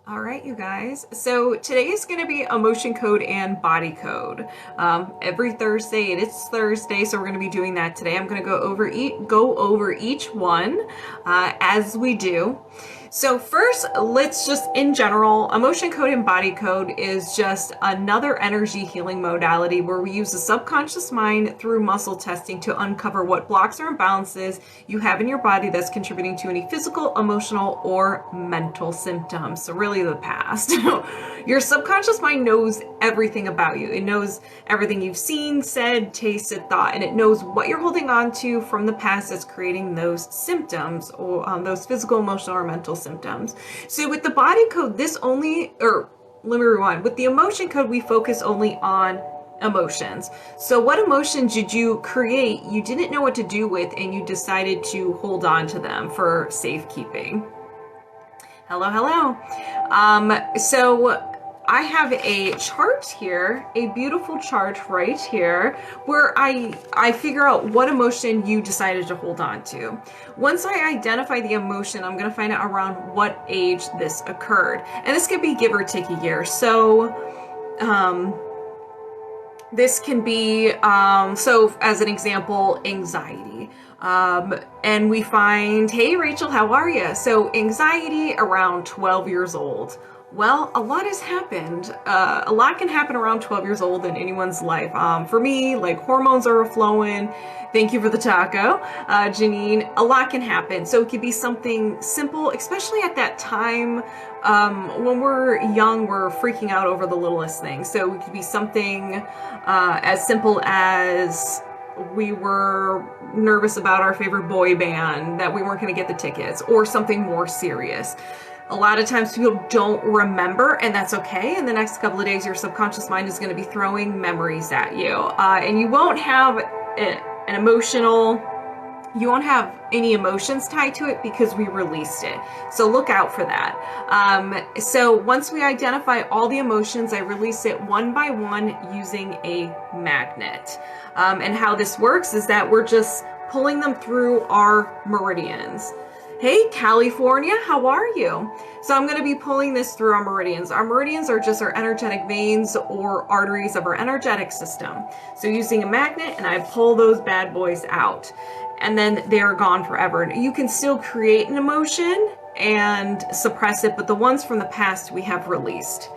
All right, you guys. So today is going to be emotion code and body code. Every Thursday, it is Thursday, so we're going to be doing that today. I'm going to go over each one as we do. So first, let's just, in general, emotion code and body code is just another energy healing modality where we use the subconscious mind through muscle testing to uncover what blocks or imbalances you have in your body that's contributing to any physical, emotional, or mental symptoms. So really the past. Your subconscious mind knows everything about you. It knows everything you've seen, said, tasted, thought, and it knows what you're holding on to from the past that's creating those symptoms or those physical, emotional, or mental symptoms. So with the body code, let me rewind. With the emotion code, we focus only on emotions. So what emotions did you create you didn't know what to do with and you decided to hold on to them for safekeeping? Hello. So I have a chart here, a beautiful chart right here, where I figure out what emotion you decided to hold on to. Once I identify the emotion, I'm going to find out around what age this occurred. And this could be give or take a year. So, this can be, so as an example, anxiety. And we find, hey, Rachel, how are you? So anxiety around 12 years old. Well, a lot has happened. A lot can happen around 12 years old in anyone's life. For me, like hormones are flowing. Thank you for the taco, Janine. A lot can happen. So it could be something simple, especially at that time. When we're young, we're freaking out over the littlest things. So it could be something as simple as we were nervous about our favorite boy band, that we weren't going to get the tickets, or something more serious. A lot of times people don't remember, and that's okay. In the next couple of days, your subconscious mind is going to be throwing memories at you. And you won't have you won't have any emotions tied to it because we released it. So look out for that. So once we identify all the emotions, I release it one by one using a magnet. And how this works is that we're just pulling them through our meridians. Hey, California, how are you? So I'm going to be pulling this through our meridians. Our meridians are just our energetic veins or arteries of our energetic system. So using a magnet, and I pull those bad boys out, and then they are gone forever. You can still create an emotion and suppress it, but the ones from the past we have released.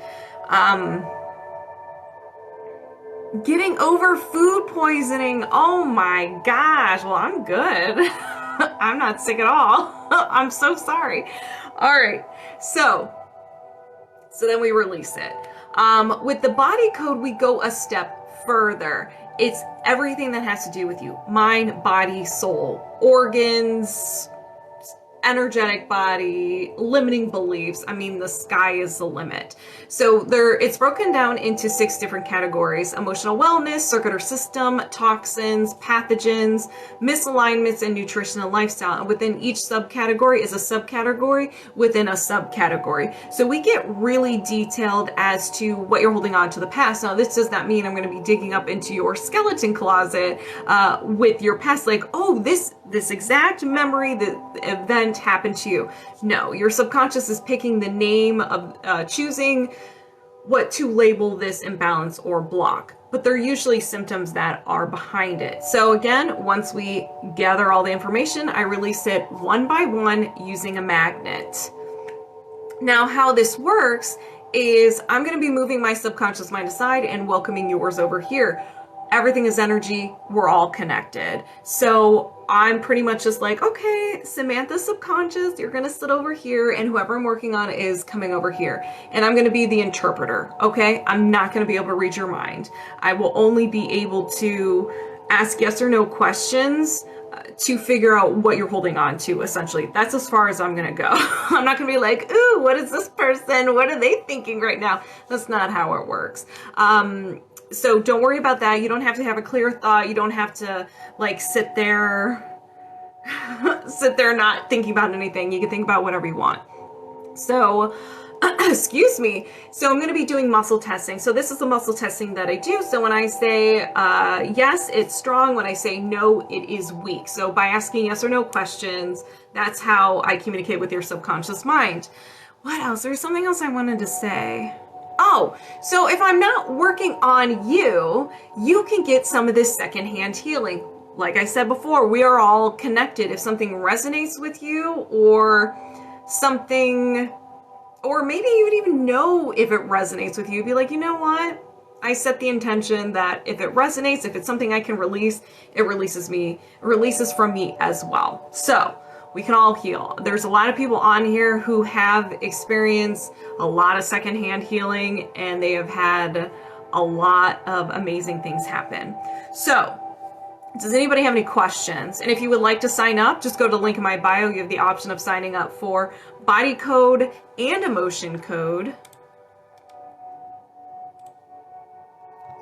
Getting over food poisoning. Oh my gosh. Well, I'm good. I'm not sick at all. I'm so sorry. All right. So then we release it. With the body code, we go a step further. It's everything that has to do with you. Mind, body, soul, organs, energetic body, limiting beliefs. I mean, the sky is the limit. So it's broken down into 6 different categories: emotional wellness, circular system, toxins, pathogens, misalignments, and nutrition and lifestyle. And within each subcategory is a subcategory within a subcategory. So we get really detailed as to what you're holding on to the past. Now, this does not mean I'm going to be digging up into your skeleton closet with your past, like, oh, this exact memory, the event happened to you. No, your subconscious is picking the name of choosing what to label this imbalance or block, but they're usually symptoms that are behind it. So again, once we gather all the information, I release it one by one using a magnet. Now, how this works is I'm going to be moving my subconscious mind aside and welcoming yours over here. Everything is energy. We're all connected. So I'm pretty much just like, okay, Samantha subconscious, you're going to sit over here, and whoever I'm working on is coming over here. And I'm going to be the interpreter, okay? I'm not going to be able to read your mind. I will only be able to ask yes or no questions to figure out what you're holding on to, essentially. That's as far as I'm going to go. I'm not going to be like, ooh, what is this person? What are they thinking right now? That's not how it works. So don't worry about that. You don't have to have a clear thought. You don't have to like sit there not thinking about anything. You can think about whatever you want. So, excuse me. So I'm going to be doing muscle testing. So this is the muscle testing that I do. So when I say yes, it's strong. When I say no, it is weak. So by asking yes or no questions, that's how I communicate with your subconscious mind. What else? There's something else I wanted to say. Oh, so if I'm not working on you, you can get some of this secondhand healing. Like I said before, we are all connected. If something resonates with you, or something, or maybe you would even know if it resonates with you, be like, you know what? I set the intention that if it resonates, if it's something I can release, it releases from me as well. So we can all heal. There's a lot of people on here who have experienced a lot of secondhand healing, and they have had a lot of amazing things happen. So does anybody have any questions? And if you would like to sign up, just go to the link in my bio. You have the option of signing up for body code and emotion code.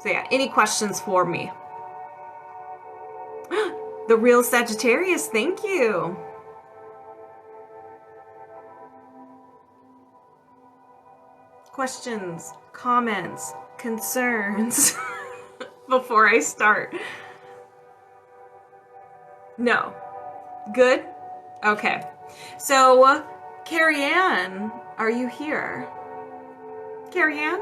So yeah, any questions for me? The real Sagittarius, thank you. Questions, comments, concerns before I start? No. Good? Okay. So, Carrie Ann, are you here? Carrie Ann?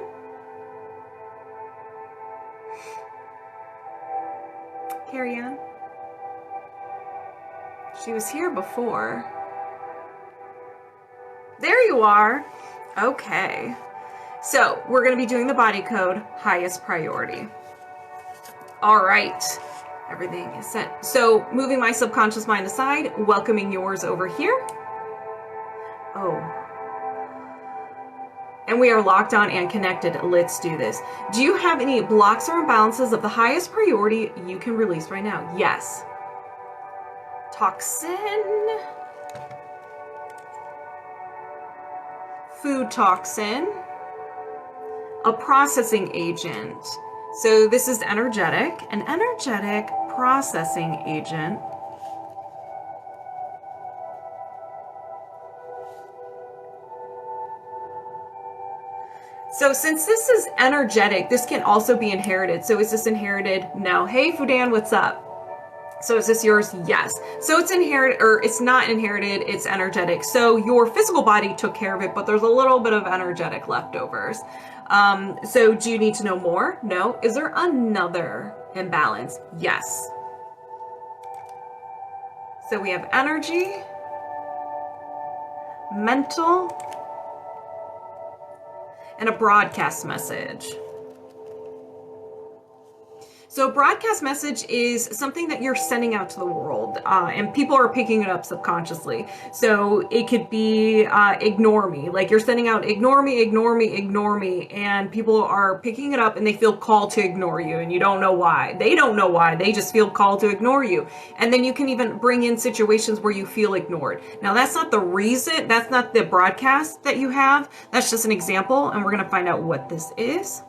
Carrie Ann? She was here before. There you are. Okay. So, we're going to be doing the body code, highest priority. All right. Everything is set. So, moving my subconscious mind aside, welcoming yours over here. Oh. And we are locked on and connected. Let's do this. Do you have any blocks or imbalances of the highest priority you can release right now? Yes. Toxin. Food toxin. A processing agent. So this is energetic, an energetic processing agent. So since this is energetic, this can also be inherited. So is this inherited? No. Hey, Fudan, what's up? So is this yours? Yes. So it's inherited, or it's not inherited, it's energetic. So your physical body took care of it, but there's a little bit of energetic leftovers. So do you need to know more? No. Is there another imbalance? Yes. So we have energy, mental, and a broadcast message. So broadcast message is something that you're sending out to the world, and people are picking it up subconsciously. So it could be ignore me, like you're sending out ignore me, ignore me, ignore me, and people are picking it up and they feel called to ignore you, and you don't know why. They don't know why, they just feel called to ignore you. And then you can even bring in situations where you feel ignored. Now that's not the reason, that's not the broadcast that you have, that's just an example, and we're gonna find out what this is.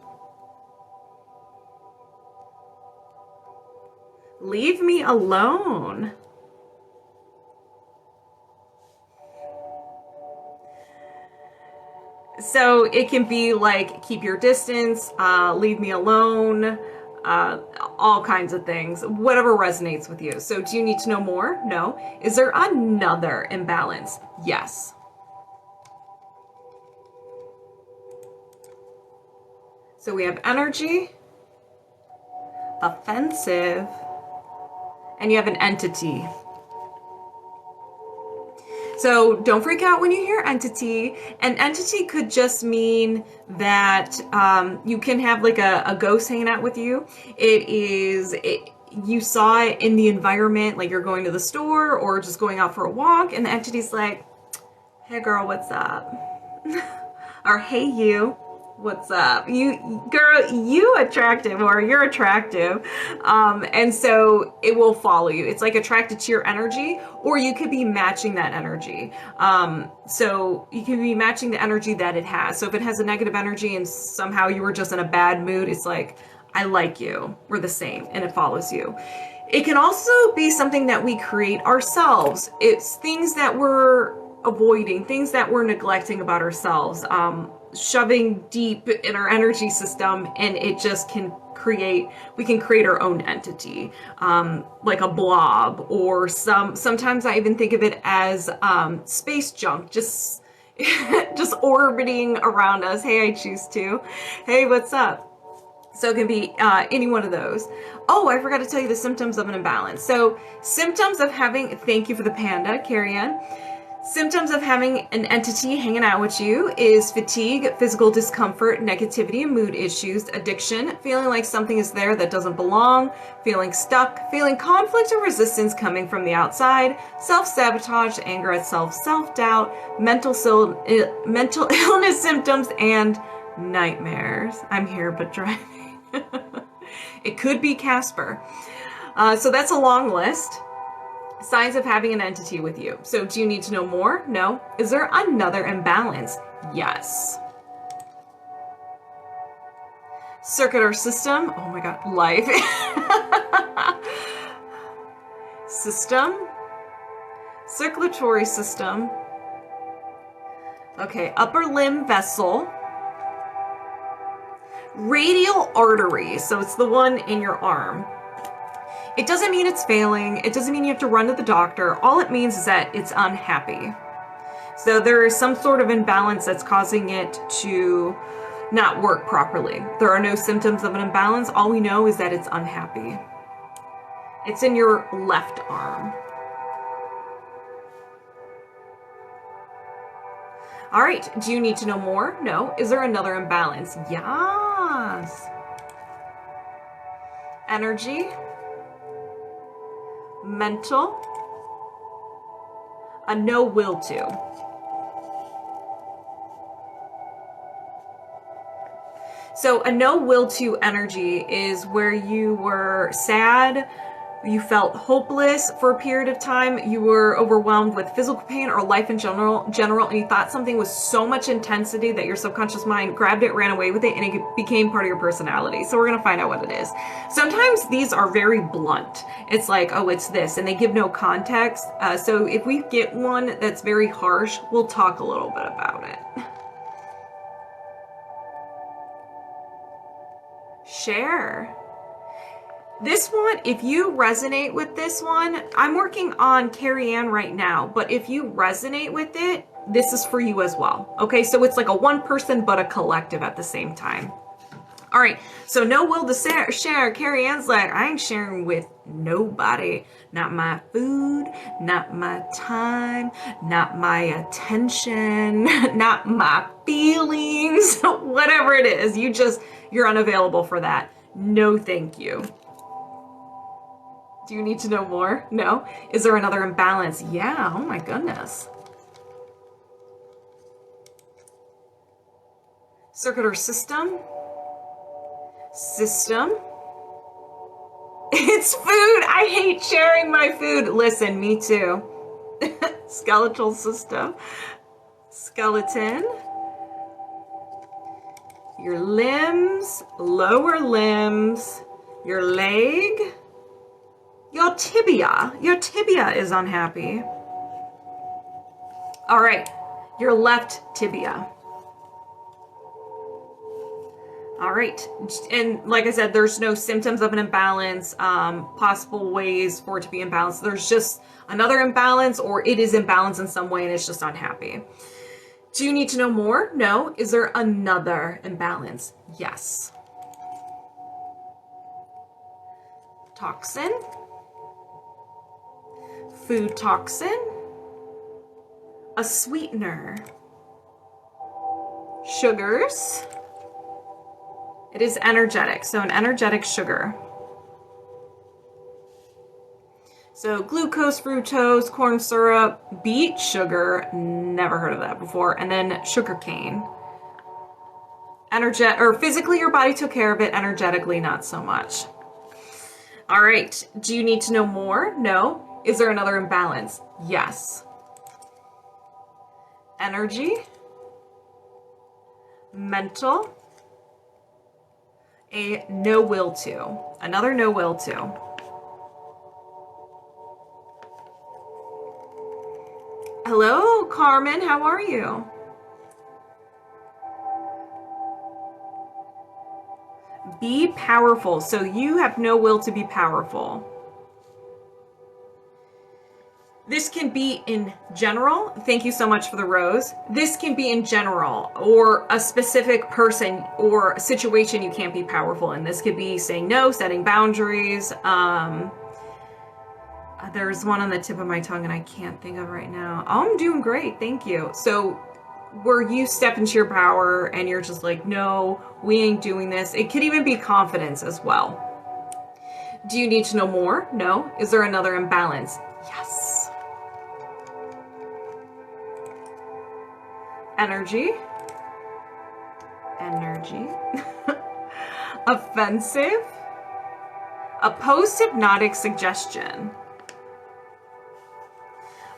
Leave me alone. So it can be like, keep your distance, leave me alone, all kinds of things, whatever resonates with you. So do you need to know more? No. Is there another imbalance? Yes. So we have energy, offensive, and you have an entity. So don't freak out when you hear entity. An entity could just mean that you can have like a ghost hanging out with you. You saw it in the environment, like you're going to the store or just going out for a walk, and the entity's like, hey girl, what's up? Or hey you, what's up? You attractive, or you're attractive. And so it will follow you. It's like attracted to your energy, or you could be matching that energy. So you can be matching the energy that it has. So if it has a negative energy and somehow you were just in a bad mood, it's like, I like you, we're the same, and it follows you. It can also be something that we create ourselves. It's things that we're avoiding, things that we're neglecting about ourselves, shoving deep in our energy system, and it just can we can create our own entity, like a blob, or sometimes I even think of it as space junk. Just just orbiting around us. Hey, I choose to. Hey, what's up? So it can be any one of those. Oh, I forgot to tell you the symptoms of an imbalance. So symptoms of having, thank you for the panda, Carrie Ann. Symptoms of having an entity hanging out with you is fatigue, physical discomfort, negativity and mood issues, addiction, feeling like something is there that doesn't belong, feeling stuck, feeling conflict or resistance coming from the outside, self-sabotage, anger at self, self-doubt, mental illness symptoms, and nightmares. I'm here but driving. It could be Casper. So that's a long list. Signs of having an entity with you. So do you need to know more? No. Is there another imbalance? Yes. Circuit or system? Oh my God, life. System. Circulatory system. Okay, upper limb vessel. Radial artery. So it's the one in your arm. It doesn't mean it's failing. It doesn't mean you have to run to the doctor. All it means is that it's unhappy. So there is some sort of imbalance that's causing it to not work properly. There are no symptoms of an imbalance. All we know is that it's unhappy. It's in your left arm. All right. Do you need to know more? No. Is there another imbalance? Yes. Energy. Mental, a no will to. So a no will to energy is where you were sad, you felt hopeless for a period of time, you were overwhelmed with physical pain or life in general, and you thought something was so much intensity that your subconscious mind grabbed it, ran away with it, and it became part of your personality. So we're going to find out what it is. Sometimes these are very blunt. It's like, oh, it's this, and they give no context. So if we get one that's very harsh, we'll talk a little bit about it. Share. This one, if you resonate with this one, I'm working on Carrie Ann right now, but if you resonate with it, this is for you as well. Okay, so it's like a one person, but a collective at the same time. All right, so no will to share. Carrie Ann's like, I ain't sharing with nobody. Not my food, not my time, not my attention, not my feelings, whatever it is. You're unavailable for that. No, thank you. Do you need to know more? No. Is there another imbalance? Yeah, oh my goodness. Circuit or system? System. It's food. I hate sharing my food. Listen, me too. Skeletal system. Skeleton. Your limbs, lower limbs, your leg. Your tibia is unhappy. All right, your left tibia. All right, and like I said, there's no symptoms of an imbalance, possible ways for it to be imbalanced. There's just another imbalance, or it is imbalanced in some way and it's just unhappy. Do you need to know more? No. Is there another imbalance? Yes. Toxin. Food toxin, a sweetener, sugars. It is energetic, so an energetic sugar. So glucose, fructose, corn syrup, beet sugar, never heard of that before, and then sugar cane. Physically your body took care of it, energetically not so much. All right, do you need to know more? No. Is there another imbalance? Yes. Energy, mental, a no will to, another no will to. Hello, Carmen, how are you? Be powerful. So you have no will to be powerful. This can be in general. Thank you so much for the rose. This can be in general, or a specific person or situation you can't be powerful in. This could be saying no, setting boundaries. There's one on the tip of my tongue and I can't think of right now. Oh, I'm doing great, thank you. So where you step into your power and you're just like, no, we ain't doing this. It could even be confidence as well. Do you need to know more? No. Is there another imbalance? Yes. Energy. Energy. Offensive. A post-hypnotic suggestion.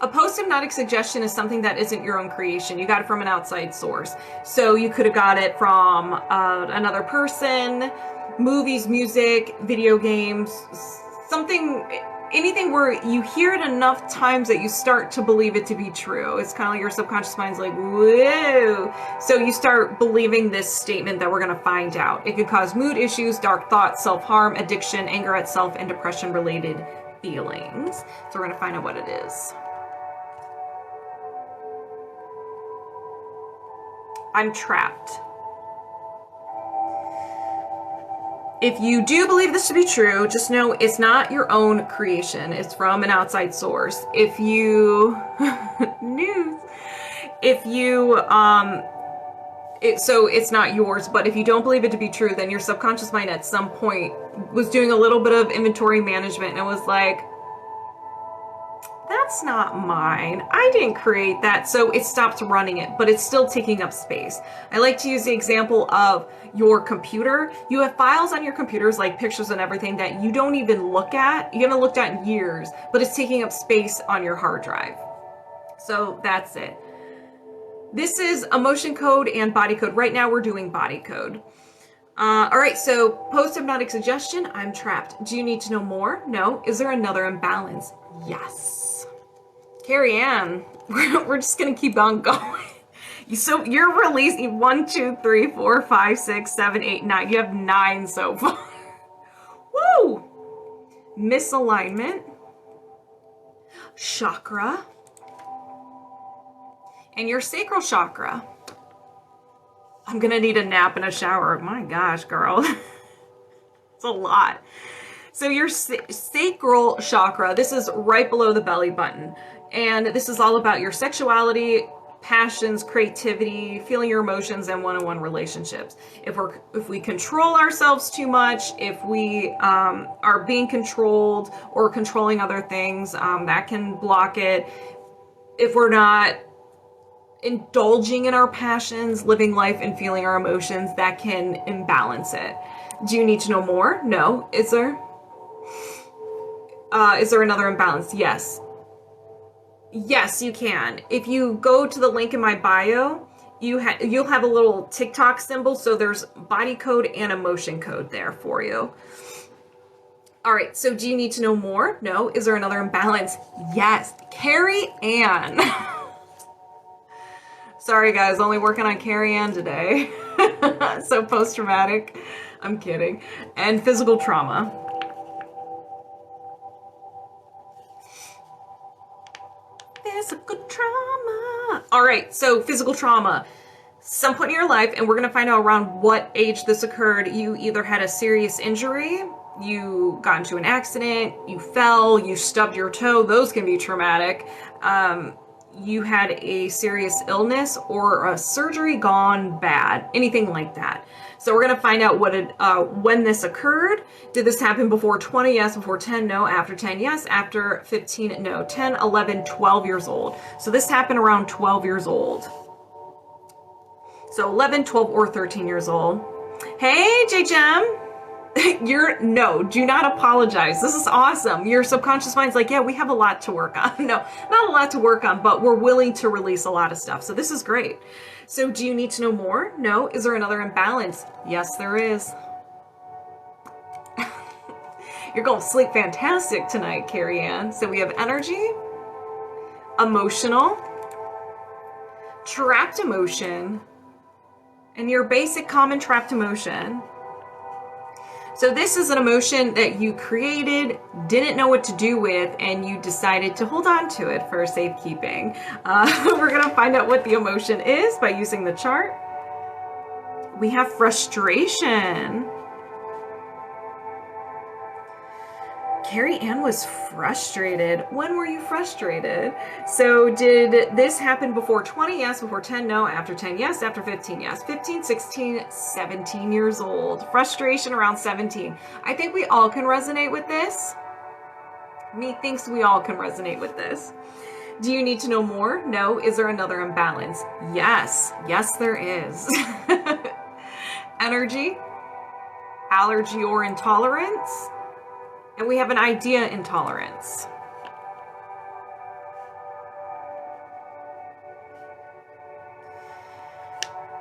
A post-hypnotic suggestion is something that isn't your own creation. You got it from an outside source. So you could have got it from another person, movies, music, video games, something, anything where you hear it enough times that you start to believe it to be true. It's kind of like your subconscious mind's like, whoa. So you start believing this statement that we're going to find out. It could cause mood issues, dark thoughts, self-harm, addiction, anger at self, and depression-related feelings. So we're going to find out what it is. I'm trapped. If you do believe this to be true, just know it's not your own creation. It's from an outside source. If you news, if you so it's not yours, but if you don't believe it to be true, then your subconscious mind at some point was doing a little bit of inventory management and it was like, that's not mine. I didn't create that. So it stopped running it, but it's still taking up space. I like to use the example of your computer. You have files on your computers, like pictures and everything, that you don't even look at. You haven't looked at in years, but it's taking up space on your hard drive. So that's it. This is emotion code and body code. Right now we're doing body code. All right, so post-hypnotic suggestion, I'm trapped. Do you need to know more? No. Is there another imbalance? Yes. Carrie Ann, we're just gonna keep on going. So you're releasing 1, 2, 3, 4, 5, 6, 7, 8, 9. You have 9 so far. Woo! Misalignment, chakra, and your sacral chakra. I'm gonna need a nap and a shower. My gosh, girl. It's a lot. So your sacral chakra, this is right below the belly button. And this is all about your sexuality, passions, creativity, feeling your emotions, and one-on-one relationships. If we control ourselves too much, if we are being controlled or controlling other things, that can block it. If we're not indulging in our passions, living life and feeling our emotions, that can imbalance it. Do you need to know more? No. Is there another imbalance? Yes. Yes, you can. If you go to the link in my bio, you'll have a little TikTok symbol. So there's body code and emotion code there for you. All right. So do you need to know more? No. Is there another imbalance? Yes. Carrie Ann. Sorry guys, only working on Carrie Ann today. So post-traumatic. I'm kidding. And physical trauma. Physical trauma. All right, so physical trauma. Some point in your life, and we're going to find out around what age this occurred. You either had a serious injury, you got into an accident, you fell, you stubbed your toe. Those can be traumatic. You had a serious illness or a surgery gone bad, anything like that. So we're going to find out when this occurred. Did this happen before 20? Yes. Before 10? No. After 10? Yes. After 15? No. 10, 11, 12 years old. So this happened around 12 years old. So 11, 12, or 13 years old. Hey, JJM. No, do not apologize. This is awesome. Your subconscious mind's like, yeah, we have a lot to work on. No, not a lot to work on, but we're willing to release a lot of stuff. So this is great. So do you need to know more? No. Is there another imbalance? Yes, there is. You're going to sleep fantastic tonight, Carrie Ann. So we have energy, emotional, trapped emotion, and your basic common trapped emotion. So this is an emotion that you created, didn't know what to do with, and you decided to hold on to it for safekeeping. We're going to find out what the emotion is by using the chart. We have frustration. Carrie Ann was frustrated. When were you frustrated? So did this happen before 20? Yes. Before 10? No. After 10? Yes. After 15? Yes. 15, 16, 17 years old. Frustration around 17. I think we all can resonate with this. Me thinks we all can resonate with this. Do you need to know more? No. Is there another imbalance? Yes. Yes, there is. Energy, allergy or intolerance. And we have an idea intolerance.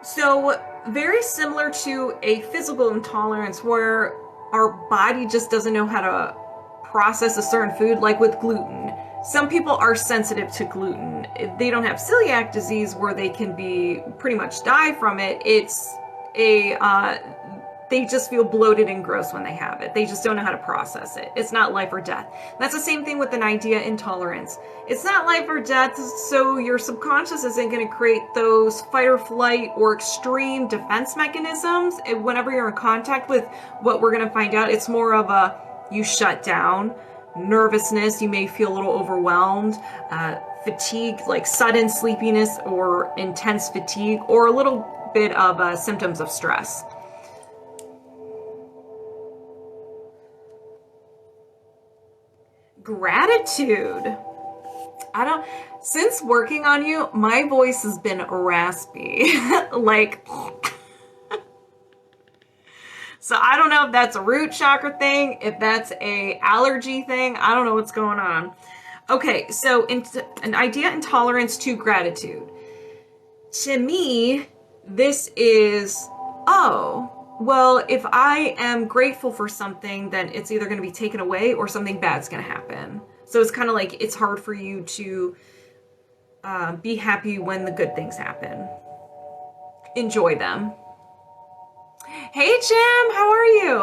So very similar to a physical intolerance where our body just doesn't know how to process a certain food, like with gluten. Some people are sensitive to gluten. They don't have celiac disease where they can be pretty much die from it. It's they just feel bloated and gross when they have it. They just don't know how to process it. It's not life or death. That's the same thing with an idea intolerance. It's not life or death, so your subconscious isn't going to create those fight or flight or extreme defense mechanisms. Whenever you're in contact with what we're going to find out, it's more of a you shut down, nervousness, you may feel a little overwhelmed, fatigue, like sudden sleepiness or intense fatigue, or a little bit of symptoms of stress. Gratitude. Since working on you, my voice has been raspy. Like, so I don't know if that's a root chakra thing, if that's a allergy thing. I don't know what's going on. Okay, so an idea intolerance to gratitude. To me, this is, oh, well, if I am grateful for something, then it's either going to be taken away or something bad's going to happen. So it's kind of like it's hard for you to be happy when the good things happen. Enjoy them. Hey, Jim, how are you?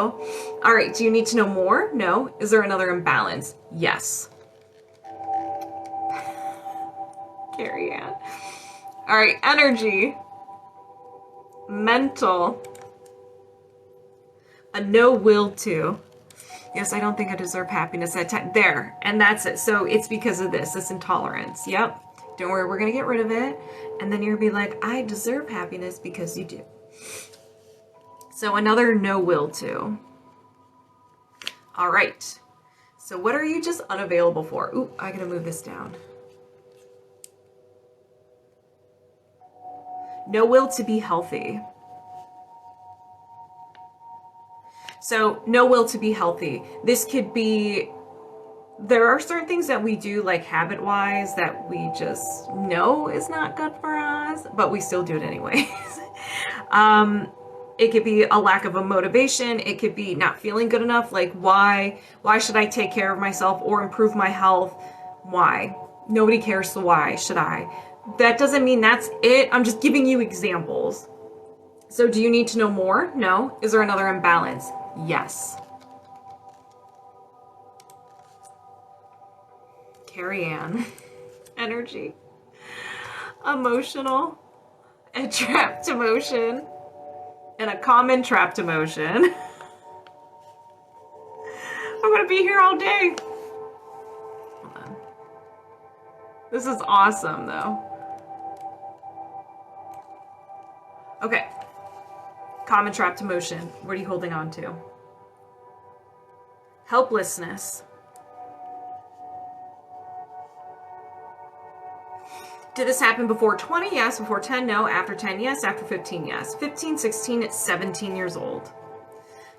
All right, do you need to know more? No. Is there another imbalance? Yes. Carrie Ann. All right, energy. Mental. A no will to. Yes, I don't think I deserve happiness at time. There, and that's it. So it's because of this intolerance. Yep. Don't worry, we're going to get rid of it. And then you're going to be like, I deserve happiness because you do. So another no will to. All right. So what are you just unavailable for? Ooh, I got to move this down. No will to be healthy. So no will to be healthy. This could be, there are certain things that we do like habit-wise that we just know is not good for us, but we still do it anyways. It could be a lack of a motivation. It could be not feeling good enough. Like why should I take care of myself or improve my health? Why? Nobody cares, so why should I? That doesn't mean that's it. I'm just giving you examples. So do you need to know more? No. Is there another imbalance? Yes. Carrie Ann. Energy. Emotional. A trapped emotion. And a common trapped emotion. I'm going to be here all day. Hold on. This is awesome, though. Okay. Common trapped emotion. What are you holding on to? Helplessness. Did this happen before 20? Yes. Before 10? No. After 10? Yes. After 15? Yes. 15, 16, 17 years old.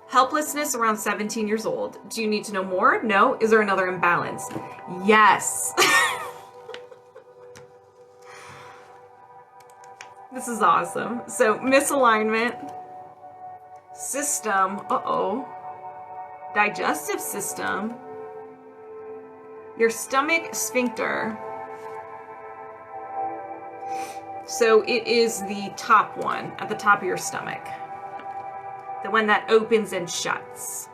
Helplessness around 17 years old. Do you need to know more? No. Is there another imbalance? Yes. This is awesome. So misalignment. System. Uh-oh. Digestive system. Your stomach sphincter. So it is the top one at the top of your stomach. The one that opens and shuts.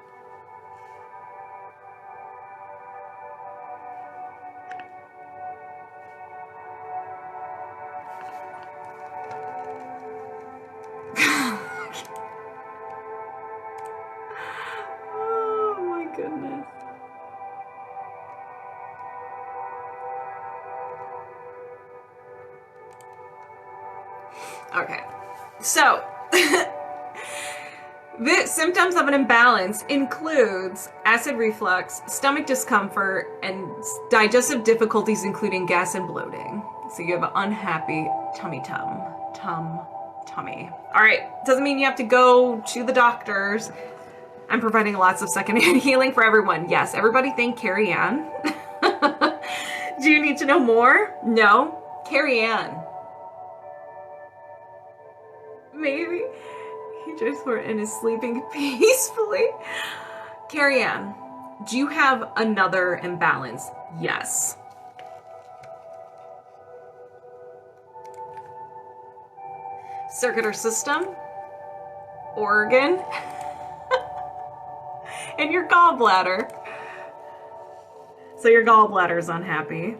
Oh my goodness. Okay, so the symptoms of an imbalance includes acid reflux, stomach discomfort, and digestive difficulties, including gas and bloating. So you have an unhappy tummy. All right, doesn't mean you have to go to the doctors. I'm providing lots of secondhand healing for everyone. Yes, everybody thank Carrie Ann. Do you need to know more? No. Carrie Ann. Maybe he just went and is sleeping peacefully. Carrie Ann, do you have another imbalance? Yes. Circuit or system, organ, and your gallbladder. So your gallbladder is unhappy.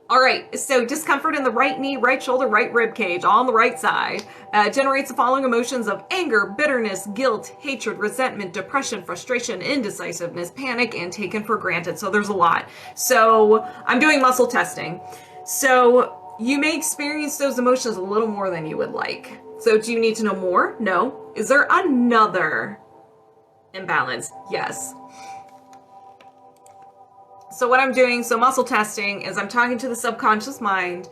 All right, so discomfort in the right knee, right shoulder, right rib cage, all on the right side, generates the following emotions of anger, bitterness, guilt, hatred, resentment, depression, frustration, indecisiveness, panic, and taken for granted. So there's a lot. So I'm doing muscle testing. So you may experience those emotions a little more than you would like. So do you need to know more? No. Is there another imbalance? Yes. So what I'm doing, so muscle testing, is I'm talking to the subconscious mind,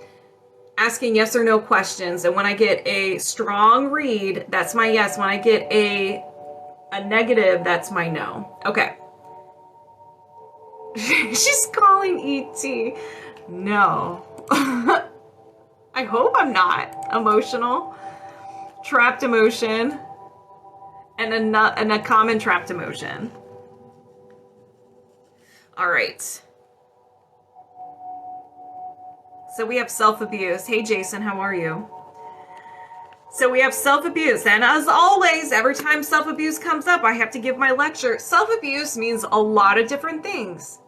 asking yes or no questions. And when I get a strong read, that's my yes. When I get a negative, that's my no. Okay. She's calling E.T. No. I hope I'm not emotional. Trapped emotion. And a common trapped emotion. All right. So we have self-abuse. Hey, Jason, how are you? So we have self-abuse. And as always, every time self-abuse comes up, I have to give my lecture. Self-abuse means a lot of different things.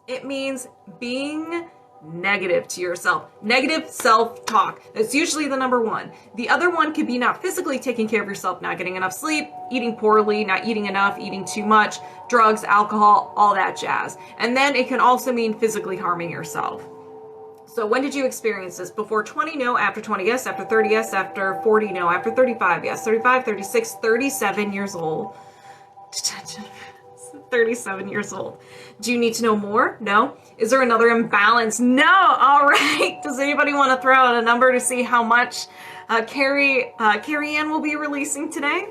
It means being negative to yourself. Negative self-talk. That's usually the number one. The other one could be not physically taking care of yourself, not getting enough sleep, eating poorly, not eating enough, eating too much, drugs, alcohol, all that jazz. And then it can also mean physically harming yourself. So when did you experience this? Before 20, no. After 20, yes. After 30, yes. After 40, no. After 35, yes. 35, 36, 37 years old. 37 years old. Do you need to know more? No. Is there another imbalance? No. All right. Does anybody want to throw out a number to see how much Carrie Ann will be releasing today?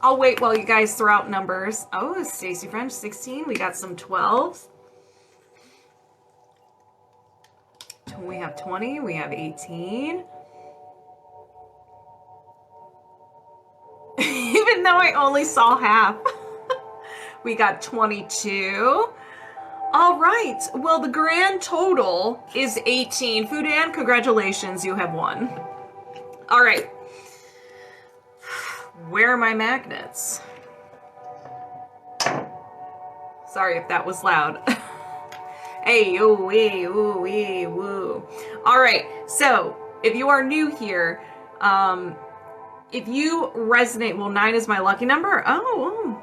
I'll wait while you guys throw out numbers. Oh, Stacy French, 16. We got some 12s. We have 20. We have 18. Even though I only saw half. We got 22. All right. Well, the grand total is 18. Fudan, congratulations. You have won. All right. Where are my magnets? Sorry if that was loud. Hey, ooh, wee, ooh, wee, woo. All right. So if you are new here, if you resonate, well, 9 is my lucky number. Oh.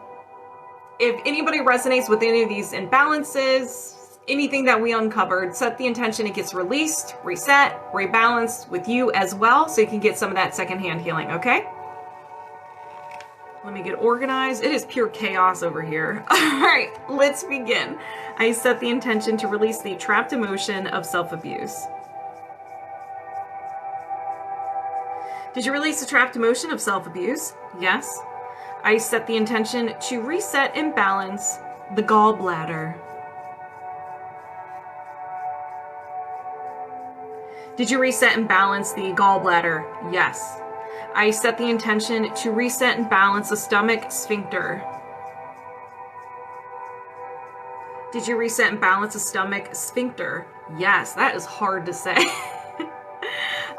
If anybody resonates with any of these imbalances, anything that we uncovered, set the intention it gets released, reset, rebalanced with you as well, so you can get some of that secondhand healing, okay? Let me get organized. It is pure chaos over here. All right, let's begin. I set the intention to release the trapped emotion of self-abuse. Did you release the trapped emotion of self-abuse? Yes. I set the intention to reset and balance the gallbladder. Did you reset and balance the gallbladder? Yes. I set the intention to reset and balance the stomach sphincter. Did you reset and balance the stomach sphincter? Yes, that is hard to say.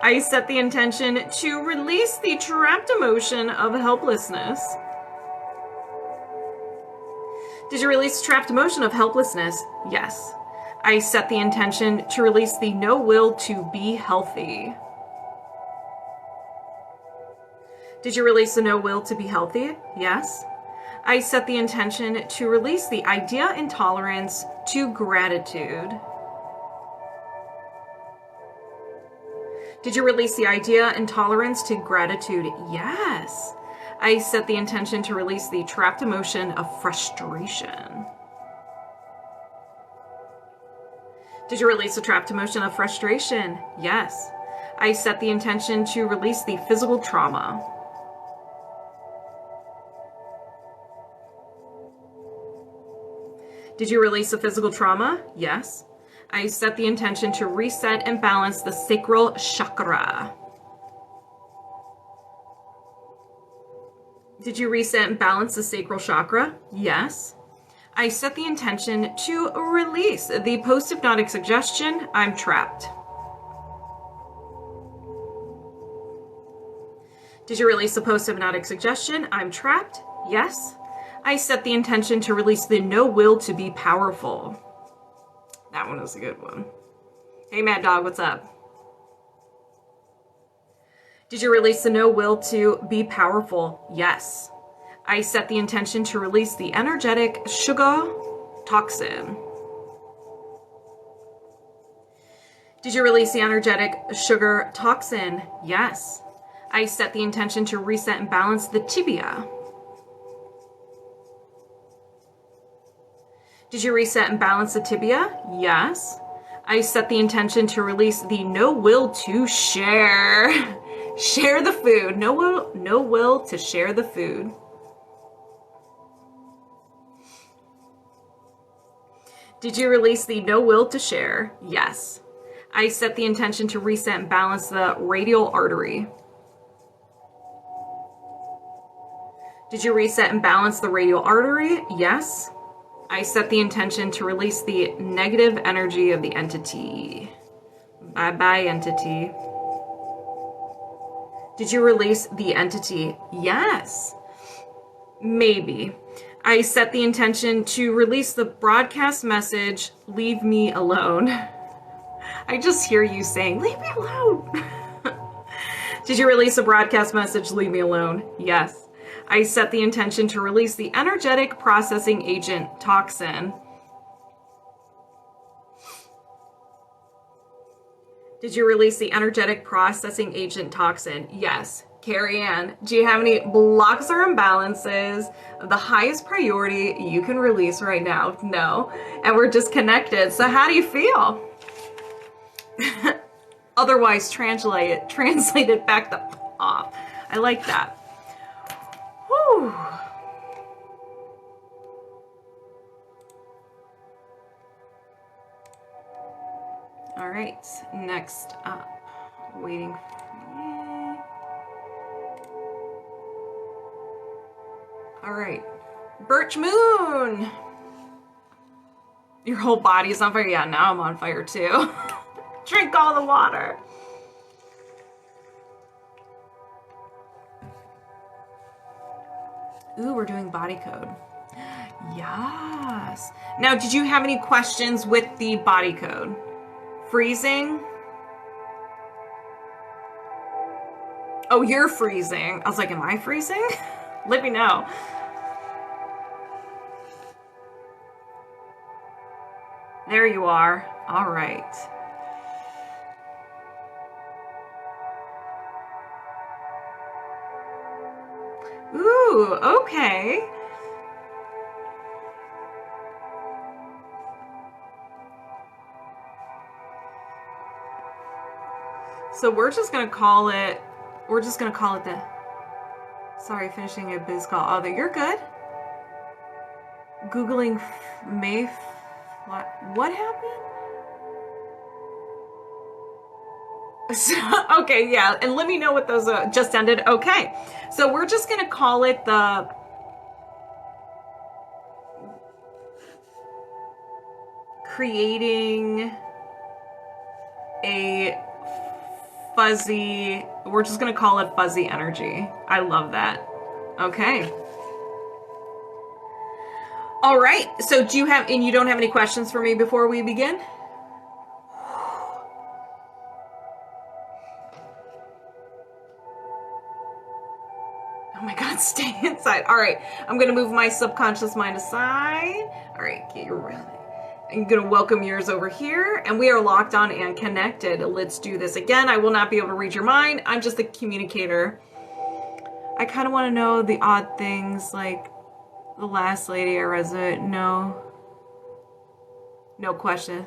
I set the intention to release the trapped emotion of helplessness. Did you release the trapped emotion of helplessness? Yes. I set the intention to release the no will to be healthy. Did you release the no will to be healthy? Yes. I set the intention to release the idea intolerance to gratitude. Did you release the idea intolerance to gratitude? Yes. I set the intention to release the trapped emotion of frustration. Did you release the trapped emotion of frustration? Yes. I set the intention to release the physical trauma. Did you release the physical trauma? Yes. I set the intention to reset and balance the sacral chakra. Did you reset and balance the sacral chakra? Yes. I set the intention to release the post-hypnotic suggestion, I'm trapped. Did you release the post-hypnotic suggestion, I'm trapped? Yes. I set the intention to release the no will to be powerful. That one was a good one. Hey, Mad Dog, what's up? Did you release the no will to be powerful? Yes. I set the intention to release the energetic sugar toxin. Did you release the energetic sugar toxin? Yes. I set the intention to reset and balance the tibia. Did you reset and balance the tibia? Yes. I set the intention to release the no will to share. Share the food. No will to share the food. Did you release the no will to share? Yes. I set the intention to reset and balance the radial artery. Did you reset and balance the radial artery? Yes. I set the intention to release the negative energy of the entity. Bye-bye, entity. Did you release the entity? Yes. Maybe. I set the intention to release the broadcast message, leave me alone. I just hear you saying, leave me alone. Did you release a broadcast message, leave me alone? Yes. I set the intention to release the energetic processing agent toxin. Did you release the energetic processing agent toxin? Yes. Carrie Ann, do you have any blocks or imbalances of the highest priority you can release right now? No. And we're disconnected. So how do you feel? Otherwise, translate it back the off. I like that. Whew. All right, next up, waiting for me. All right, Birch Moon. Your whole body is on fire. Yeah, now I'm on fire too. Drink all the water. Ooh, we're doing body code. Yes. Now, did you have any questions with the body code? Freezing? Oh, you're freezing. I was like, am I freezing? Let me know. There you are. All right. Ooh, okay. So we're just going to call it the, sorry, finishing a biz call. Oh, you're good. Googling what happened? Okay, yeah, and let me know what those just ended. Okay, so we're just going to call it the creating a fuzzy, we're just going to call it fuzzy energy. I love that. Okay. All right. So do you have, and you don't have any questions for me before we begin? Oh my God, stay inside. All right. I'm going to move my subconscious mind aside. All right. Get your really. I'm going to welcome yours over here, and we are locked on and connected. Let's do this again. I will not be able to read your mind. I'm just a communicator. I kind of want to know the odd things, like the last lady I resonated. No question.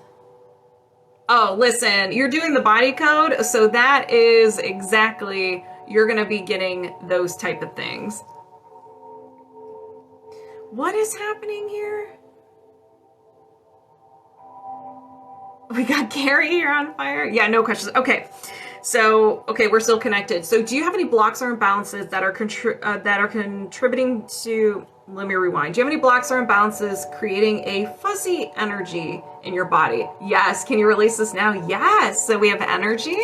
Oh, listen, you're doing the body code, so that is exactly, you're going to be getting those type of things. What is happening here? We got Carrie, you're on fire. Yeah, no questions. Okay. So, okay, we're still connected. So do you have any blocks or imbalances that are contributing to, let me rewind. Do you have any blocks or imbalances creating a fuzzy energy in your body? Yes. Can you release this now? Yes. So we have energy,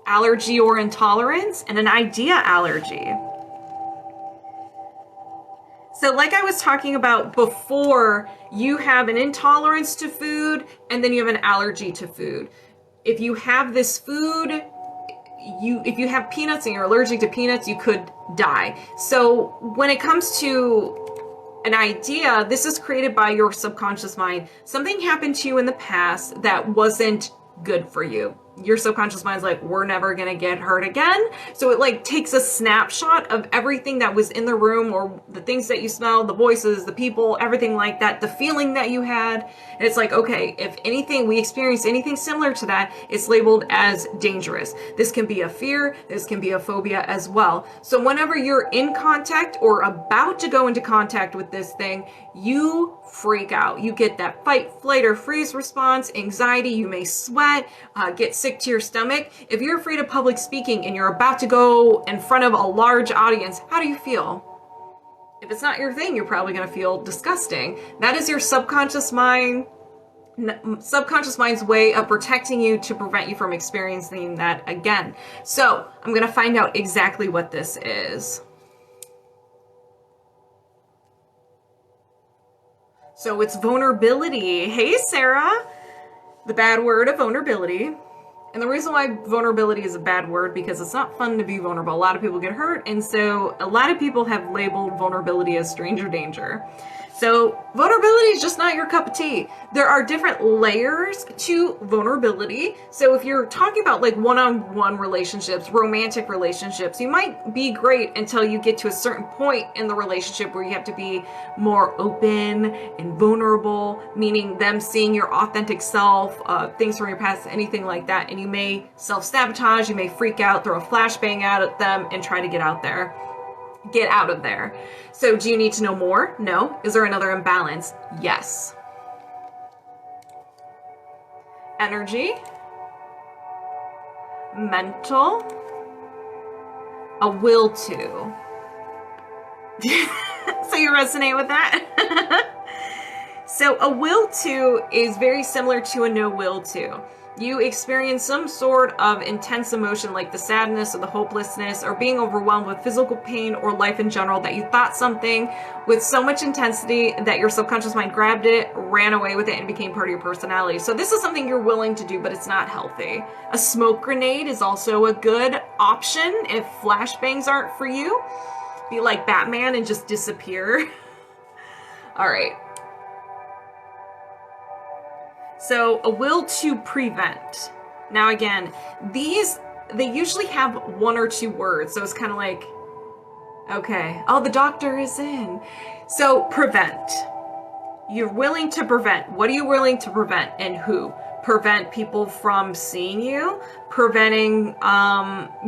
allergy or intolerance, and an idea allergy. So like I was talking about before, you have an intolerance to food, and then you have an allergy to food. If you have this food, if you have peanuts and you're allergic to peanuts, you could die. So when it comes to an idea, this is created by your subconscious mind. Something happened to you in the past that wasn't good for you. Your subconscious mind's like, we're never gonna get hurt again. So it like takes a snapshot of everything that was in the room, or the things that you smelled, the voices, the people, everything like that, the feeling that you had. And it's like, okay, if anything, we experience anything similar to that, it's labeled as dangerous. This can be a fear, this can be a phobia as well. So whenever you're in contact or about to go into contact with this thing, you freak out. You get that fight, flight, or freeze response, anxiety, you may sweat, get sick to your stomach. If you're afraid of public speaking and you're about to go in front of a large audience, how do you feel? If it's not your thing, you're probably going to feel disgusting. That is your subconscious mind's way of protecting you to prevent you from experiencing that again. So I'm going to find out exactly what this is. So it's vulnerability. Hey, Sarah. The bad word of vulnerability. And the reason why vulnerability is a bad word, because it's not fun to be vulnerable. A lot of people get hurt, and so a lot of people have labeled vulnerability as stranger danger. So vulnerability is just not your cup of tea. There are different layers to vulnerability. So if you're talking about like one-on-one relationships, romantic relationships, you might be great until you get to a certain point in the relationship where you have to be more open and vulnerable, meaning them seeing your authentic self, things from your past, anything like that. And you may self-sabotage, you may freak out, throw a flashbang out at them, and try to get out of there. So do you need to know more? No. Is there another imbalance? Yes. Energy, mental, a will to. So you resonate with that? So a will to is very similar to a no will to. You experience some sort of intense emotion like the sadness or the hopelessness or being overwhelmed with physical pain or life in general, that you thought something with so much intensity that your subconscious mind grabbed it, ran away with it, and became part of your personality. So this is something you're willing to do, but it's not healthy. A smoke grenade is also a good option if flashbangs aren't for you. Be like Batman and just disappear. All right. So a will to prevent. Now again, they usually have one or two words. So it's kind of like, okay, oh, the doctor is in. So prevent. You're willing to prevent. What are you willing to prevent, and who? Prevent people from seeing you, preventing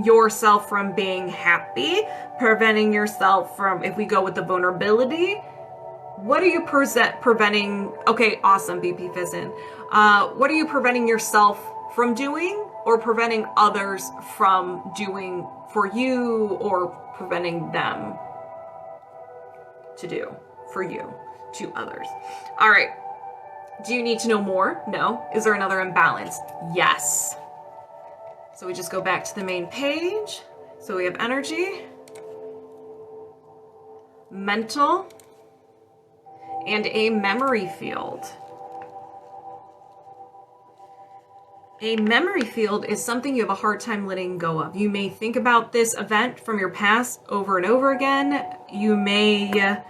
yourself from being happy, preventing yourself from, if we go with the vulnerability, what are you preventing? Okay, awesome, Bpfizzin. What are you preventing yourself from doing, or preventing others from doing for you, or preventing them to do for you to others? All right. Do you need to know more? No. Is there another imbalance? Yes. So we just go back to the main page. So we have energy, mental, and a memory field. A memory field is something you have a hard time letting go of. You may think about this event from your past over and over again. You may,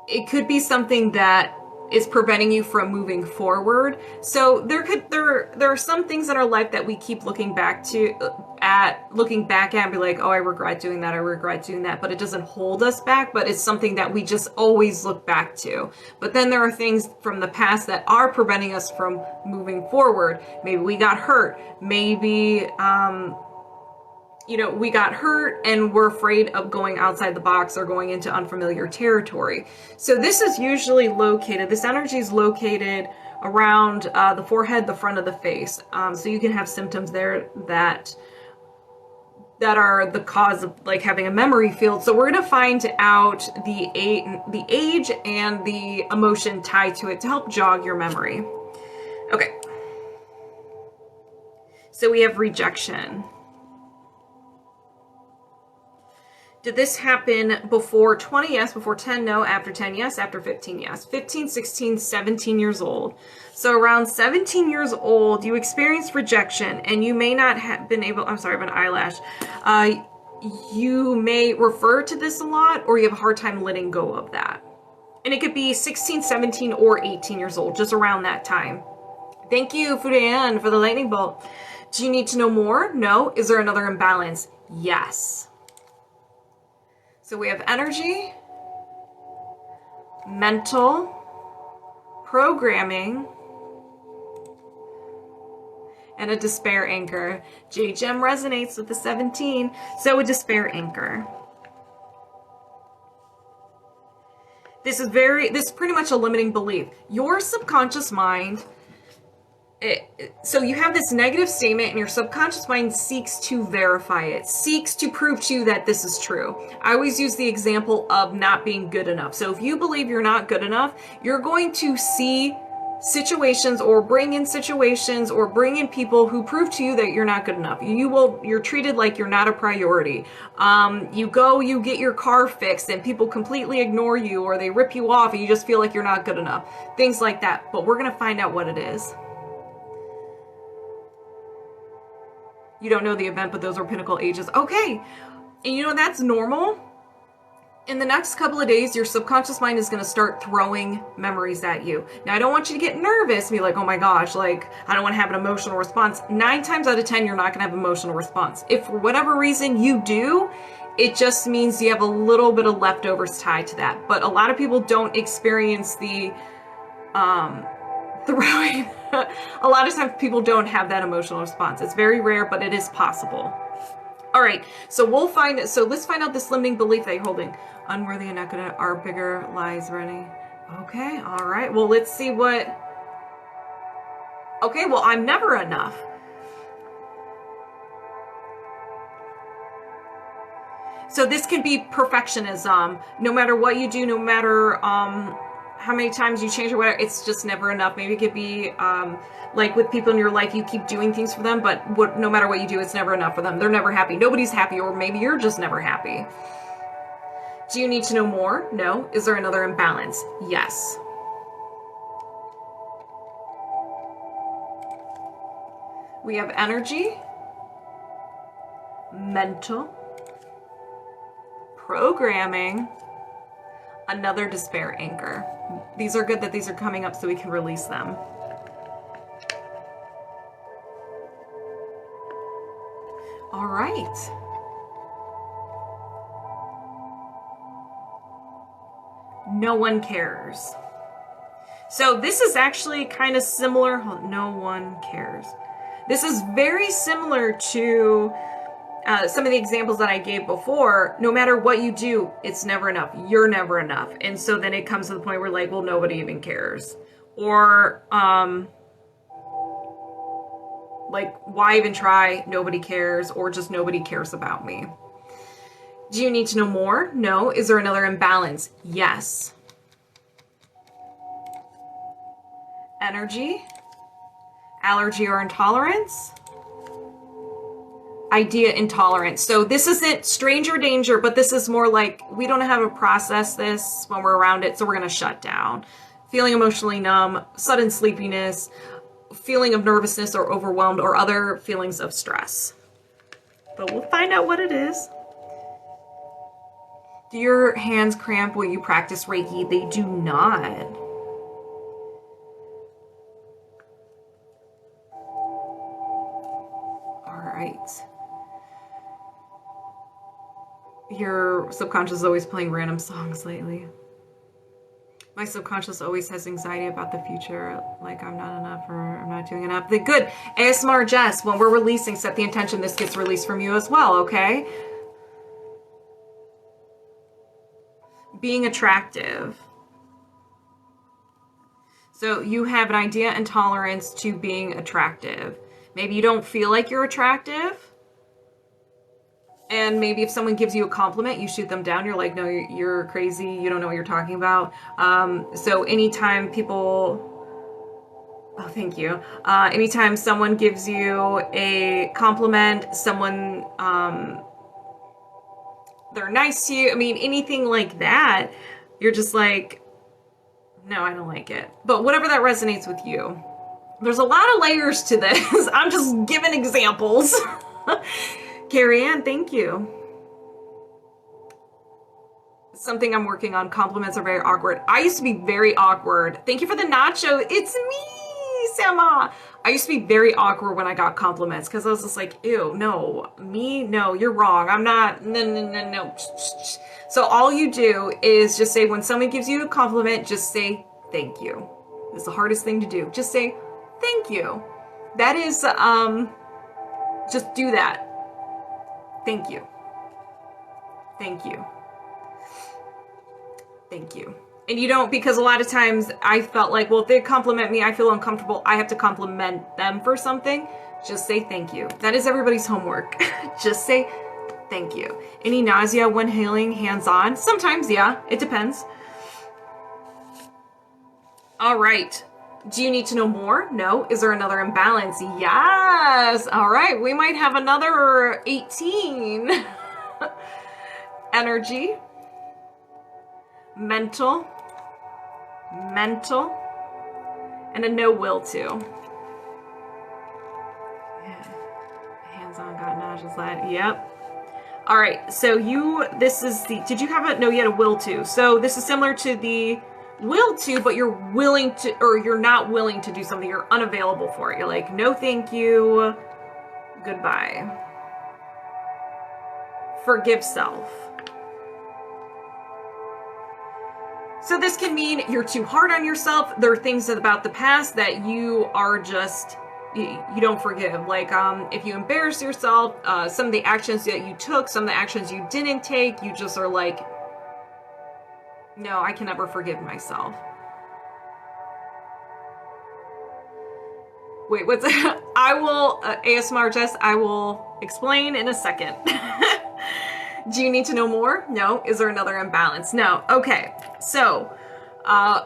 it could be something that is preventing you from moving forward. So there are some things in our life that we keep looking back at and be like, oh, I regret doing that, but it doesn't hold us back, but it's something that we just always look back to. But then there are things from the past that are preventing us from moving forward. Maybe we got hurt, maybe we got hurt and we're afraid of going outside the box or going into unfamiliar territory. So this is usually located, this energy is located around the forehead, the front of the face. So you can have symptoms there that are the cause of like having a memory field. So we're going to find out the age and the emotion tied to it to help jog your memory. Okay. So we have rejection. Did this happen before 20? Yes. Before 10? No. After 10? Yes. After 15? Yes. 15, 16, 17 years old. So around 17 years old, you experienced rejection and you may not have been able, I'm sorry, I have an eyelash. You may refer to this a lot or you have a hard time letting go of that. And it could be 16, 17, or 18 years old, just around that time. Thank you, Fudan, for the lightning bolt. Do you need to know more? No. Is there another imbalance? Yes. So we have energy, mental, programming, and a despair anchor. JGem resonates with the 17, so a despair anchor. This is pretty much a limiting belief. Your subconscious mind, so you have this negative statement and your subconscious mind seeks to verify it, seeks to prove to you that this is true. I always use the example of not being good enough. So if you believe you're not good enough, you're going to see situations or bring in situations or bring in people who prove to you that you're not good enough. You're treated like you're not a priority. You get your car fixed and people completely ignore you or they rip you off and you just feel like you're not good enough. Things like that. But we're going to find out what it is. You don't know the event, but those are pinnacle ages. Okay. And that's normal. In the next couple of days, your subconscious mind is going to start throwing memories at you. Now, I don't want you to get nervous and be like, oh my gosh, like, I don't want to have an emotional response. 9 times out of 10, you're not going to have an emotional response. If for whatever reason you do, it just means you have a little bit of leftovers tied to that. But a lot of people don't experience the throwing. A lot of times people don't have that emotional response. It's very rare, but it is possible. All right, so let's find out this limiting belief that you're holding. Unworthy and not good at are bigger lies, Rennie. Okay, all right. Well, let's see what. Okay, well, I'm never enough. So this can be perfectionism. No matter what you do, no matter how many times you change or whatever, it's just never enough. Maybe it could be like with people in your life, you keep doing things for them, but no matter what you do, it's never enough for them. They're never happy. Nobody's happy, or maybe you're just never happy. Do you need to know more? No. Is there another imbalance? Yes. We have energy, mental, programming, another despair anchor. These are good that these are coming up so we can release them. All right. No one cares. So this is actually kind of similar. No one cares. This is very similar to some of the examples that I gave before. No matter what you do, it's never enough. You're never enough. And so then it comes to the point where like, well, nobody even cares. Or like, why even try? Nobody cares. Or just nobody cares about me. Do you need to know more? No. Is there another imbalance? Yes. energy, allergy or intolerance, idea intolerance. So this isn't stranger danger, but this is more like we don't know how to process this when we're around it, so we're going to shut down. Feeling emotionally numb, sudden sleepiness, feeling of nervousness or overwhelmed, or other feelings of stress. But we'll find out what it is. Do your hands cramp when you practice Reiki? They do not. All right. Your subconscious is always playing random songs lately. My subconscious always has anxiety about the future, like I'm not enough or I'm not doing enough. Good. ASMR Jess, when we're releasing, set the intention this gets released from you as well, okay? Being attractive. So you have an idea intolerance to being attractive. Maybe you don't feel like you're attractive. And maybe if someone gives you a compliment, you shoot them down. You're like, no, you're crazy. You don't know what you're talking about. So anytime people, oh, thank you. Anytime someone gives you a compliment, someone, they're nice to you. I mean, anything like that, you're just like, no, I don't like it. But whatever that resonates with you. There's a lot of layers to this. I'm just giving examples. Carrie Ann, thank you. Something I'm working on. Compliments are very awkward. I used to be very awkward. Thank you for the nacho. It's me, Sama. I used to be very awkward when I got compliments because I was just like, ew, no, me, no, you're wrong. I'm not, no. So all you do is just say, when someone gives you a compliment, just say thank you. It's the hardest thing to do. Just say thank you. That is, just do that. Thank you. Thank you. Thank you. And you don't, because a lot of times I felt like, well, if they compliment me, I feel uncomfortable. I have to compliment them for something. Just say thank you. That is everybody's homework. Just say thank you. Any nausea when healing hands-on? Sometimes, yeah. It depends. All right. Do you need to know more? No. Is there another imbalance? Yes. All right. We might have another 18. Energy. Mental. And a no will to. Yeah. Hands-on got nauseous. Yep. All right. So this is the, did you have a, no, you had a will to. So this is similar to the will to, but you're willing to, or you're not willing to do something. You're unavailable for it. You're like, no, thank you. Goodbye. Forgive self. So this can mean you're too hard on yourself. There are things about the past that you are just, you don't forgive. Like if you embarrass yourself, some of the actions that you took, some of the actions you didn't take, you just are like, no, I can never forgive myself. Wait, what's that? I will, ASMR Jess, I will explain in a second. Do you need to know more? No. Is there another imbalance? No. Okay. So,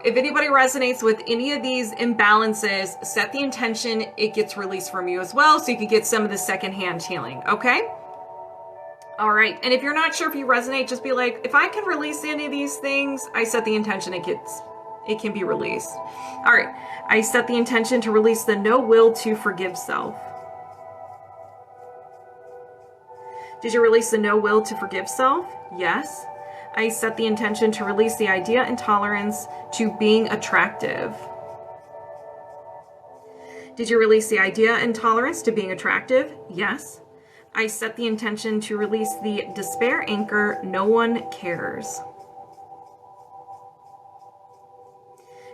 if anybody resonates with any of these imbalances, set the intention it gets released from you as well, so you can get some of the secondhand healing. Okay? All right. And if you're not sure if you resonate, just be like, if I can release any of these things, I set the intention it can be released. All right. I set the intention to release the no will to forgive self. Did you release the no will to forgive self? Yes. I set the intention to release the idea intolerance to being attractive. Did you release the idea intolerance to being attractive? Yes. I set the intention to release the despair anchor, no one cares.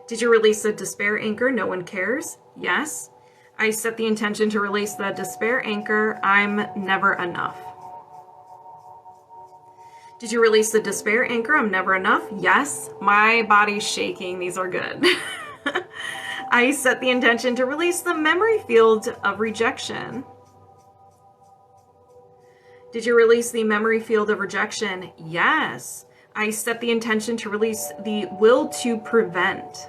Did you release the despair anchor, no one cares? Yes. I set the intention to release the despair anchor, I'm never enough. Did you release the despair anchor, I'm never enough? Yes. My body's shaking, these are good. I set the intention to release the memory field of rejection. Did you release the memory field of rejection? Yes. I set the intention to release the will to prevent.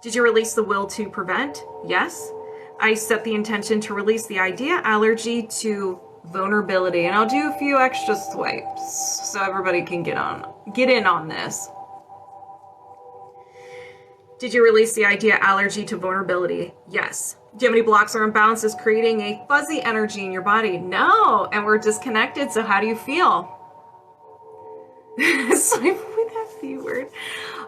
Did you release the will to prevent? Yes. I set the intention to release the idea allergy to vulnerability. And I'll do a few extra swipes so everybody can get in on this. Did you release the idea allergy to vulnerability? Yes. Do you have any blocks or imbalances creating a fuzzy energy in your body? No. And we're disconnected. So how do you feel? Swipe with that V word.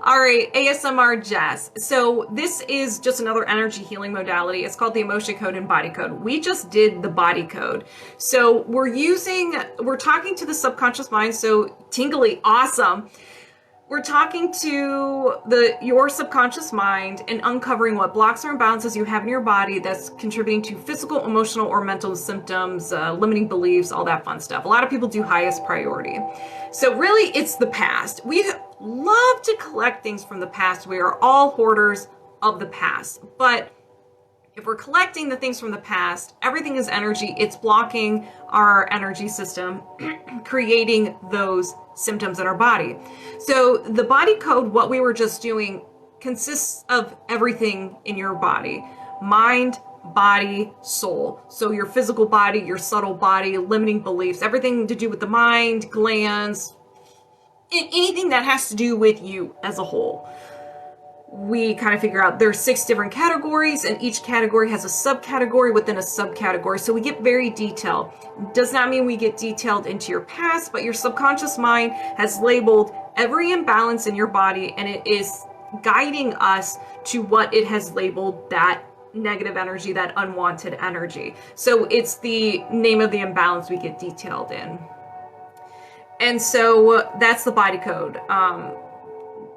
All right, ASMR Jess. So this is just another energy healing modality. It's called the emotion code and body code. We just did the body code. So we're talking to the subconscious mind. So tingly, awesome. We're talking to your subconscious mind and uncovering what blocks or imbalances you have in your body that's contributing to physical, emotional, or mental symptoms, limiting beliefs, all that fun stuff. A lot of people do highest priority. So really, it's the past. We love to collect things from the past. We are all hoarders of the past. But if we're collecting the things from the past, everything is energy. It's blocking our energy system, creating those symptoms in our body. So the body code, what we were just doing, consists of everything in your body: mind, body, soul. So your physical body, your subtle body, limiting beliefs, everything to do with the mind, glands, anything that has to do with you as a whole. We kind of figure out there's 6 different categories, and each category has a subcategory within a subcategory. So we get very detailed. Does not mean we get detailed into your past, but your subconscious mind has labeled every imbalance in your body, and it is guiding us to what it has labeled that negative energy, that unwanted energy. So it's the name of the imbalance we get detailed in. And so that's the body code.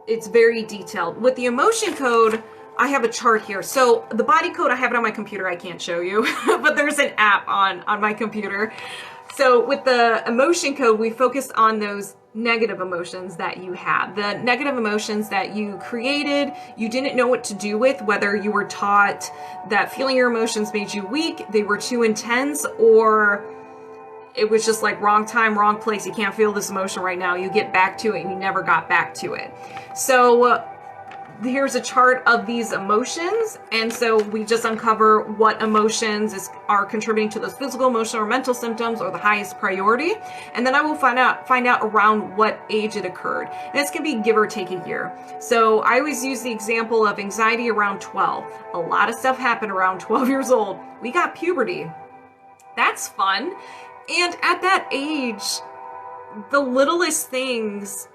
It's very detailed. With the emotion code, I have a chart here. So the body code, I have it on my computer. I can't show you, but there's an app on my computer. So with the emotion code, we focus on those negative emotions that you have, the negative emotions that you created, you didn't know what to do with, whether you were taught that feeling your emotions made you weak, they were too intense, or it was just like wrong time, wrong place. You can't feel this emotion right now. You get back to it and you never got back to it. So here's a chart of these emotions. And so we just uncover what emotions are contributing to those physical, emotional, or mental symptoms, or the highest priority. And then I will find out around what age it occurred. And it's going to be give or take a year. So I always use the example of anxiety around 12. A lot of stuff happened around 12 years old. We got puberty. That's fun. And at that age, the littlest things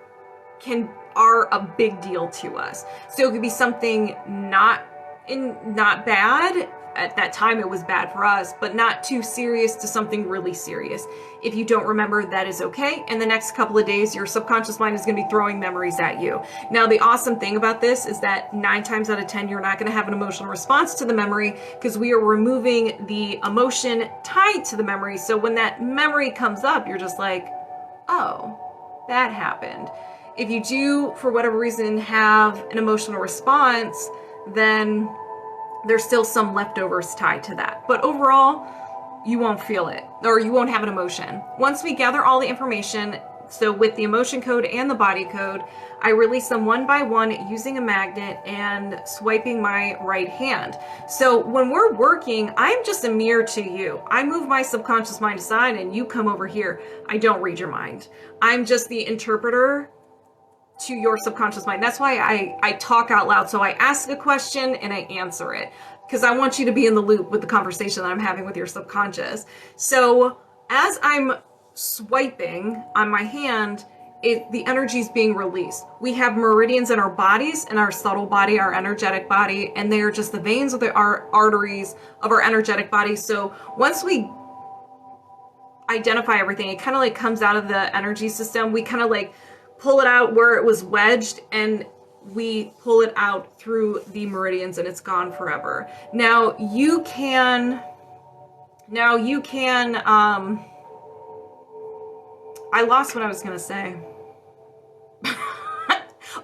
are a big deal to us. So it could be something not bad. At that time, it was bad for us, but not too serious to something really serious. If you don't remember, that is okay. In the next couple of days, your subconscious mind is going to be throwing memories at you. Now, the awesome thing about this is that 9 times out of 10, you're not going to have an emotional response to the memory, because we are removing the emotion tied to the memory. So when that memory comes up, you're just like, oh, that happened. If you do, for whatever reason, have an emotional response, then there's still some leftovers tied to that. But overall, you won't feel it, or you won't have an emotion. Once we gather all the information, so with the emotion code and the body code, I release them one by one using a magnet and swiping my right hand. So when we're working, I'm just a mirror to you. I move my subconscious mind aside and you come over here. I don't read your mind. I'm just the interpreter to your subconscious mind. That's why I talk out loud. So I ask a question and I answer it, because I want you to be in the loop with the conversation that I'm having with your subconscious. So as I'm swiping on my hand, the energy is being released. We have meridians in our bodies, in our subtle body, our energetic body, and they are just the veins of our arteries of our energetic body. So once we identify everything, it kind of like comes out of the energy system. We kind of like pull it out where it was wedged, and we pull it out through the meridians, and it's gone forever. Now you can I lost what I was gonna say.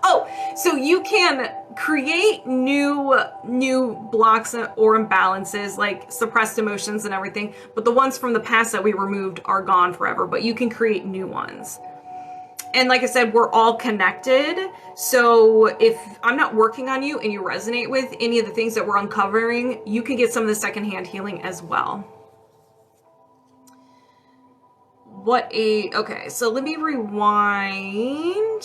Oh, so you can create new blocks or imbalances, like suppressed emotions and everything, but the ones from the past that we removed are gone forever, but you can create new ones. And like I said, we're all connected. So if I'm not working on you and you resonate with any of the things that we're uncovering, you can get some of the secondhand healing as well. Okay, so let me rewind.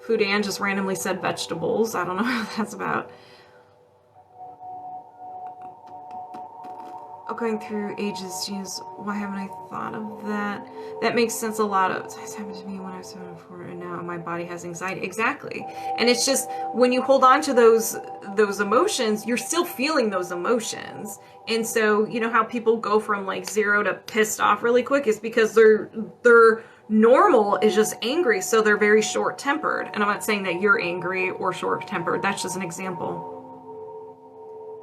Food Ann just randomly said vegetables. I don't know what that's about. Going through ages, genes, why haven't I thought of that? That makes sense. A lot of it's happened to me when I was 74 and now my body has anxiety. Exactly. And it's just when you hold on to those emotions, you're still feeling those emotions. And so, you know how people go from like 0 to pissed off really quick is because they're normal is just angry, so they're very short-tempered. And I'm not saying that you're angry or short-tempered. That's just an example.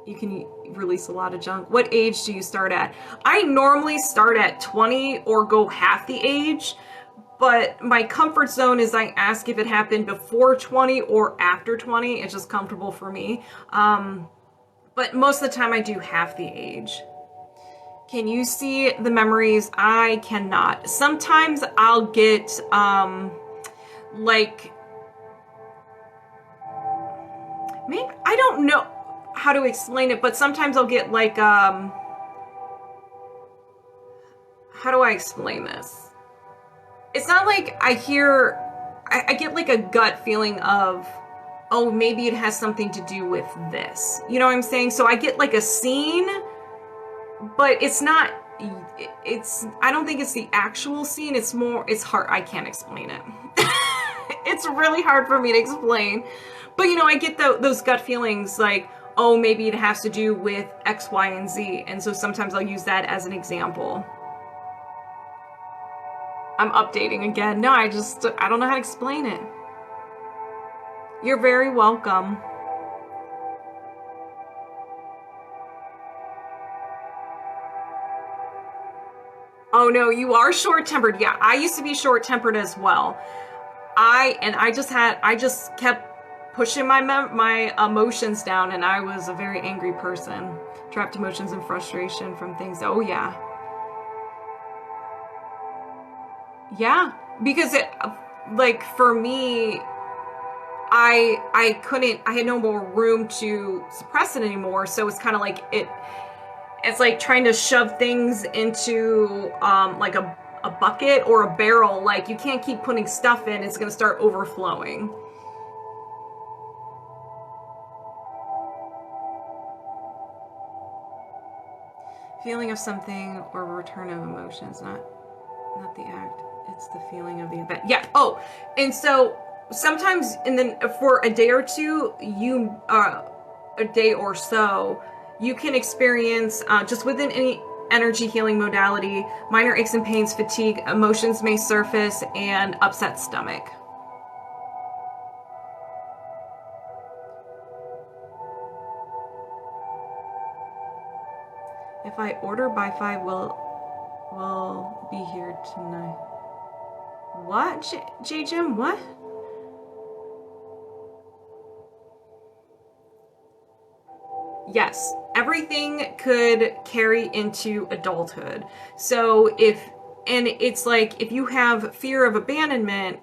You can release a lot of junk. What age do you start at? I normally start at 20 or go half the age, but my comfort zone is I ask if it happened before 20 or after 20. It's just comfortable for me. But most of the time I do half the age. Can you see the memories? I cannot. Sometimes I'll get like, maybe, I don't know how to explain it, but sometimes I'll get like, how do I explain this? It's not like I get like a gut feeling of, oh, maybe it has something to do with this. You know what I'm saying? So I get like a scene, but it's not, I don't think it's the actual scene. It's hard. I can't explain it. It's really hard for me to explain. But, you know, I get those gut feelings like, oh, maybe it has to do with X, Y, and Z. And so sometimes I'll use that as an example. I'm updating again. No, I don't know how to explain it. You're very welcome. Oh no, you are short-tempered. Yeah, I used to be short-tempered as well. I just kept pushing my emotions down, and I was a very angry person. Trapped emotions and frustration from things. Oh yeah. Yeah, because it, like for me, I had no more room to suppress it anymore. So it's kind of like it's like trying to shove things into like a bucket or a barrel. Like you can't keep putting stuff in, it's going to start overflowing. Feeling of something or return of emotions, not the act, it's the feeling of the event. Yeah. Oh, and so sometimes for a day or two, a day or so, you can experience just within any energy healing modality, minor aches and pains, fatigue, emotions may surface, and upset stomach. If I order by 5, will be here tonight. What? J Jim, what? Yes, everything could carry into adulthood. So it's like if you have fear of abandonment,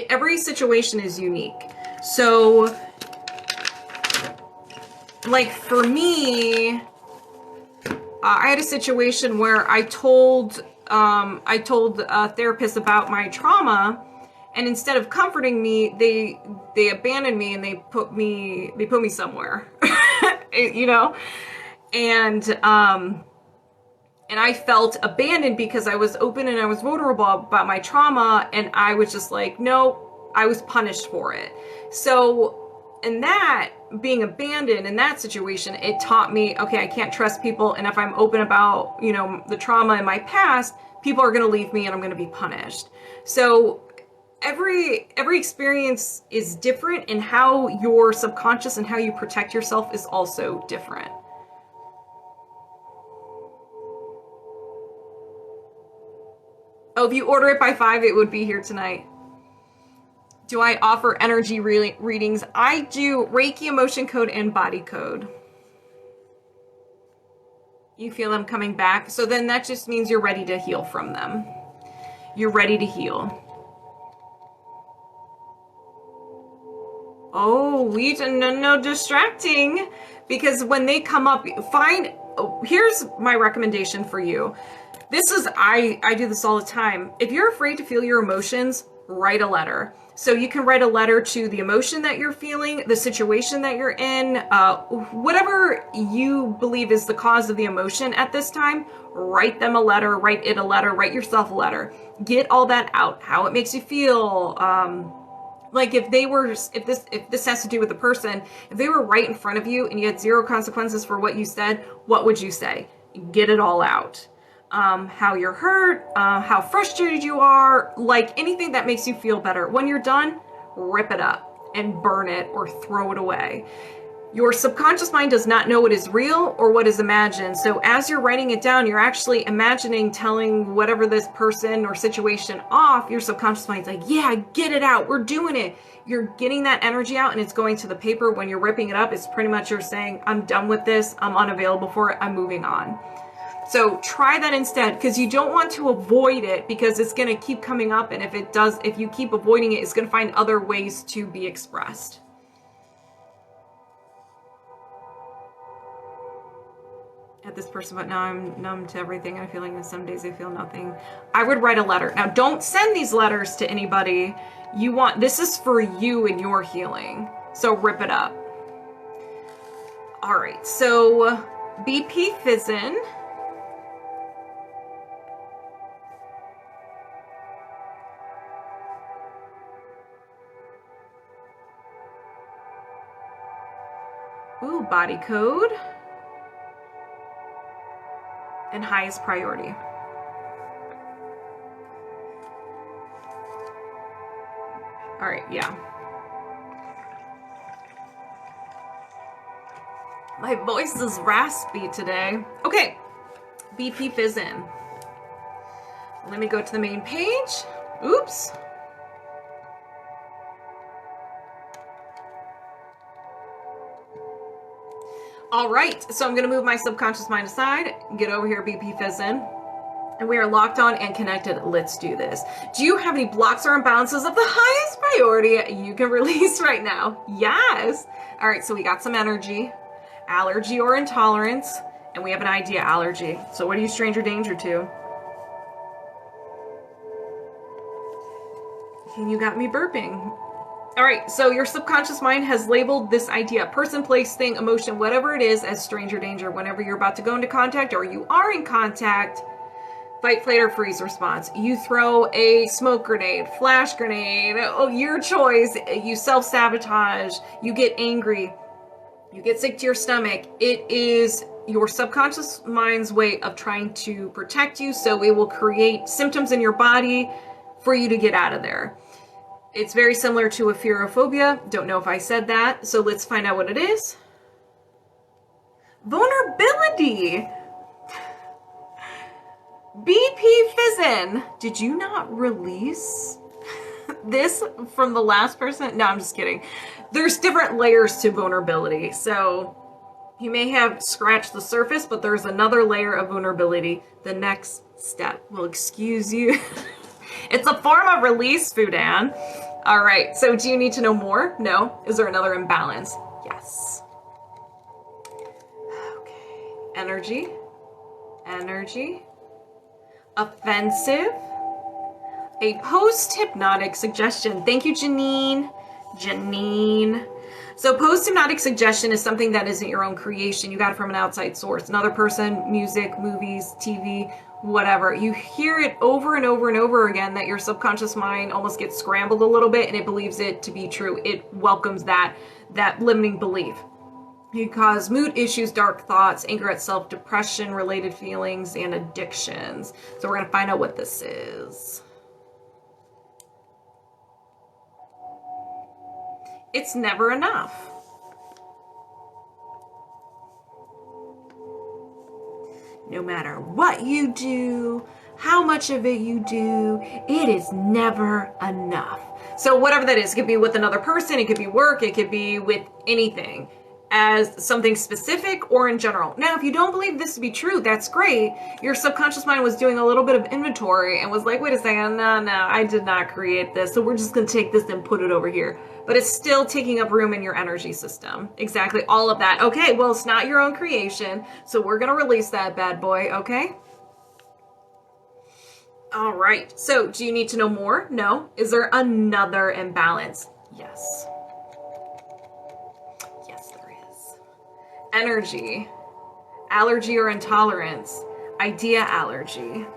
every situation is unique. So like for me, I had a situation where I told a therapist about my trauma, and instead of comforting me, they abandoned me and they put me somewhere, you know, and I felt abandoned because I was open and I was vulnerable about my trauma, and I was just like, no, I was punished for it. So in that, being abandoned in that situation, it taught me, okay, I can't trust people, and if I'm open about, you know, the trauma in my past, people are going to leave me and I'm going to be punished. So every experience is different, and how your subconscious and how you protect yourself is also different. Oh, if you order it by 5, it would be here tonight. Do I offer energy readings? I do Reiki, emotion code, and body code. You feel them coming back, so then that just means you're ready to heal from them. You're ready to heal. Oh, no distracting, because when they come up, here's my recommendation for you. This is, I do this all the time. If you're afraid to feel your emotions, write a letter. So you can write a letter to the emotion that you're feeling, the situation that you're in, whatever you believe is the cause of the emotion at this time, write them a letter, write it a letter, write yourself a letter. Get all that out, how it makes you feel. Like if this has to do with the person, if they were right in front of you and you had zero consequences for what you said, what would you say? Get it all out. How you're hurt, how frustrated you are, like anything that makes you feel better. When you're done, rip it up and burn it or throw it away. Your subconscious mind does not know what is real or what is imagined. So as you're writing it down, you're actually imagining telling whatever this person or situation off. Your subconscious mind's like, yeah, get it out. We're doing it. You're getting that energy out and it's going to the paper. When you're ripping it up, it's pretty much you're saying, I'm done with this. I'm unavailable for it. I'm moving on. So try that instead, because you don't want to avoid it, because it's going to keep coming up. And if you keep avoiding it, it's going to find other ways to be expressed. At this person, but now I'm numb to everything. I'm feeling this. Some days I feel nothing. I would write a letter. Now, don't send these letters to anybody. This is for you and your healing. So rip it up. All right. So Bpfizzinfrenzy. Ooh, body code. And highest priority. All right, yeah. My voice is raspy today. Okay, Bpfizzinfrenzy. Let me go to the main page. Oops. All right, so I'm gonna move my subconscious mind aside, get over here, Bpfizzinfrenzy, and we are locked on and connected. Let's do this. Do you have any blocks or imbalances of the highest priority you can release right now? Yes. All right, so we got some energy, allergy or intolerance, and we have an idea, allergy. So what are you stranger danger to? And you got me burping. All right, so your subconscious mind has labeled this idea, person, place, thing, emotion, whatever it is, as stranger danger. Whenever you're about to go into contact or you are in contact, fight, flight, or freeze response. You throw a smoke grenade, flash grenade, your choice. You self-sabotage, you get angry, you get sick to your stomach. It is your subconscious mind's way of trying to protect you, so it will create symptoms in your body for you to get out of there. It's very similar to a fear or phobia. Don't know if I said that, so let's find out what it is. Vulnerability. Bpfizzinfrenzy. Did you not release this from the last person? No, I'm just kidding. There's different layers to vulnerability. So you may have scratched the surface, but there's another layer of vulnerability. The next step will excuse you. It's a form of release, Fudan. All right, so do you need to know more? No. Is there another imbalance? Yes. Okay. Energy. Offensive. A post-hypnotic suggestion. Thank you, Janine. So post-hypnotic suggestion is something that isn't your own creation. You got it from an outside source. Another person, music, movies, TV, whatever. You hear it over and over and over again that your subconscious mind almost gets scrambled a little bit and it believes it to be true. It welcomes that limiting belief. You cause mood issues, dark thoughts, anger at self, depression, related feelings, and addictions. So we're going to find out what this is. It's never enough. No matter what you do, how much of it you do, it is never enough. So whatever that is, it could be with another person, it could be work, it could be with anything. as something specific or in general. Now, if you don't believe this to be true, that's great. Your subconscious mind was doing a little bit of inventory and was like, wait a second, no, I did not create this. So we're just going to take this and put it over here. But it's still taking up room in your energy system. Exactly, all of that. Okay, well, it's not your own creation. So we're going to release that bad boy, okay? All right, so do you need to know more? No. Is there another imbalance? Yes. Yes, there is. Energy, allergy or intolerance, idea allergy.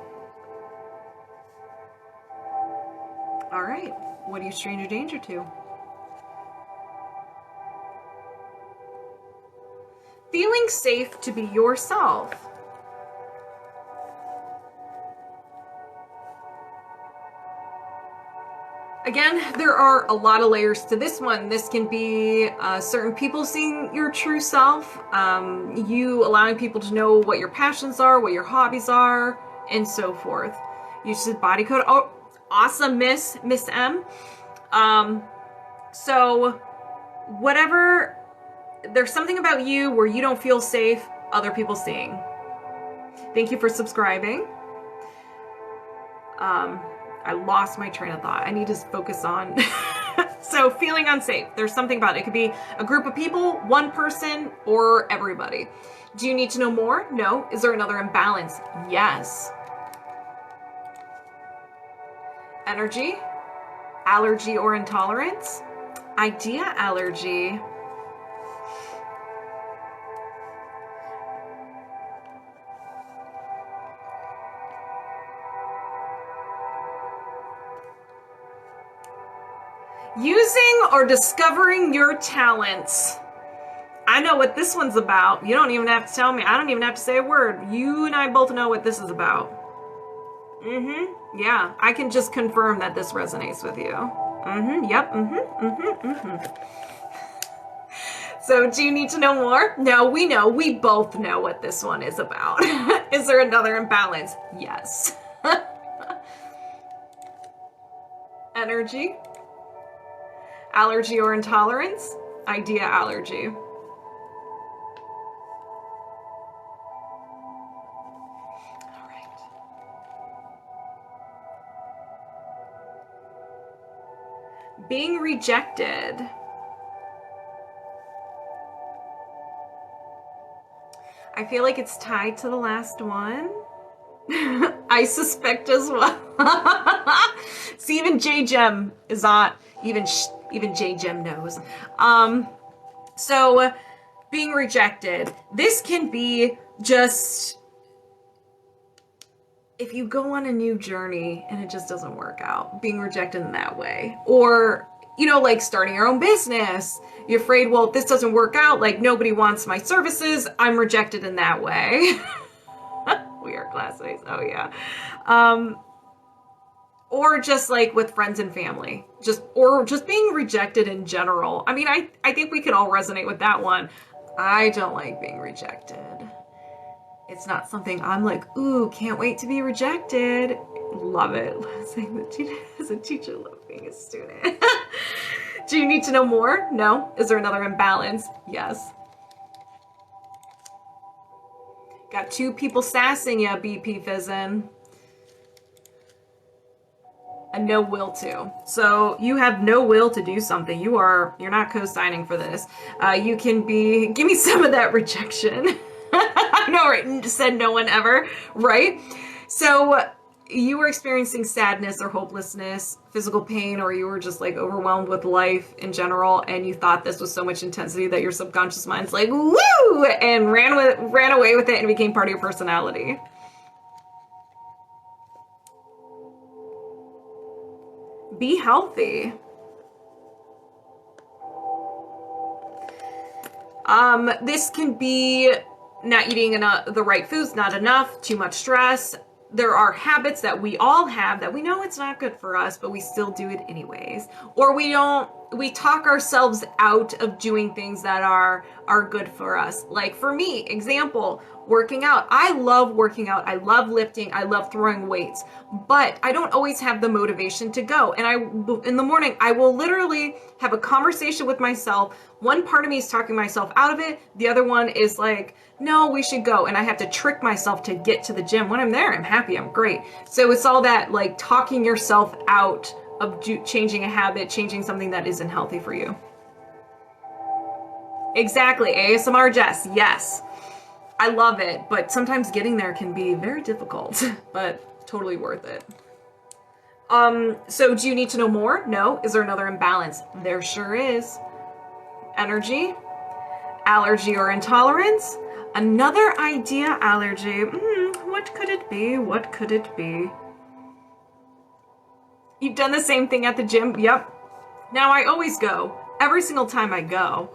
All right, what do you stranger danger to? Feeling safe to be yourself. Again, there are a lot of layers to this one. This can be certain people seeing your true self, you allowing people to know what your passions are, what your hobbies are, and so forth. Use the body code. Oh, awesome, Miss M. So whatever, there's something about you where you don't feel safe, other people seeing. Thank you for subscribing. I lost my train of thought. I need to focus on. So feeling unsafe. There's something about it. It could be a group of people, one person, or everybody. Do you need to know more? No. Is there another imbalance? Yes. Energy, allergy or intolerance, idea allergy. Using or discovering your talents. I know what this one's about. You don't even have to tell me. I don't even have to say a word. You and I both know what this is about. Yeah, I can just confirm that this resonates with you. Yep. So do you need to know more? No, we know. We both know what this one is about. Is there another imbalance? Yes. Energy, allergy or intolerance, idea allergy. All right. Being rejected. I feel like it's tied to the last one. I suspect as well. See, even J-Gem is not, even J-Gem knows. So being rejected. This can be just, if you go on a new journey and it just doesn't work out, being rejected in that way. Or, you know, like starting your own business. You're afraid, well, if this doesn't work out, like nobody wants my services, I'm rejected in that way. We are classmates. Oh yeah. Or just like with friends and family, or just being rejected in general. I mean, I think we could all resonate with that one. I don't like being rejected. It's not something I'm like, ooh, can't wait to be rejected. Love it. As a teacher, love being a student. Do you need to know more? No. Is there another imbalance? Yes. Got two people sassing you, Bpfizzin. And no will to. So you have no will to do something. You're not co-signing for this. You can be, give me some of that rejection. I know, right? Said no one ever, right? So you were experiencing sadness or hopelessness, physical pain, or you were just like overwhelmed with life in general, and you thought this was so much intensity that your subconscious mind's like, woo, and ran away with it and became part of your personality. Be healthy. This can be not eating the right foods, not enough, too much stress. There are habits that we all have that we know it's not good for us, but we still do it anyways. Or we don't we talk ourselves out of doing things that are good for us. Like for me, example, working out. I love working out. I love lifting. I love throwing weights, but I don't always have the motivation to go. And in the morning, I will literally have a conversation with myself. One part of me is talking myself out of it. The other one is like, no, we should go. And I have to trick myself to get to the gym. When I'm there, I'm happy. I'm great. So it's all that like talking yourself out of changing a habit, changing something that isn't healthy for you. Exactly. ASMR Jess. Yes. I love it, but sometimes getting there can be very difficult, but totally worth it. So do you need to know more? No. Is there another imbalance? There sure is. Energy, allergy or intolerance, another idea allergy. What could it be? What could it be? You've done the same thing at the gym? Yep. Now I always go. Every single time I go.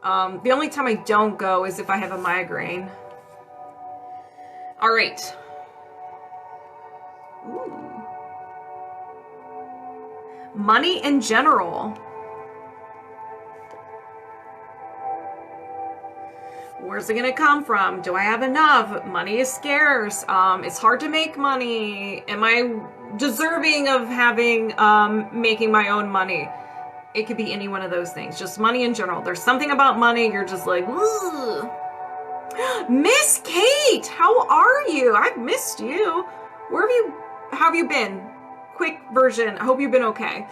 The only time I don't go is if I have a migraine. All right. Ooh. Money in general. Where's it gonna come from? Do I have enough? Money is scarce. It's hard to make money. Am I deserving of having making my own money? It could be any one of those things. Just money in general. There's something about money you're just like, ugh. Miss Kate, how are you? I've missed you. How have you been? Quick version. I hope you've been okay.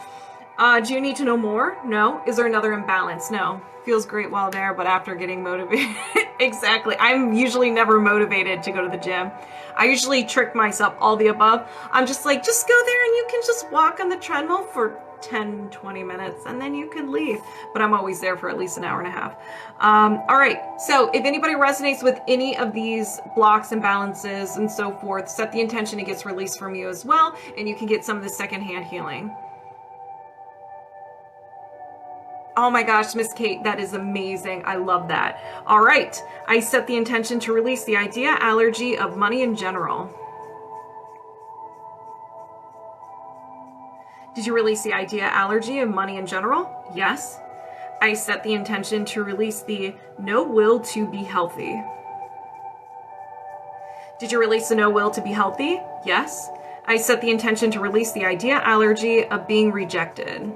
Do you need to know more? No. Is there another imbalance? No. Feels great while there, but after getting motivated. Exactly. I'm usually never motivated to go to the gym. I usually trick myself, all the above. I'm just like, just go there and you can just walk on the treadmill for 10, 20 minutes and then you can leave. But I'm always there for at least an hour and a half. All right. So if anybody resonates with any of these blocks and balances and so forth, set the intention it gets released from you as well. And you can get some of the secondhand healing. Oh my gosh, Miss Kate, that is amazing. I love that. All right. I set the intention to release the idea allergy of money in general. Did you release the idea allergy of money in general? Yes. I set the intention to release the no will to be healthy. Did you release the no will to be healthy? Yes. I set the intention to release the idea allergy of being rejected.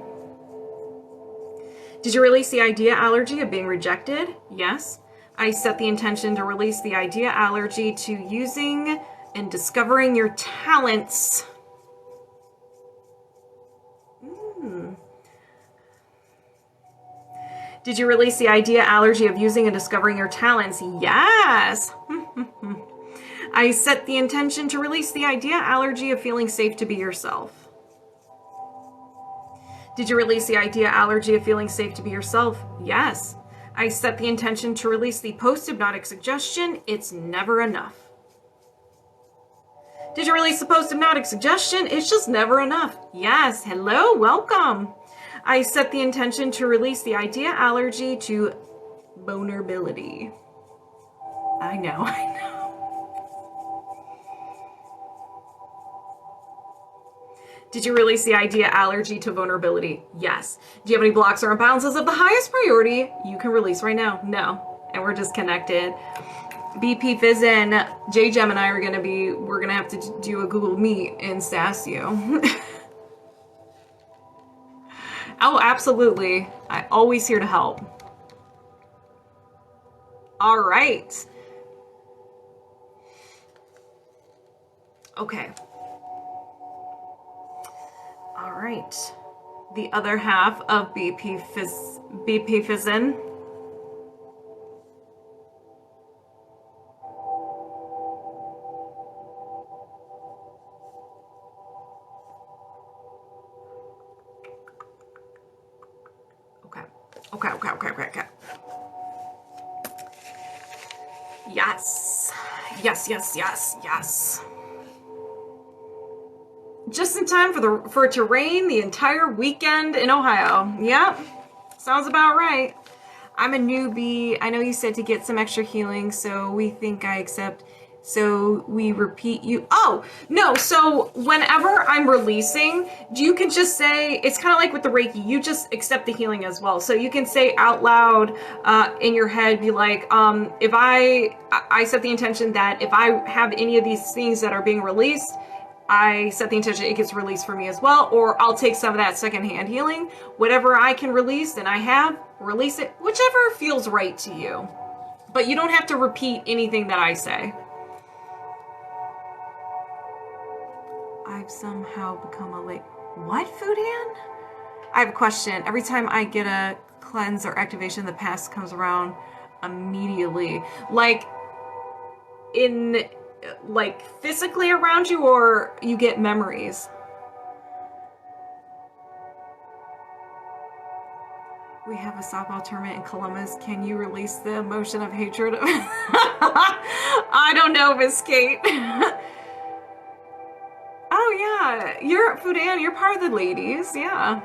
Did you release the idea allergy of being rejected? Yes. I set the intention to release the idea allergy to using and discovering your talents. Did you release the idea allergy of using and discovering your talents? Yes. I set the intention to release the idea allergy of feeling safe to be yourself. Did you release the idea allergy of feeling safe to be yourself? Yes. I set the intention to release the post-hypnotic suggestion, it's never enough. Did you release the post-hypnotic suggestion, it's just never enough? Yes. Hello, welcome. I set the intention to release the idea allergy to vulnerability. I know. Did you release the idea allergy to vulnerability? Yes. Do you have any blocks or imbalances of the highest priority you can release right now? No. And we're just connected. Bpfizzinfrenzy, J-Gem and I are we're going to have to do a Google Meet and sass you. Oh, absolutely. I'm always here to help. All right. Okay. All right. The other half of Bpfizzin. Okay. Yes. Just in time for it to rain the entire weekend in Ohio. Yep. Sounds about right. I'm a newbie. I know you said to get some extra healing, so we think I accept So we repeat you. Oh, no. So whenever I'm releasing, you can just say, it's kind of like with the Reiki, you just accept the healing as well. So you can say out loud in your head, be like, if I set the intention that if I have any of these things that are being released, I set the intention it gets released for me as well, or I'll take some of that secondhand healing. Whatever I can release and I have, release it, whichever feels right to you. But you don't have to repeat anything that I say. I've somehow become a late... What, Fudan? I have a question. Every time I get a cleanse or activation, the past comes around immediately. Like, physically around you, or you get memories? We have a softball tournament in Columbus. Can you release the emotion of hatred? I don't know, Miss Kate. Oh yeah, you're Fudan, you're part of the ladies, yeah.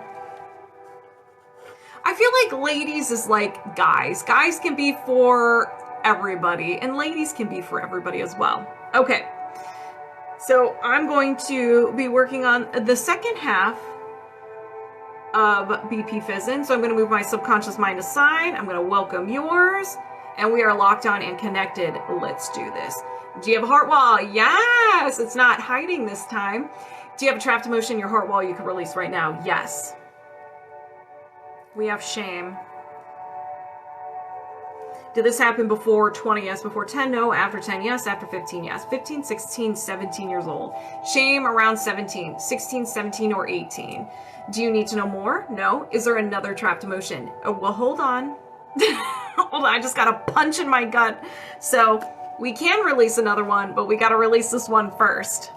I feel like ladies is like guys. Guys can be for everybody, and ladies can be for everybody as well. Okay, so I'm going to be working on the second half of Bpfizzin. So I'm going to move my subconscious mind aside. I'm going to welcome yours, and we are locked on and connected. Let's do this. Do you have a heart wall? Yes! It's not hiding this time. Do you have a trapped emotion in your heart wall you can release right now? Yes. We have shame. Did this happen before 20? Yes. Before 10? No. After 10? Yes. After 15? Yes. 15, 16, 17 years old. Shame around 17, 16, 17, or 18. Do you need to know more? No. Is there another trapped emotion? Oh, well, hold on. Hold on. I just got a punch in my gut. So we can release another one, but we got to release this one first.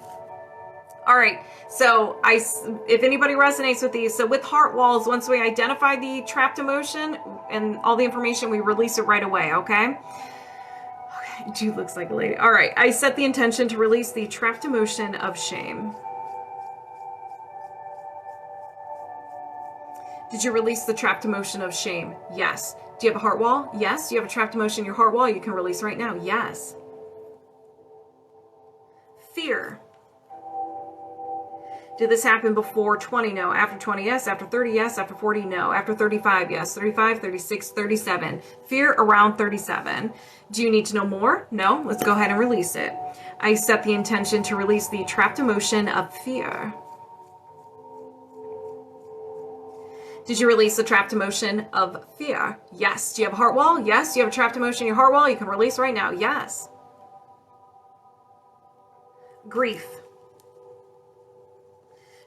All right, so if anybody resonates with these, so with heart walls, once we identify the trapped emotion and all the information, we release it right away, okay? Okay, dude looks like a lady. All right, I set the intention to release the trapped emotion of shame. Did you release the trapped emotion of shame? Yes. Do you have a heart wall? Yes. Do you have a trapped emotion in your heart wall you can release right now? Yes. Fear. Did this happen before 20? No. After 20? Yes. After 30? Yes. After 40? No. After 35? Yes. 35, 36, 37. Fear around 37. Do you need to know more? No. Let's go ahead and release it. I set the intention to release the trapped emotion of fear. Did you release the trapped emotion of fear? Yes. Do you have a heart wall? Yes. Do you have a trapped emotion in your heart wall you can release right now? Yes. Grief.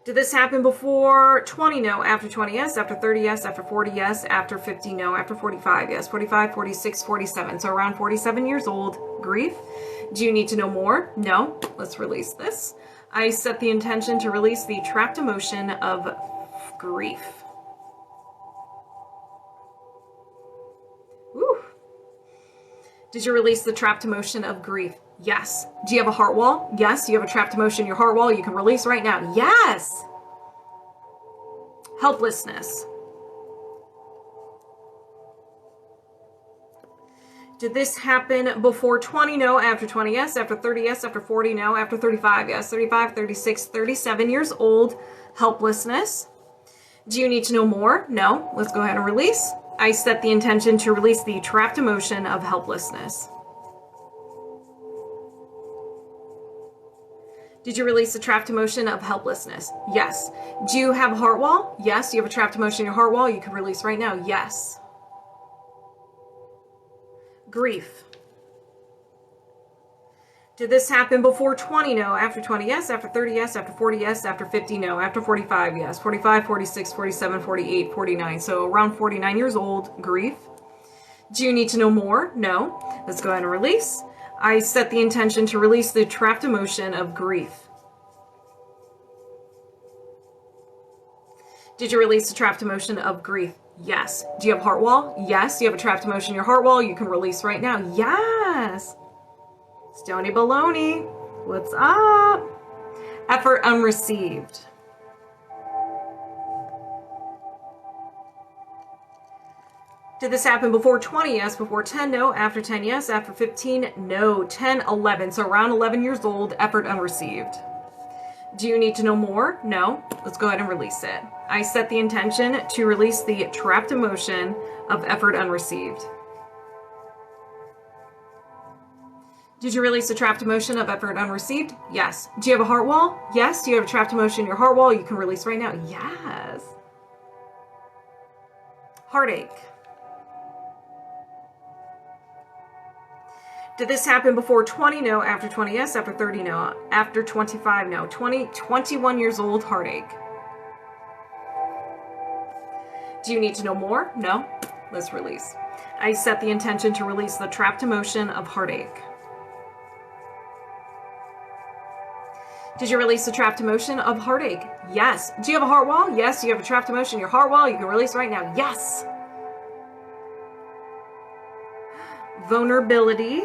Did this happen before 20? No. After 20? Yes. After 30? Yes. After 40? Yes. After 50? No. After 45? Yes. 45, 46, 47. So around 47 years old. Grief. Do you need to know more? No. Let's release this. I set the intention to release the trapped emotion of grief. Woo. Did you release the trapped emotion of grief? Yes. Do you have a heart wall? Yes. Do you have a trapped emotion in your heart wall you can release right now? Yes. Helplessness. Did this happen before 20? No. After 20? Yes. After 30? Yes. After 40? No. After 35? Yes. 35, 36, 37 years old. Helplessness. Do you need to know more? No. Let's go ahead and release. I set the intention to release the trapped emotion of helplessness. Did you release the trapped emotion of helplessness? Yes. Do you have a heart wall? Yes. Do you have a trapped emotion in your heart wall you can release right now? Yes. Grief. Did this happen before 20? No. After 20? Yes. After 30? Yes. After 40? Yes. After 50? No. After 45? Yes. 45, 46, 47, 48, 49. So around 49 years old. Grief. Do you need to know more? No. Let's go ahead and release. I set the intention to release the trapped emotion of grief. Did you release the trapped emotion of grief? Yes. Do you have a heart wall? Yes. Do you have a trapped emotion in your heart wall you can release right now? Yes. Stony Baloney, what's up? Effort unreceived. Did this happen before 20? Yes. Before 10? No. After 10? Yes. After 15? No. 10, 11. So around 11 years old, effort unreceived. Do you need to know more? No. Let's go ahead and release it. I set the intention to release the trapped emotion of effort unreceived. Did you release the trapped emotion of effort unreceived? Yes. Do you have a heart wall? Yes. Do you have a trapped emotion in your heart wall you can release right now? Yes. Heartache. Did this happen before 20? No. After 20? Yes. After 30? No. After 25? No. 21 years old, heartache. Do you need to know more? No. Let's release. I set the intention to release the trapped emotion of heartache. Did you release the trapped emotion of heartache? Yes. Do you have a heart wall? Yes. Do you have a trapped emotion in your heart wall you can release right now? Yes. Vulnerability.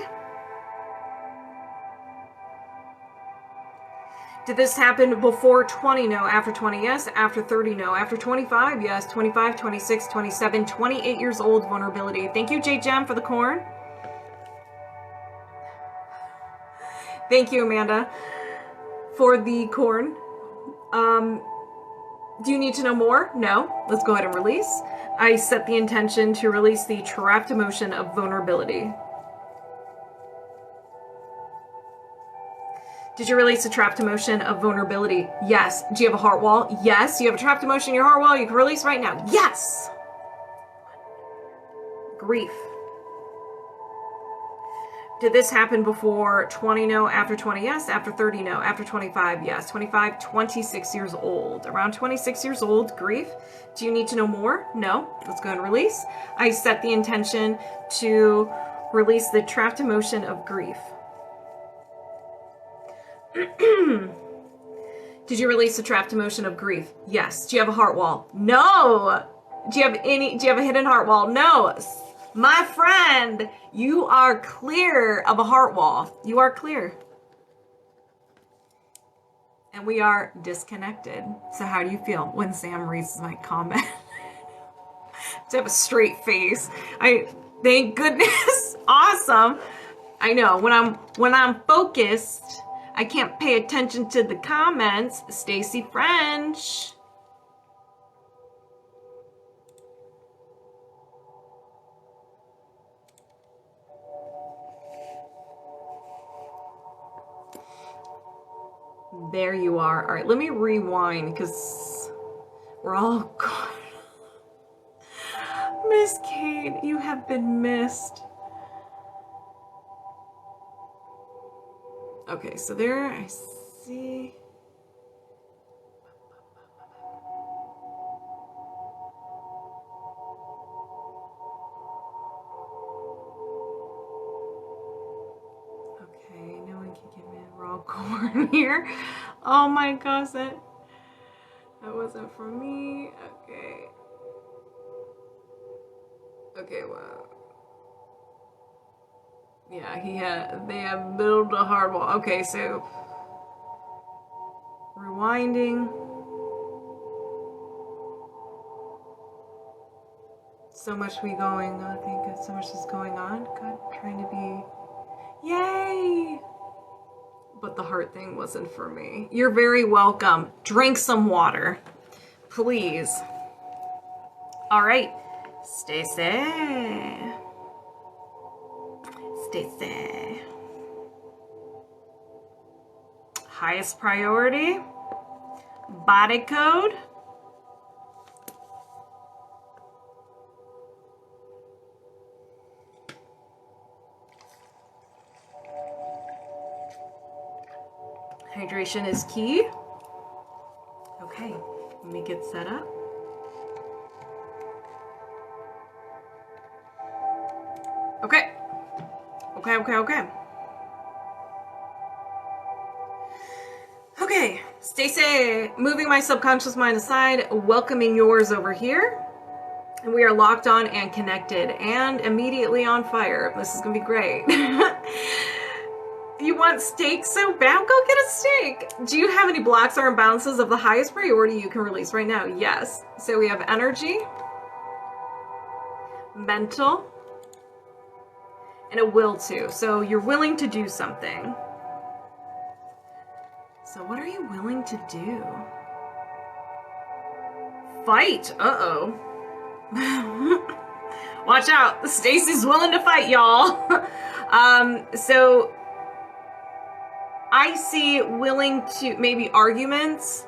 Did this happen before 20? No. After 20? Yes. After 30? No. After 25? Yes. 25, 26, 27, 28 years old, vulnerability. Thank you, J Gem, for the corn. Thank you, Amanda, for the corn. Do you need to know more? No. Let's go ahead and release. I set the intention to release the trapped emotion of vulnerability. Did you release the trapped emotion of vulnerability? Yes. Do you have a heart wall? Yes. Do you have a trapped emotion in your heart wall you can release right now? Yes. Grief. Did this happen before 20? No. After 20? Yes. After 30? No. After 25? Yes. 25, 26 years old. Around 26 years old, grief. Do you need to know more? No. Let's go ahead and release. I set the intention to release the trapped emotion of grief. Did you release the trapped emotion of grief? Yes. Do you have a heart wall? No. Do you have a hidden heart wall? No. My friend, you are clear of a heart wall. You are clear. And we are disconnected. So how do you feel when Sam reads my comment? To have a straight face. Thank goodness. Awesome. I know when I'm focused, I can't pay attention to the comments. Stacy French. There you are. All right, let me rewind because we're all gone. Miss Kate, you have been missed. Okay, so there I see. Okay, no one can give me a raw corn here. Oh my gosh, that wasn't for me. Okay. Okay, wow. Yeah, they have built a hard wall. Okay, so rewinding. So much I think so much is going on. God, trying to be, yay! But the heart thing wasn't for me. You're very welcome. Drink some water, please. All right, Stacy. Stacy. Highest priority. Body code. Hydration is key. Okay, let me get set up. Okay. Okay, Stacy, moving my subconscious mind aside, welcoming yours over here. And we are locked on and connected and immediately on fire. This is gonna be great. You want steak so bad? Go get a steak. Do you have any blocks or imbalances of the highest priority you can release right now? Yes. So we have energy, mental, and a will to. So you're willing to do something. So what are you willing to do? Fight. Uh-oh. Watch out. Stacy's willing to fight, y'all. So I see willing to maybe arguments,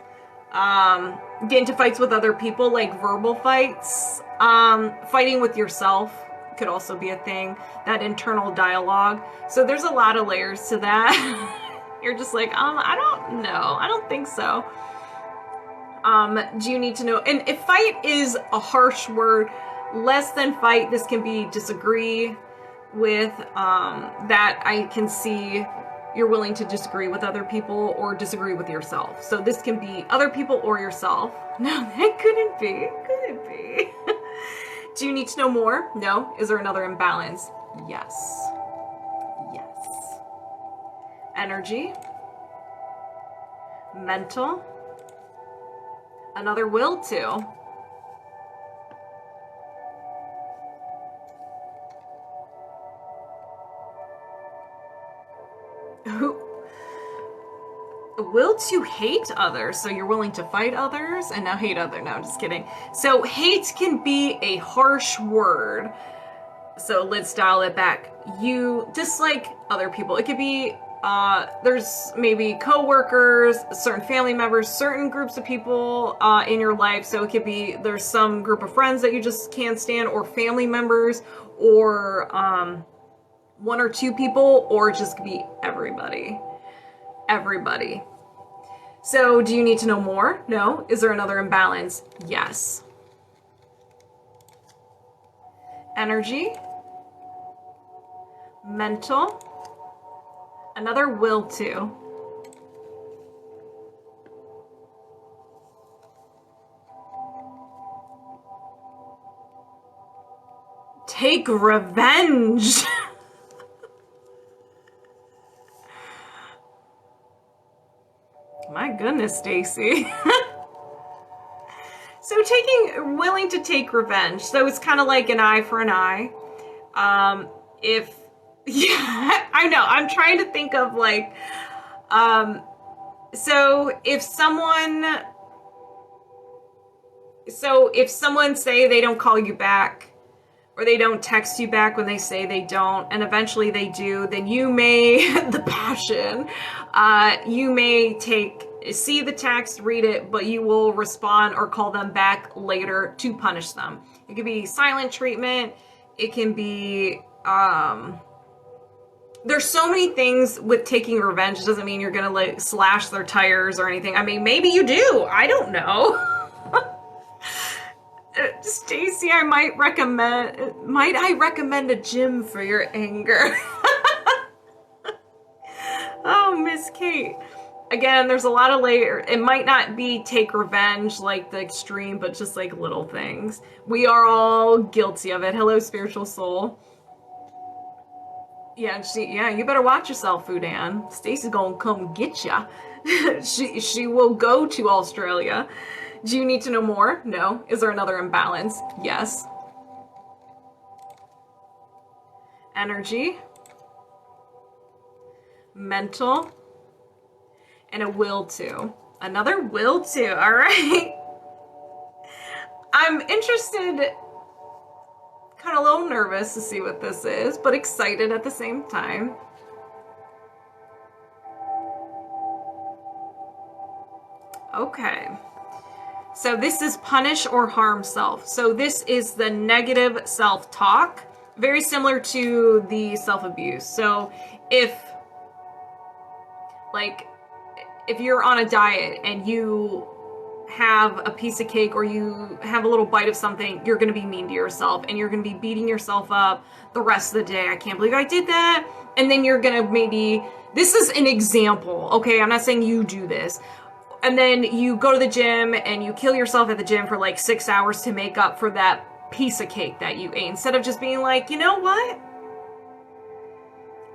get into fights with other people, like verbal fights, fighting with yourself could also be a thing, that internal dialogue. So there's a lot of layers to that. You're just like, I don't know. I don't think so. Do you need to know? And if fight is a harsh word, less than fight, this can be disagree with, that I can see you're willing to disagree with other people or disagree with yourself. So this can be other people or yourself. No, that couldn't be. It couldn't be. Do you need to know more? No. Is there another imbalance? Yes. Yes. Energy. Mental. Another will to. Will to hate others. So you're willing to fight others and now hate others. No, I'm just kidding. So hate can be a harsh word. So let's dial it back. You dislike other people. It could be, there's maybe co-workers, certain family members, certain groups of people in your life. So it could be there's some group of friends that you just can't stand, or family members, or one or two people, or it just could be everybody. Everybody. So do you need to know more? No. Is there another imbalance? Yes. Energy. Mental. Another will to. Take revenge. My goodness, Stacy. So willing to take revenge. So it's kind of like an eye for an eye. Yeah, I know. I'm trying to think of like, so if someone say they don't call you back, or they don't text you back when they say they don't, and eventually they do, then you may, the passion, you may see the text, read it, but you will respond or call them back later to punish them. It could be silent treatment. It can be, there's so many things with taking revenge. It doesn't mean you're gonna like slash their tires or anything. I mean, maybe you do. I don't know. Stacy, might I recommend a gym for your anger? Oh, Miss Kate. Again, there's a lot of layers. It might not be take revenge like the extreme, but just like little things. We are all guilty of it. Hello, spiritual soul. Yeah, you better watch yourself, Fudan. Stacy's gonna come get ya. She will go to Australia. Do you need to know more? No. Is there another imbalance? Yes. Energy. Mental. And a will to. Another will to. All right. I'm interested, kind of a little nervous to see what this is, but excited at the same time. Okay. So this is punish or harm self. So this is the negative self-talk, very similar to the self-abuse. So if you're on a diet and you have a piece of cake or you have a little bite of something, you're going to be mean to yourself and you're going to be beating yourself up the rest of the day. I can't believe I did that. And then you're going to this is an example, okay? I'm not saying you do this. And then you go to the gym and you kill yourself at the gym for like 6 hours to make up for that piece of cake that you ate. Instead of just being like, you know what?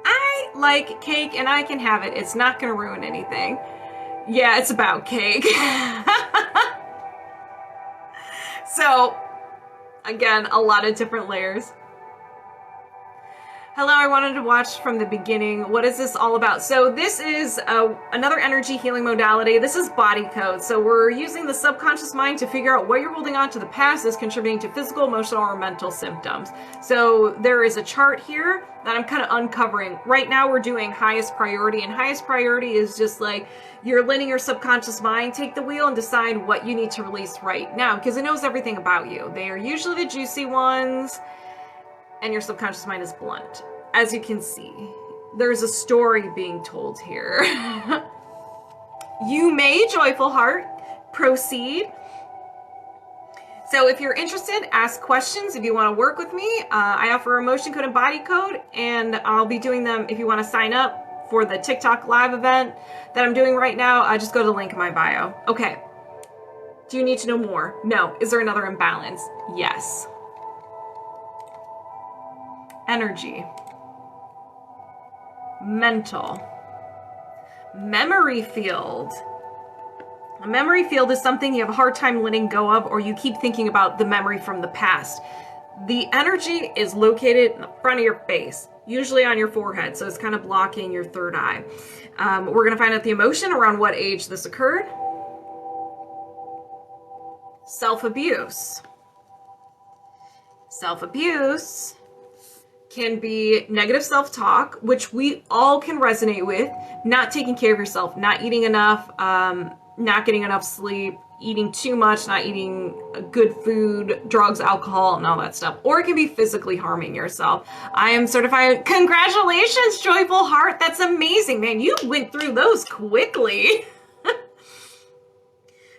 I like cake and I can have it. It's not going to ruin anything. Yeah, it's about cake. So, Again, a lot of different layers. Hello, I wanted to watch from the beginning. What is this all about? So this is another energy healing modality. This is body code. So we're using the subconscious mind to figure out what you're holding on to the past is contributing to physical, emotional, or mental symptoms. So there is a chart here that I'm kind of uncovering. Right now we're doing highest priority, and highest priority is just like you're letting your subconscious mind take the wheel and decide what you need to release right now, because it knows everything about you. They are usually the juicy ones, and your subconscious mind is blunt. As you can see, there's a story being told here. You may, joyful heart, proceed. So if you're interested, ask questions. If you want to work with me, I offer emotion code and body code, and I'll be doing them if you want to sign up for the TikTok live event that I'm doing right now. Just go to the link in my bio. Okay. Do you need to know more? No. Is there another imbalance? Yes. Energy, mental, memory field. A memory field is something you have a hard time letting go of, or you keep thinking about the memory from the past. The energy is located in the front of your face, usually on your forehead, so it's kind of blocking your third eye. We're going to find out the emotion, around what age this occurred. Self-abuse. Self-abuse can be negative self-talk, which we all can resonate with. Not taking care of yourself, not eating enough, not getting enough sleep, eating too much, not eating good food, drugs, alcohol, and all that stuff. Or it can be physically harming yourself. I am certified. Congratulations, joyful heart. That's amazing, man. You went through those quickly.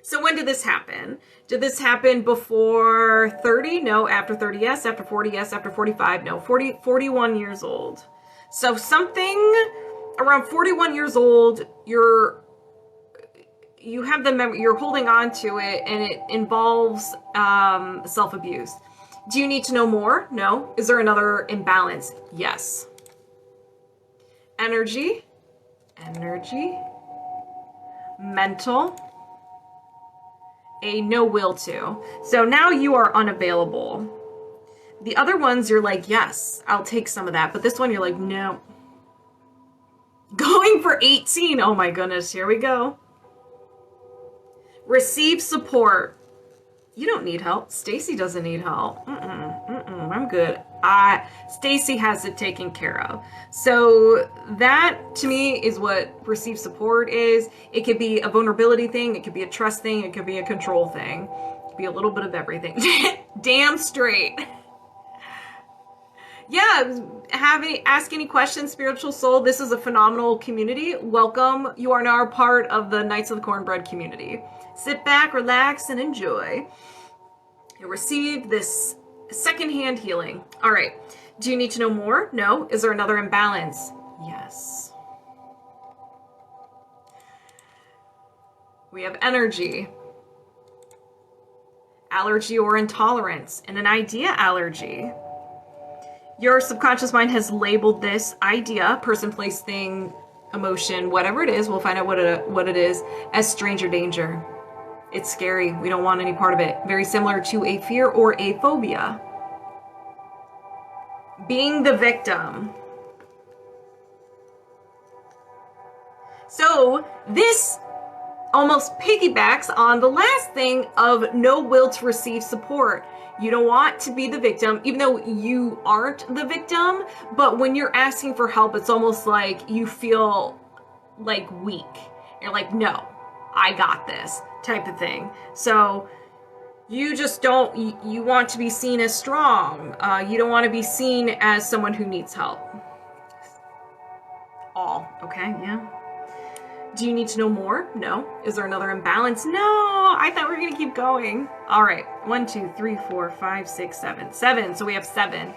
So when did this happen? Did this happen before 30? No. After 30, yes. After 40, yes. After 45, no. 41 years old. So something around 41 years old, you have the memory, you're holding on to it, and it involves self-abuse. Do you need to know more? No. Is there another imbalance? Yes. Energy, mental, a no will to. So now you are unavailable. The other ones you're like, yes, I'll take some of that. But this one you're like, no. Going for 18. Oh my goodness, here we go. Receive support. You don't need help. Stacy doesn't need help. I'm good. Stacy has it taken care of. So that to me is what receive support is. It could be a vulnerability thing. It could be a trust thing. It could be a control thing. It could be a little bit of everything. Damn straight. Yeah, ask any questions, spiritual soul. This is a phenomenal community. Welcome. You are now part of the Knights of the Cornbread community. Sit back, relax, and enjoy. You'll receive this secondhand healing. All right. Do you need to know more? No. Is there another imbalance? Yes. We have energy, allergy or intolerance, and an idea allergy. Your subconscious mind has labeled this idea, person, place, thing, emotion, whatever it is, we'll find out what it is, as stranger danger. It's scary. We don't want any part of it. Very similar to a fear or a phobia. Being the victim. So this almost piggybacks on the last thing of no will to receive support. You don't want to be the victim, even though you aren't the victim, but when you're asking for help, it's almost like you feel like weak. You're like, no, I got this type of thing. So you just don't, you want to be seen as strong. You don't want to be seen as someone who needs help. Okay, yeah. Do you need to know more? No. Is there another imbalance? No, I thought we were going to keep going. All right. 1, 2, 3, 4, 5, 6, 7. 7. So we have 7.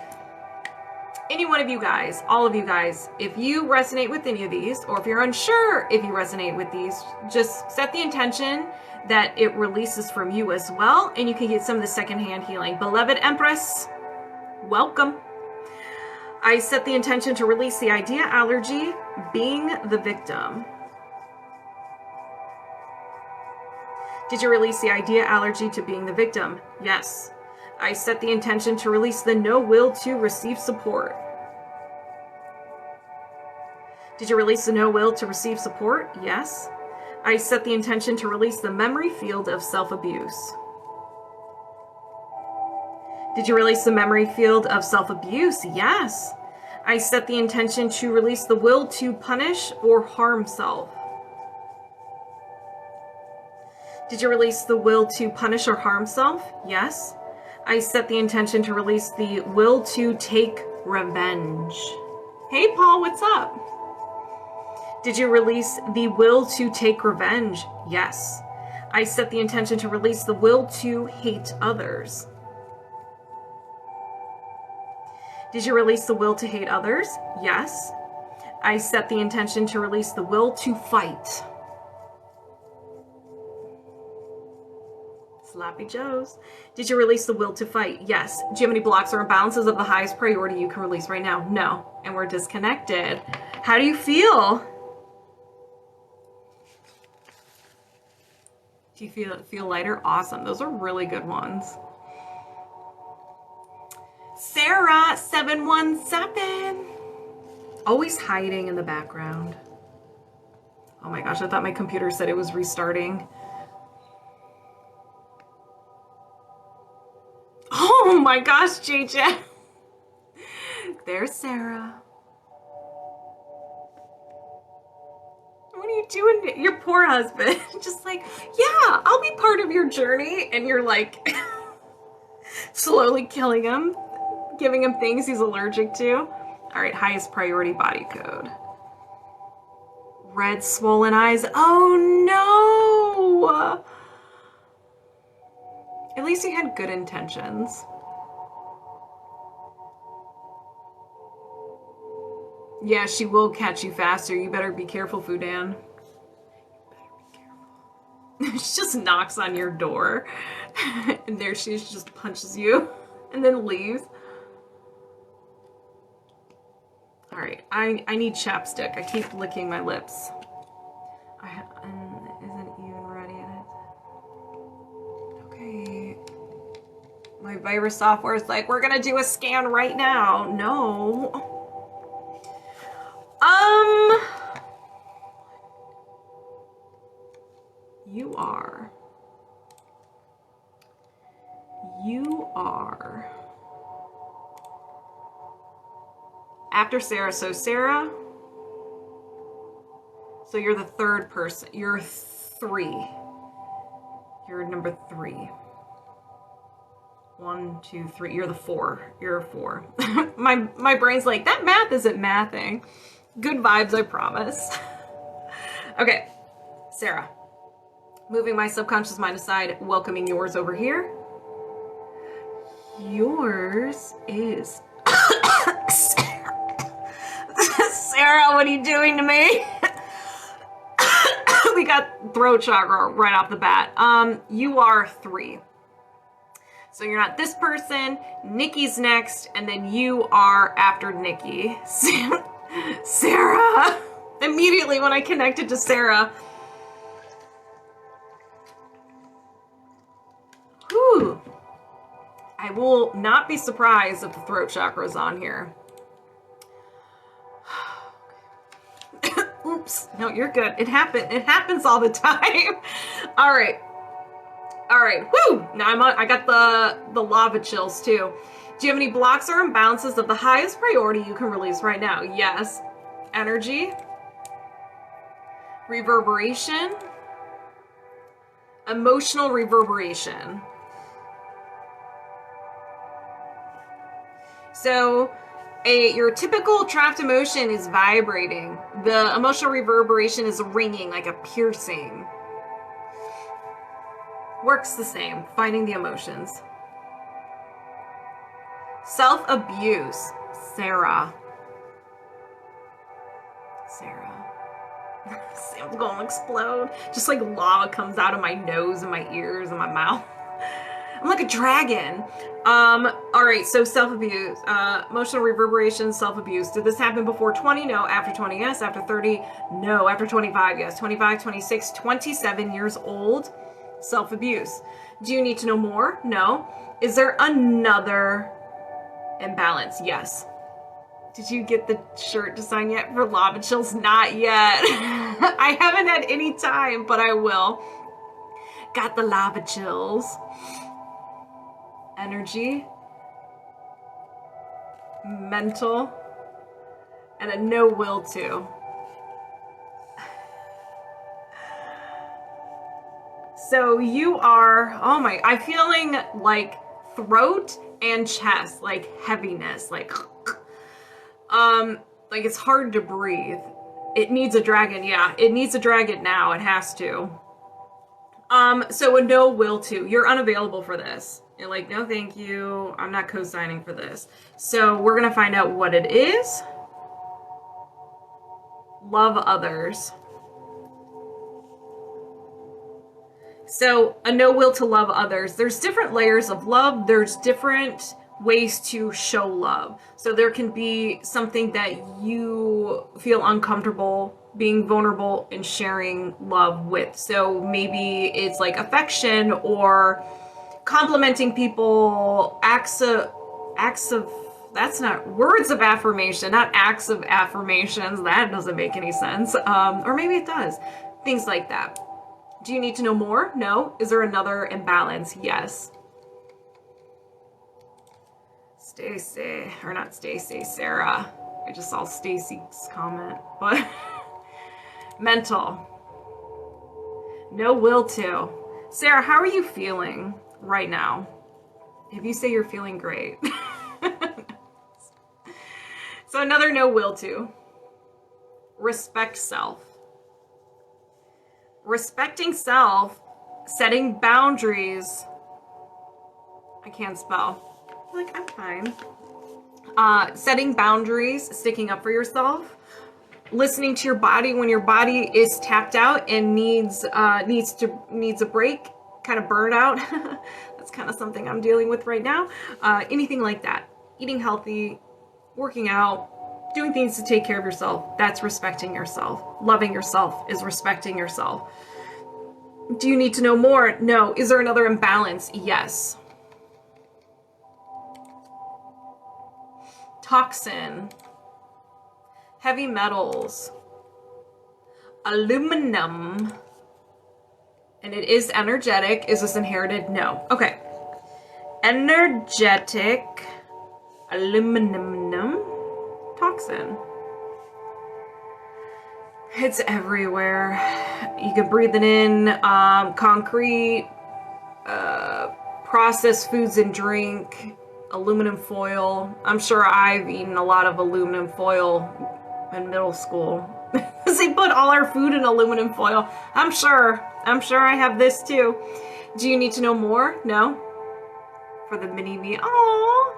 Any one of you guys, all of you guys, if you resonate with any of these, or if you're unsure if you resonate with these, just set the intention that it releases from you as well, and you can get some of the secondhand healing. Beloved Empress, welcome. I set the intention to release the idea allergy, being the victim. Did you release the idea allergy to being the victim? Yes. I set the intention to release the no will to receive support. Did you release the no will to receive support? Yes. I set the intention to release the memory field of self-abuse. Did you release the memory field of self-abuse? Yes. I set the intention to release the will to punish or harm self. Did you release the will to punish or harm self? Yes. I set the intention to release the will to take revenge. Hey, Paul, what's up? Did you release the will to take revenge? Yes. I set the intention to release the will to hate others. Did you release the will to hate others? Yes. I set the intention to release the will to fight. Sloppy Joes. Did you release the will to fight? Yes. Do you have any blocks or imbalances of the highest priority you can release right now? No. And we're disconnected. How do you feel? Do you feel lighter? Awesome. Those are really good ones. Sarah 717. Always hiding in the background. Oh my gosh, I thought my computer said it was restarting. Oh my gosh, JJ. There's Sarah. What are you doing? Your poor husband. Just like, yeah, I'll be part of your journey. And you're like slowly killing him, giving him things he's allergic to. All right, highest priority body code. Red swollen eyes. Oh no. At least he had good intentions. Yeah, she will catch you faster. You better be careful, Fudan. You better be careful. She just knocks on your door. And there she is, just punches you. And then leaves. Alright, I need chapstick. I keep licking my lips. Isn't even ready yet. Okay. My virus software is like, we're gonna do a scan right now. No. You are after Sarah. So Sarah, so you're the third person. You're 3. You're number 3. 1, 2, 3. You're the 4. You're 4. my brain's like, that math isn't mathing. Good vibes, I promise. Okay, Sarah. Moving my subconscious mind aside, welcoming yours over here. Yours is Sarah, what are you doing to me? We got throat chakra right off the bat. You are 3. So you're not this person, Nikki's next, and then you are after Nikki. Sarah! Immediately when I connected to Sarah. Whew. I will not be surprised if the throat chakra is on here. Oops. No, you're good. It happens all the time. All right. All right. Woo! Now I got the lava chills too. Do you have any blocks or imbalances of the highest priority you can release right now? Yes. Energy. Reverberation. Emotional reverberation. So your typical trapped emotion is vibrating. The emotional reverberation is ringing, like a piercing. Works the same, finding the emotions. Self-abuse, Sarah. Sam's gonna explode. Just like lava comes out of my nose and my ears and my mouth. I'm like a dragon. All right, so self-abuse, emotional reverberation, self-abuse. Did this happen before 20? No. After 20? Yes. After 30? No. After 25? Yes. 25, 26, 27 years old, self-abuse. Do you need to know more? No. Is there another imbalance? Yes. Did you get the shirt design yet for Lava Chills? Not yet. I haven't had any time, but I will. Got the Lava Chills. Energy. Mental. And a no will to. So you are, oh my, I'm feeling like throat and chest, like heaviness, like it's hard to breathe. It needs a dragon, yeah. It needs a dragon now, it has to. So a no will to. You're unavailable for this. You're like, no thank you, I'm not co-signing for this. So we're gonna find out what it is. Love others. So a no will to love others. There's different layers of love. There's different ways to show love. So there can be something that you feel uncomfortable being vulnerable and sharing love with. So maybe it's like affection or complimenting people, acts of, that's not words of affirmation, not acts of affirmations. That doesn't make any sense. Or maybe it does. Things like that. Do you need to know more? No. Is there another imbalance? Yes. Stacy, or not Stacy, Sarah. I just saw Stacy's comment, but mental. No will to. Sarah, how are you feeling right now? If you say you're feeling great. So another no will to. Respect self. Respecting self, setting boundaries. I can't spell. Like, I'm fine. Setting boundaries, sticking up for yourself, listening to your body when your body is tapped out and needs a break, kind of burnout. That's kind of something I'm dealing with right now. Anything like that. Eating healthy, working out, doing things to take care of yourself. That's respecting yourself. Loving yourself is respecting yourself. Do you need to know more? No. Is there another imbalance? Yes. Toxin. Heavy metals. Aluminum. And it is energetic. Is this inherited? No. Okay. Energetic. Aluminum. Toxin. It's everywhere. You can breathe it in. Concrete, processed foods and drink, aluminum foil. I'm sure I've eaten a lot of aluminum foil in middle school. They put all our food in aluminum foil. I'm sure I have this too. Do you need to know more? No? For the mini me. Aww.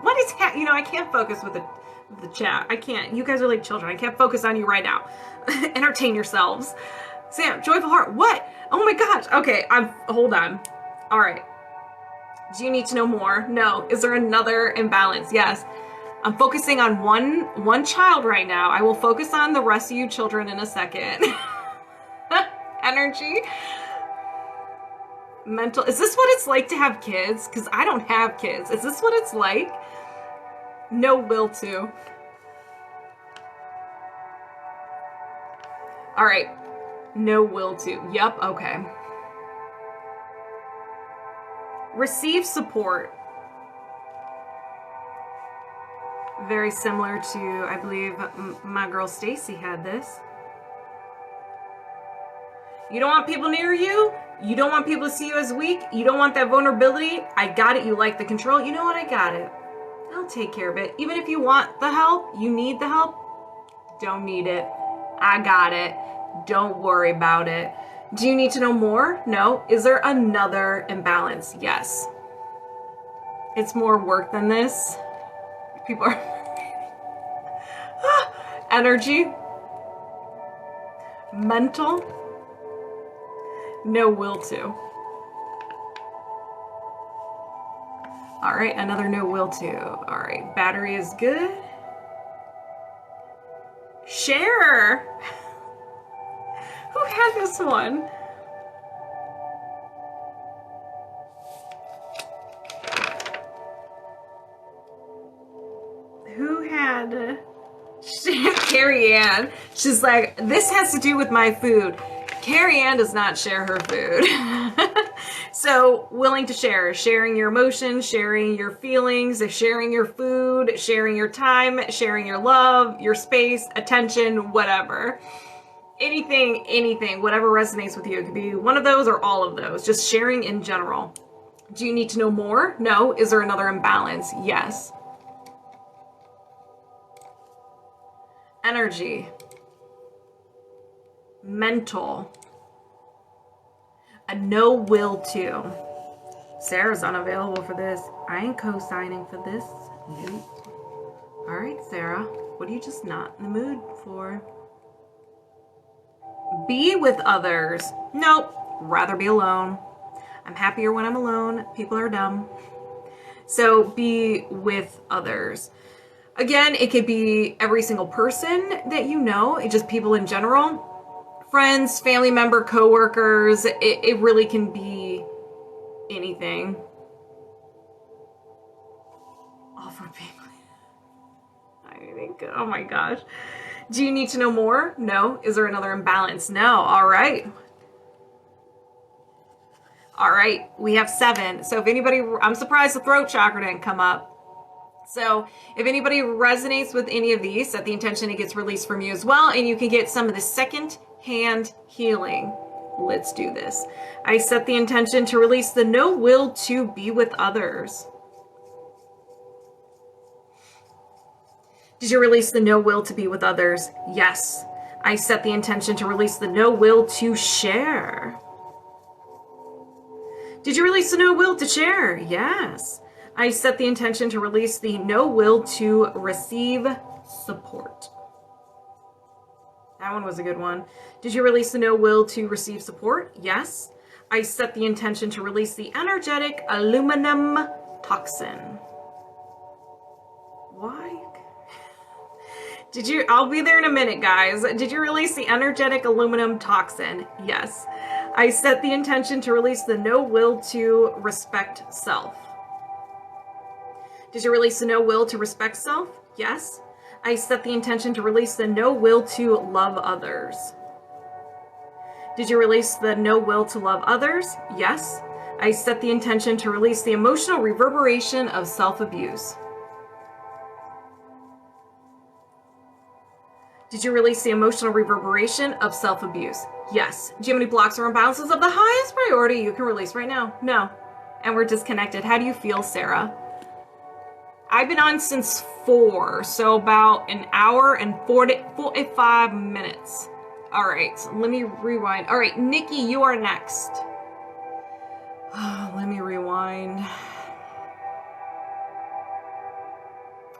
What is I can't focus with the chat. I can't. You guys are like children. I can't focus on you right now. Entertain yourselves. Sam, joyful heart. What? Oh my gosh. Okay, hold on. All right. Do you need to know more? No. Is there another imbalance? Yes. I'm focusing on one child right now. I will focus on the rest of you children in a second. Energy. Mental. Is this what it's like to have kids? Because I don't have kids. Is this what it's like? No will to. All right. No will to. Yep. Okay. Receive support. Very similar to, I believe, my girl Stacy had this. You don't want people near you. You don't want people to see you as weak. You don't want that vulnerability. I got it. You like the control. You know what? I got it. I'll take care of it. Even if you want the help, you need the help, don't need it. I got it. Don't worry about it. Do you need to know more? No. Is there another imbalance? Yes. It's more work than this. People are... Energy. Mental. No will to. All right, another no will to. All right, battery is good. Share. Who had this one? Who had Carrie Ann? She's like, this has to do with my food. Carrie Ann does not share her food. So willing to share, sharing your emotions, sharing your feelings, sharing your food, sharing your time, sharing your love, your space, attention, whatever. Anything, whatever resonates with you. It could be one of those or all of those. Just sharing in general. Do you need to know more? No. Is there another imbalance? Yes. Energy. Mental. A no will to. Sarah's unavailable for this. I ain't co-signing for this. Nope. All right, Sarah. What are you just not in the mood for? Be with others. Nope. Rather be alone. I'm happier when I'm alone. People are dumb. So be with others. Again, it could be every single person that you know. It's just people in general. Friends, family member, coworkers. It really can be anything. Offer people. I think, oh my gosh. Do you need to know more? No. Is there another imbalance? No. All right. All right. We have 7. So if anybody, I'm surprised the throat chakra didn't come up. So if anybody resonates with any of these, set the intention it gets released from you as well. And you can get some of the second-hand healing. Let's do this. I set the intention to release the no will to be with others. Did you release the no will to be with others? Yes. I set the intention to release the no will to share. Did you release the no will to share? Yes. I set the intention to release the no will to receive support. That one was a good one. Did you release the no will to receive support? Yes. I set the intention to release the energetic aluminum toxin. Why? Did you, I'll be there in a minute, guys. Did you release the energetic aluminum toxin? Yes. I set the intention to release the no will to respect self. Did you release the no will to respect self? Yes. I set the intention to release the no will to love others. Did you release the no will to love others? Yes. I set the intention to release the emotional reverberation of self-abuse. Did you release the emotional reverberation of self-abuse? Yes. Do you have any blocks or imbalances of the highest priority you can release right now? No. And we're disconnected. How do you feel, Sarah? I've been on since 4, so about an hour and 45 minutes. All right, so let me rewind. All right, Nikki, you are next. Let me rewind.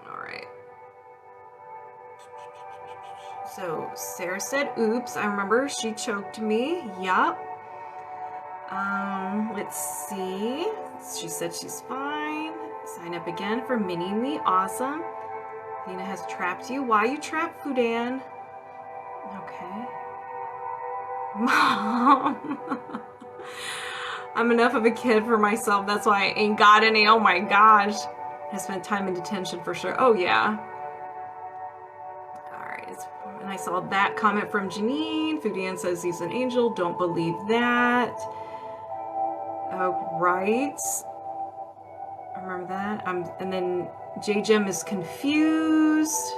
All right. So Sarah said, oops, I remember she choked me. Yup. Let's see. She said she's fine. Sign up again for Mini-Me. Awesome. Lena has trapped you. Why you trapped, Fudan? Okay. Mom. I'm enough of a kid for myself. That's why I ain't got any. Oh my gosh. I spent time in detention for sure. Oh yeah. Alright. And I saw that comment from Janine. Fudan says he's an angel. Don't believe that. Oh, right. Remember that? And then J-Gem is confused.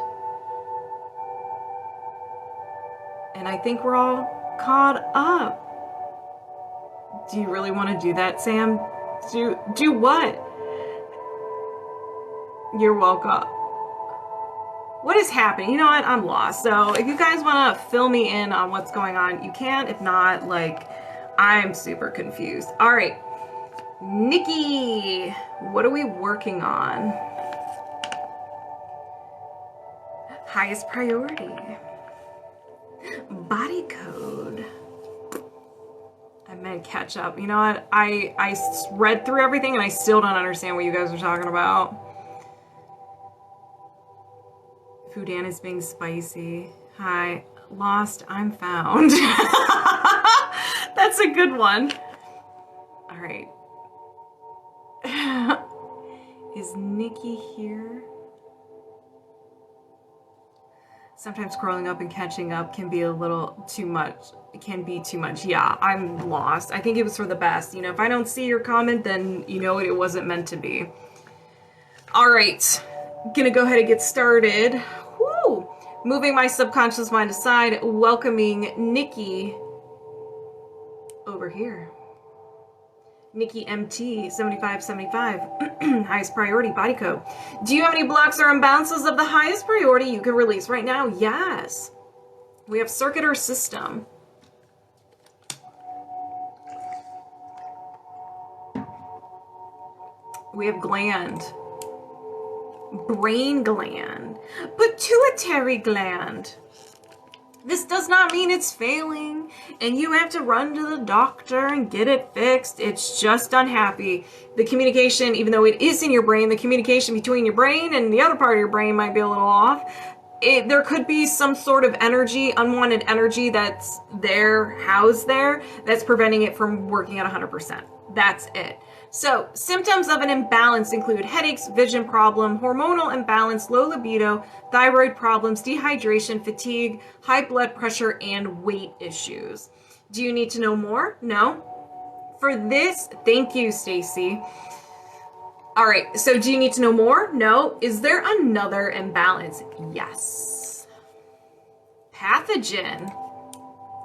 And I think we're all caught up. Do you really want to do that, Sam? Do what? You're welcome. What is happening? You know what? I'm lost. So if you guys want to fill me in on what's going on, you can. If not, like, I'm super confused. All right. Nikki, what are we working on? Highest priority. Body code. I meant catch up. You know what? I read through everything and I still don't understand what you guys are talking about. Fudan is being spicy. Hi. Lost, I'm found. That's a good one. All right. Is Nikki here? Sometimes scrolling up and catching up can be a little too much. It can be too much. Yeah, I'm lost. I think it was for the best. You know, if I don't see your comment, then you know it wasn't meant to be. All right, gonna go ahead and get started. Woo! Moving my subconscious mind aside, welcoming Nikki over here. Nikki MT 7575, highest priority body code. Do you have any blocks or imbalances of the highest priority you can release right now? Yes. We have circuit or system. We have gland. Brain gland. Pituitary gland. This does not mean it's failing and you have to run to the doctor and get it fixed. It's just unhappy. The communication, even though it is in your brain, the communication between your brain and the other part of your brain might be a little off. There could be some sort of energy, unwanted energy that's there, housed there, that's preventing it from working at 100%. That's it. So, symptoms of an imbalance include headaches, vision problem, hormonal imbalance, low libido, thyroid problems, dehydration, fatigue, high blood pressure, and weight issues. Do you need to know more? No? For this, thank you, Stacy. All right, so do you need to know more? No. Is there another imbalance? Yes. Pathogen.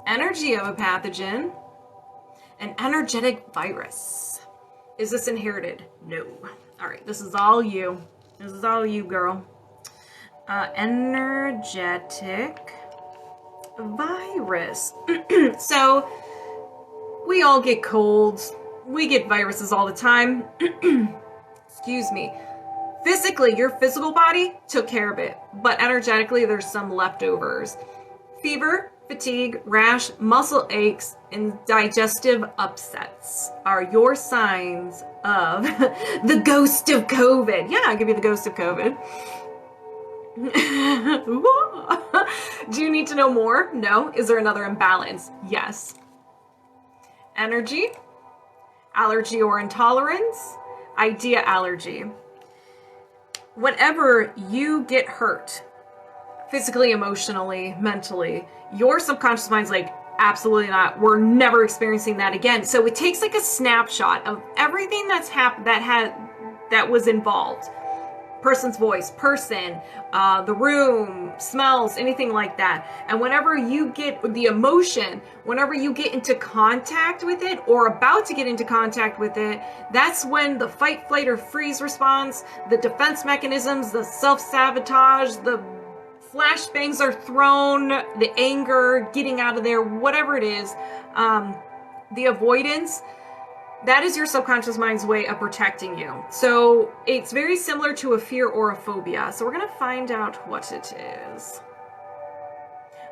Energy of a pathogen. An energetic virus. Is this inherited? No. All right, this is all you. This is all you, girl. Energetic virus. So, we all get colds. We get viruses all the time. Excuse me. Physically, your physical body took care of it, but energetically, there's some leftovers. Fever, fatigue, rash, muscle aches, and digestive upsets are your signs of the ghost of COVID. Yeah, I'll give you the ghost of COVID. Do you need to know more? No. Is there another imbalance? Yes. Energy, allergy or intolerance, idea allergy. Whenever you get hurt, physically, emotionally, mentally, your subconscious mind's like, absolutely not. We're never experiencing that again. So it takes like a snapshot of everything that's happened, that was involved. Person's voice, person, the room, smells, anything like that. And whenever you get the emotion, whenever you get into contact with it or about to get into contact with it, that's when the fight, flight, or freeze response, the defense mechanisms, the self-sabotage, the flashbangs are thrown, the anger, getting out of there, whatever it is, the avoidance, that is your subconscious mind's way of protecting you. So it's very similar to a fear or a phobia. So we're going to find out what it is.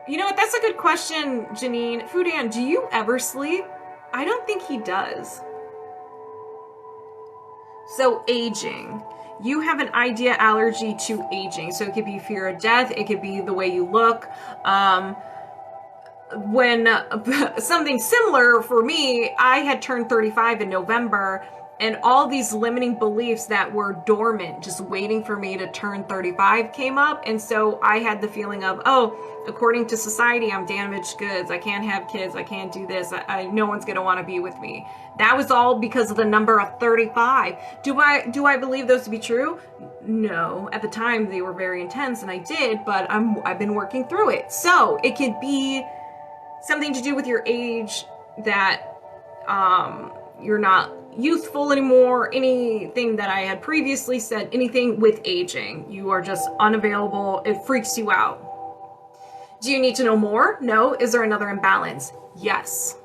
You know what? That's a good question, Janine. Fudan, do you ever sleep? I don't think he does. So aging. You have an idea allergy to aging. So it could be fear of death. It could be the way you look. When something similar for me, I had turned 35 in November, and all these limiting beliefs that were dormant, just waiting for me to turn 35 came up. And so I had the feeling of, oh, according to society, I'm damaged goods. I can't have kids. I can't do this. No one's going to want to be with me. That was all because of the number of 35. Do I believe those to be true? No. At the time, they were very intense, and I did, but I've been working through it. So it could be something to do with your age, that you're not youthful anymore, anything that I had previously said, anything with aging. You are just unavailable. It freaks you out. Do you need to know more? No. Is there another imbalance? Yes.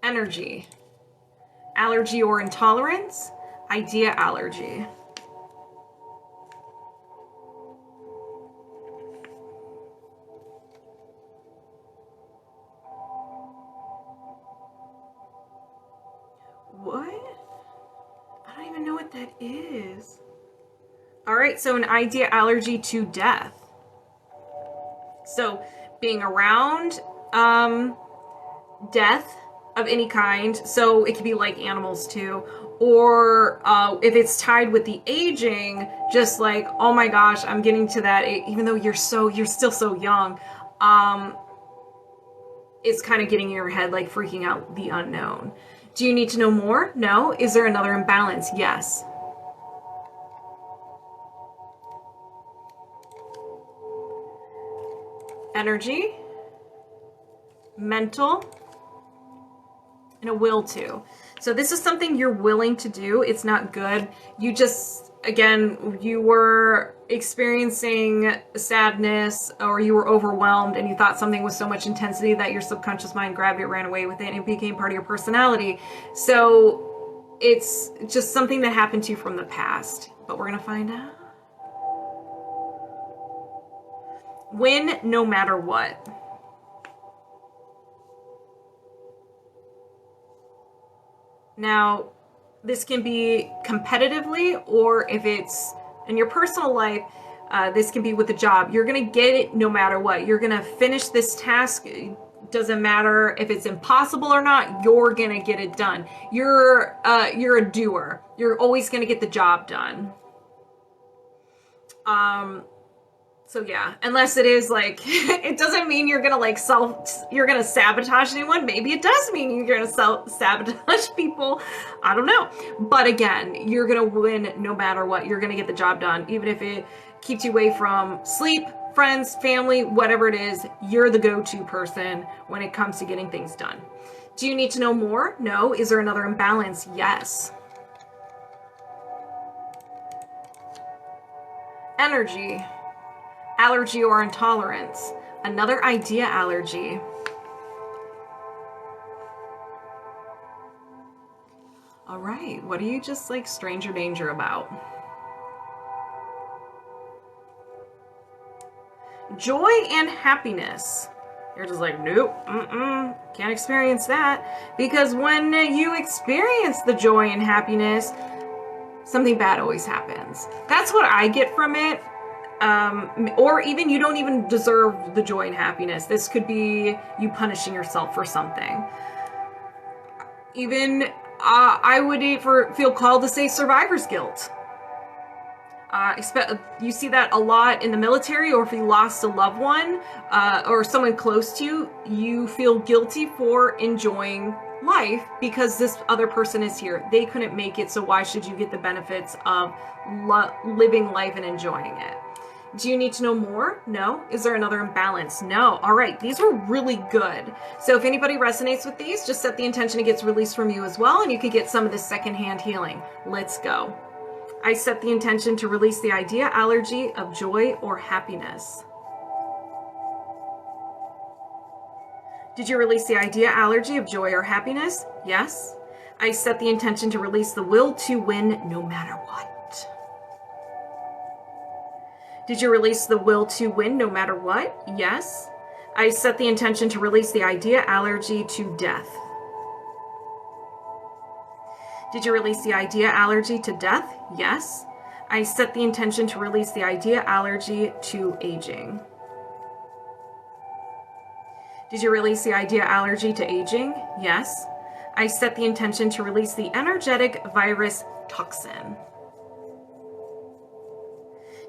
Energy. Allergy or intolerance. Idea allergy. What? I don't even know what that is. All right, so an idea allergy to death. So being around death, of any kind. So it could be like animals too. Or if it's tied with the aging, just like, oh my gosh, I'm getting to that, even though you're still so young. It's kind of getting in your head, like freaking out the unknown. Do you need to know more? No. Is there another imbalance? Yes. Energy, mental, and a will to. So this is something you're willing to do. It's not good. You just, again, you were experiencing sadness or you were overwhelmed and you thought something was so much intensity that your subconscious mind grabbed it, ran away with it, and it became part of your personality. So it's just something that happened to you from the past. But we're going to find out. Win no matter what. Now, this can be competitively, or if it's in your personal life, this can be with a job. You're going to get it no matter what. You're going to finish this task. It doesn't matter if it's impossible or not. You're going to get it done. You're a doer. You're always going to get the job done. So yeah, unless it is like, it doesn't mean you're gonna like you're gonna sabotage anyone. Maybe it does mean you're gonna sabotage people. I don't know. But again, you're gonna win no matter what. You're gonna get the job done. Even if it keeps you away from sleep, friends, family, whatever it is, you're the go-to person when it comes to getting things done. Do you need to know more? No. Is there another imbalance? Yes. Energy. Allergy or intolerance. Another idea allergy. All right, what are you just like stranger danger about? Joy and happiness. You're just like, nope, can't experience that. Because when you experience the joy and happiness, something bad always happens. That's what I get from it. Or even you don't even deserve the joy and happiness. This could be you punishing yourself for something. Even I would feel called to say survivor's guilt. You see that a lot in the military, or if you lost a loved one or someone close to you, you feel guilty for enjoying life because this other person is here. They couldn't make it, so why should you get the benefits of living life and enjoying it? Do you need to know more? No. Is there another imbalance? No. All right. These were really good. So if anybody resonates with these, just set the intention it gets released from you as well, and you could get some of this secondhand healing. Let's go. I set the intention to release the idea allergy of joy or happiness. Did you release the idea allergy of joy or happiness? Yes. I set the intention to release the will to win no matter what. Did you release the will to win no matter what? Yes. I set the intention to release the idea allergy to death. Did you release the idea allergy to death? Yes. I set the intention to release the idea allergy to aging. Did you release the idea allergy to aging? Yes. I set the intention to release the energetic virus toxin.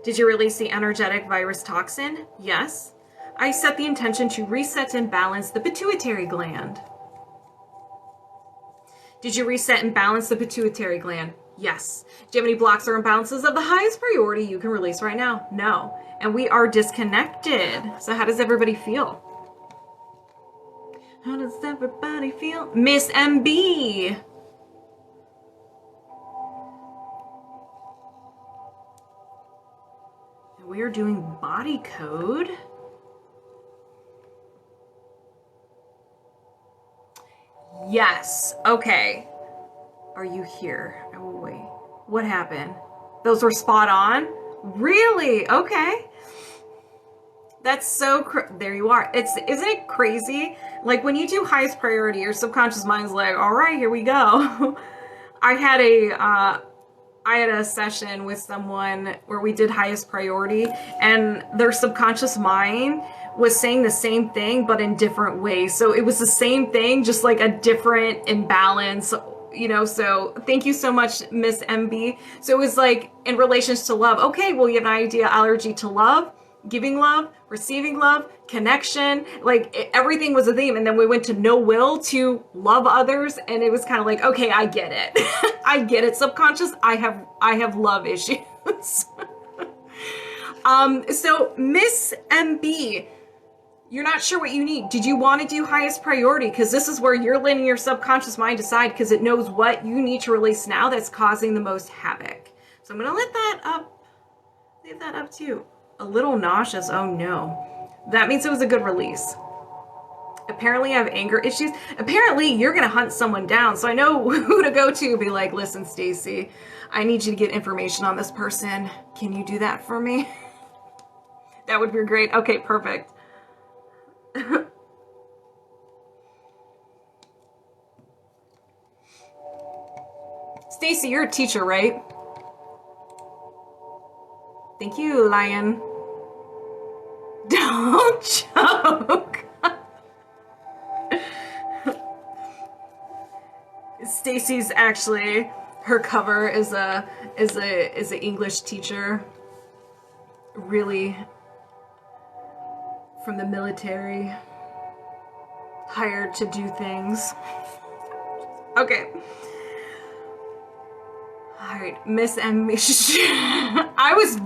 Did you release the energetic virus toxin? Yes. I set the intention to reset and balance the pituitary gland. Did you reset and balance the pituitary gland? Yes. Do you have any blocks or imbalances of the highest priority you can release right now? No. And we are disconnected. So how does everybody feel? How does everybody feel? Missmb. We are doing body code. Yes. Okay. Are you here? Oh, wait. What happened? Those were spot on? Really? Okay. That's so there you are. Isn't it crazy? Like when you do highest priority, your subconscious mind's like, all right, here we go. I had I had a session with someone where we did highest priority, and their subconscious mind was saying the same thing but in different ways. So it was the same thing, just like a different imbalance, you know. So thank you so much, Miss MB. So it was like in relations to love. Okay, well, you have an idea allergy to love, giving love, receiving love, connection, like everything was a theme. And then we went to no will to love others, and it was kind of like, okay, I get it. I get it, subconscious. I have love issues. So Miss MB, you're not sure what you need. Did you want to do highest priority? Because this is where you're letting your subconscious mind decide, because it knows what you need to release now that's causing the most havoc. So I'm gonna leave that up to you. A little nauseous, oh no. That means it was a good release. Apparently I have anger issues. Apparently you're gonna hunt someone down. So I know who to go to, be like, listen, Stacy, I need you to get information on this person. Can you do that for me? That would be great. Okay, perfect. Stacy, you're a teacher, right? Thank you, Lion. Don't choke. Stacy's actually, her cover is a English teacher, really from the military, hired to do things. Okay. All right, Miss M. I was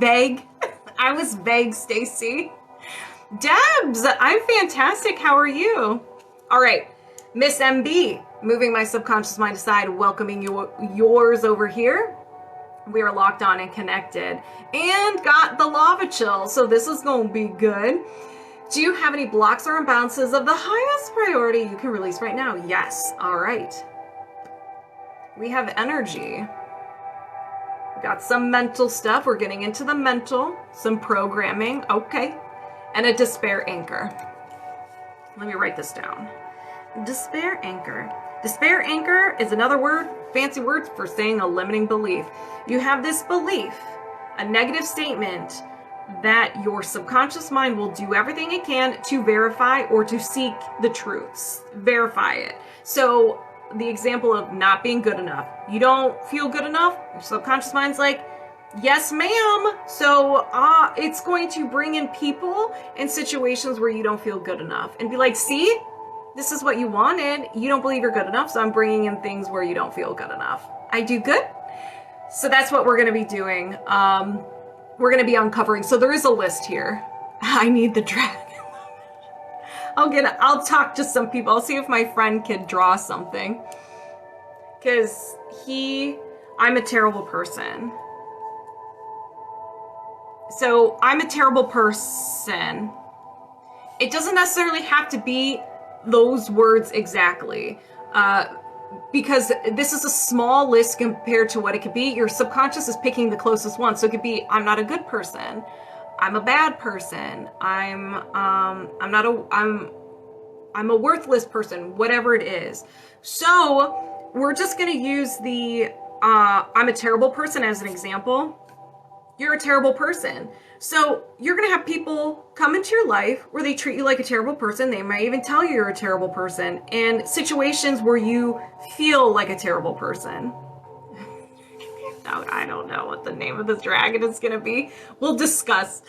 vague, Stacy. Debs, I'm fantastic. How are you? All right, Miss MB, moving my subconscious mind aside, welcoming yours over here. We are locked on and connected, and got the lava chill. So this is going to be good. Do you have any blocks or imbalances of the highest priority you can release right now? Yes. All right. We have energy. We got some mental stuff. We're getting into the mental, some programming. Okay. And a despair anchor. Let me write this down. Despair anchor. Despair anchor is another word, fancy word for saying a limiting belief. You have this belief, a negative statement, that your subconscious mind will do everything it can to verify or to seek the truths. Verify it. So the example of not being good enough. You don't feel good enough. Your subconscious mind's like, yes, ma'am. So it's going to bring in people and situations where you don't feel good enough and be like, see, this is what you wanted. You don't believe you're good enough. So I'm bringing in things where you don't feel good enough. I do good. So that's what we're going to be doing. We're going to be uncovering. So there is a list here. I need the dragon. I'll talk to some people. I'll see if my friend can draw something. Because I'm a terrible person. So I'm a terrible person. It doesn't necessarily have to be those words exactly. Because this is a small list compared to what it could be. Your subconscious is picking the closest one. So it could be, I'm not a good person. I'm a bad person. I'm a worthless person, whatever it is. So we're just going to use the, I'm a terrible person as an example. You're a terrible person. So you're going to have people come into your life where they treat you like a terrible person. They might even tell you you're a terrible person, and situations where you feel like a terrible person. I don't know what the name of this dragon is going to be. We'll discuss.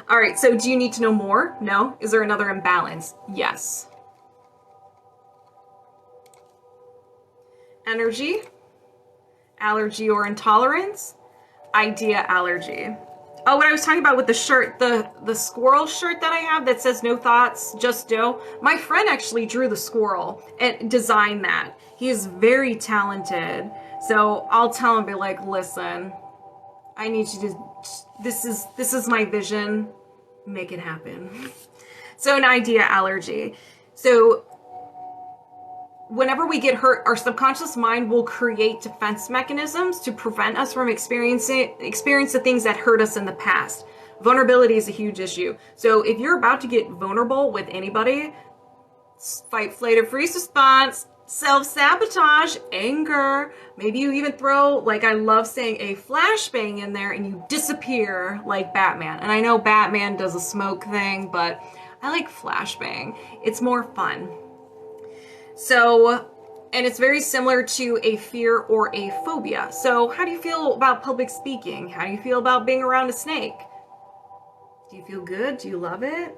All right. So do you need to know more? No. Is there another imbalance? Yes. Energy, allergy or intolerance, idea allergy. Oh, what I was talking about with the shirt, the squirrel shirt that I have that says no thoughts, just do. My friend actually drew the squirrel and designed that. He is very talented. So I'll tell him, be like, listen, I need you to, this is my vision. Make it happen. So an idea allergy. So whenever we get hurt, our subconscious mind will create defense mechanisms to prevent us from experience the things that hurt us in the past. Vulnerability is a huge issue. So if you're about to get vulnerable with anybody, fight, flight, or freeze response, Self-sabotage, anger. Maybe you even throw, like I love saying, a flashbang in there and you disappear like Batman. And I know Batman does a smoke thing, but I like flashbang. It's more fun. So, and it's very similar to a fear or a phobia. So how do you feel about public speaking? How do you feel about being around a snake? Do you feel good? Do you love it?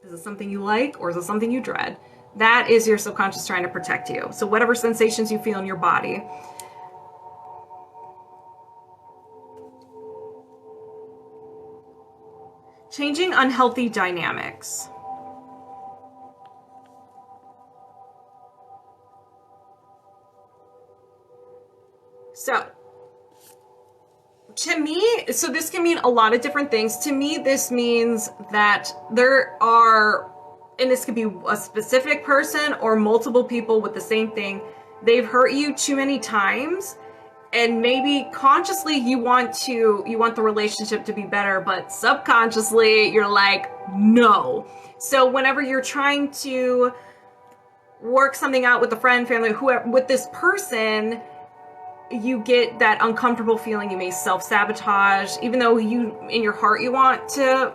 Is it something you like, or is it something you dread? That is your subconscious trying to protect you. So whatever sensations you feel in your body. Changing unhealthy dynamics. So, to me, so this can mean a lot of different things. To me, this means that there are, and this could be a specific person or multiple people with the same thing. They've hurt you too many times, and maybe consciously you want the relationship to be better, but subconsciously you're like, no. So whenever you're trying to work something out with a friend, family, whoever, with this person, you get that uncomfortable feeling. You may self-sabotage, even though you, in your heart, you want to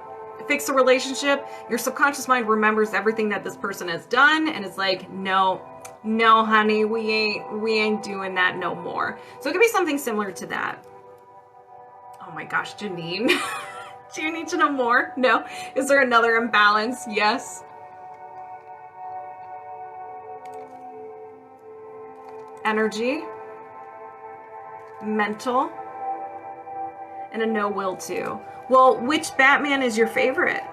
fix a relationship. Your subconscious mind remembers everything that this person has done, and it's like, no, honey, we ain't doing that no more. So it could be something similar to that. Oh my gosh, Janine. Do you need to know more? No. Is there another imbalance? Yes. Energy. Mental, and a no will to. Well, which Batman is your favorite?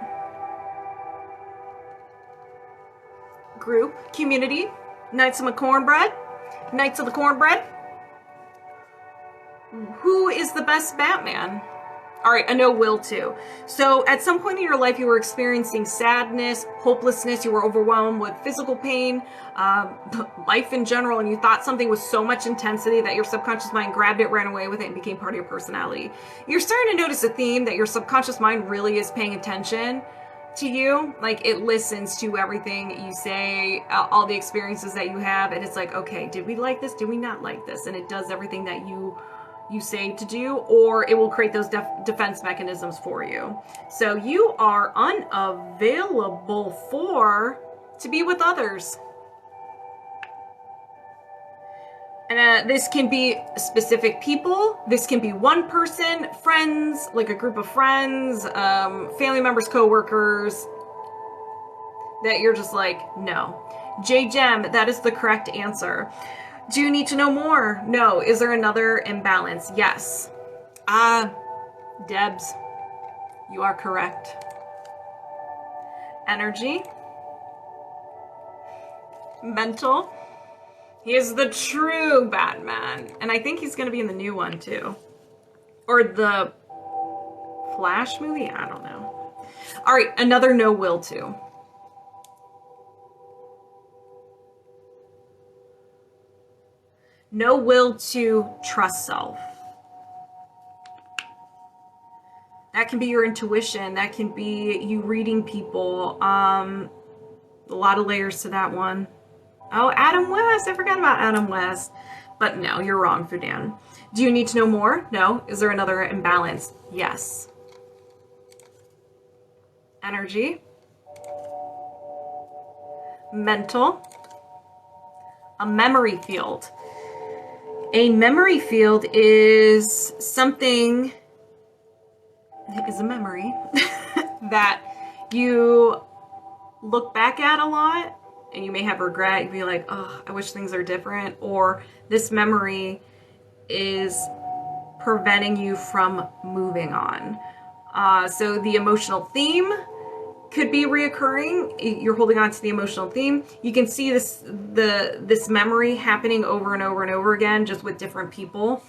Group, community, Knights of the Cornbread, Knights of the Cornbread. Who is the best Batman? All right, a no will to. So at some point in your life, you were experiencing sadness, hopelessness, you were overwhelmed with physical pain, life in general, and you thought something was so much intensity that your subconscious mind grabbed it, ran away with it, and became part of your personality. You're starting to notice a theme that your subconscious mind really is paying attention to you. Like, it listens to everything you say, all the experiences that you have, and it's like, okay, did we like this? Did we not like this? And it does everything that you say to do, or it will create those defense mechanisms for you. So you are unavailable to be with others. And this can be specific people. This can be one person, friends, like a group of friends, family members, co-workers, that you're just like, no. J Gem, that is the correct answer. Do you need to know more? No. Is there another imbalance? Yes. Debs, you are correct. Energy. Mental. He is the true Batman. And I think he's going to be in the new one too. Or the Flash movie? I don't know. All right, another no will to. No will to trust self. That can be your intuition. That can be you reading people. A lot of layers to that one. Oh, Adam West. I forgot about Adam West. But no, you're wrong, Fudan. Do you need to know more? No. Is there another imbalance? Yes. Energy. Mental. A memory field. A memory field is something, is a memory that you look back at a lot and you may have regret. You'd be like, oh, I wish things are different. Or this memory is preventing you from moving on. So the emotional theme could be reoccurring. You're holding on to the emotional theme. You can see this memory happening over and over and over again, just with different people.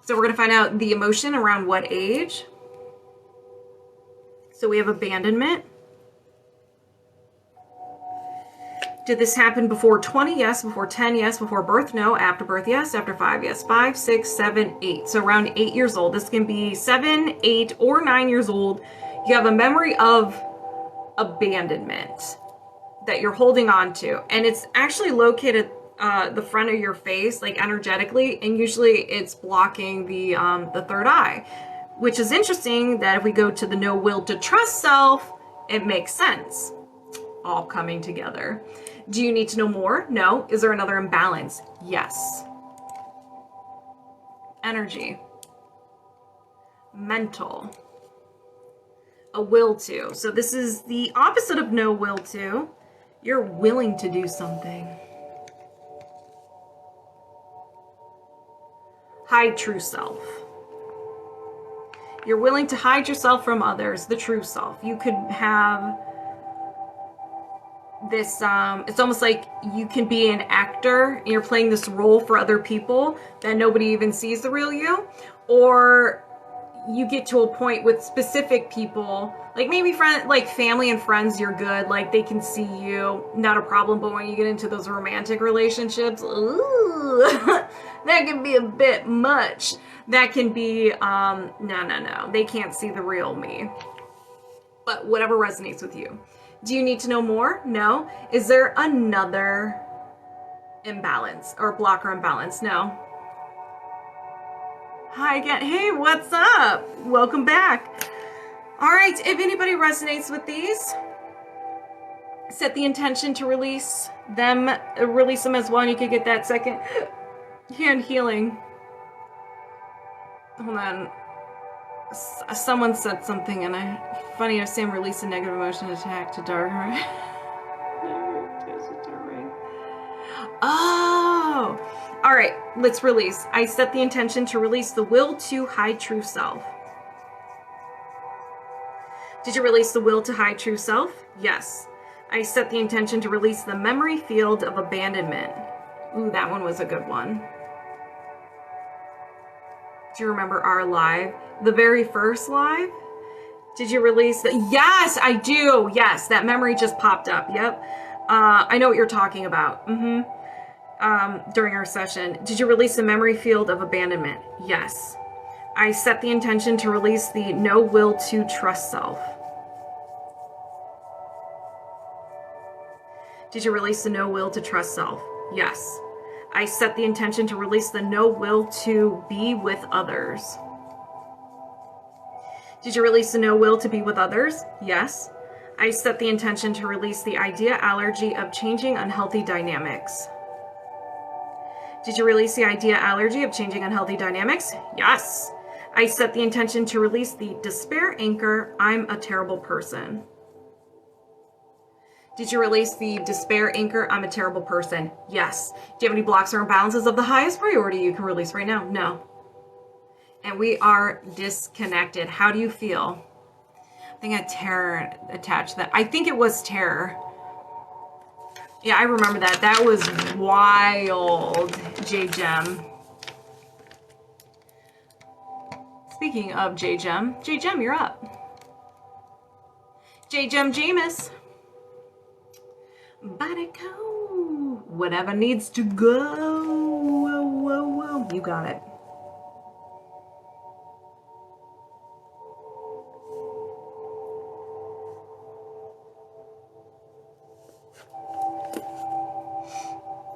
So we're going to find out the emotion around what age. So we have abandonment. Did this happen before 20? Yes. Before 10? Yes. Before birth? No. After birth? Yes. After 5? Yes. 5, 6, 7, 8. So around 8 years old. This can be 7, 8, or 9 years old. You have a memory of abandonment that you're holding on to, and it's actually located the front of your face, like energetically, and usually it's blocking the third eye, which is interesting that if we go to the no will to trust self, it makes sense. All coming together. Do you need to know more? No. Is there another imbalance? Yes. Energy. Mental. A will to. So this is the opposite of no will to. You're willing to do something. Hide true self. You're willing to hide yourself from others, the true self. You could have this, it's almost like you can be an actor and you're playing this role for other people that nobody even sees the real you. Or you get to a point with specific people, like maybe like family and friends, you're good, like they can see you, not a problem. But when you get into those romantic relationships, ooh, that can be a bit much. That can be, no, they can't see the real me. But whatever resonates with you. Do you need to know more? No. Is there another imbalance or block or imbalance? No. Hi again. Hey, what's up? Welcome back. All right, if anybody resonates with these, set the intention to release them as well, and you could get that second hand healing. Hold on. Someone said something, and funny enough, Sam released a negative emotion attack to dark. Oh, all right, let's release. I set the intention to release the will to hide true self. Did you release the will to hide true self? Yes. I set the intention to release the memory field of abandonment. Ooh, that one was a good one. Do you remember our live? The very first live? Did you release the... Yes, I do. Yes, that memory just popped up. Yep. I know what you're talking about. During our session. Did you release the memory field of abandonment? Yes. I set the intention to release the no will to trust self. Did you release the no will to trust self? Yes. I set the intention to release the no will to be with others. Did you release the no will to be with others? Yes. I set the intention to release the idea allergy of changing unhealthy dynamics. Did you release the idea allergy of changing unhealthy dynamics? Yes. I set the intention to release the despair anchor, I'm a terrible person. Did you release the despair anchor, I'm a terrible person? Yes. Do you have any blocks or imbalances of the highest priority you can release right now? No. And we are disconnected. How do you feel? I think I had terror attached to that. I think it was terror. Yeah, I remember that. That was wild, J-Gem. Speaking of J-Gem, J-Gem, you're up. J-Gem Jameis. Body go. Whatever needs to go. Whoa, whoa, whoa. You got it.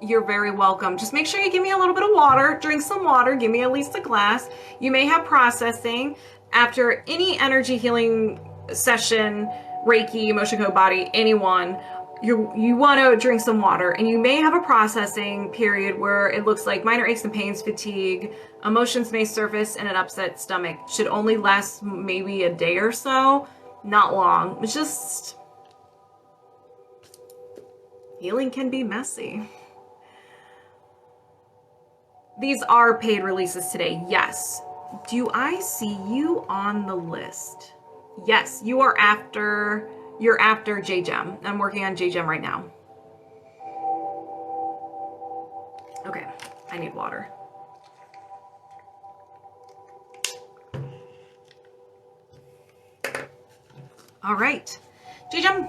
You're very welcome. Just make sure you give me a little bit of water. Drink some water. Give me at least a glass. You may have processing. After any energy healing session, Reiki, emotion code body, anyone, you want to drink some water. And you may have a processing period where it looks like minor aches and pains, fatigue, emotions may surface, and an upset stomach. Should only last maybe a day or so. Not long. It's just... healing can be messy. These are paid releases today. Yes. Do I see you on the list? Yes, you are after, you're after J-Gem. I'm working on J-Gem right now. Okay, I need water. All right, J-Gem.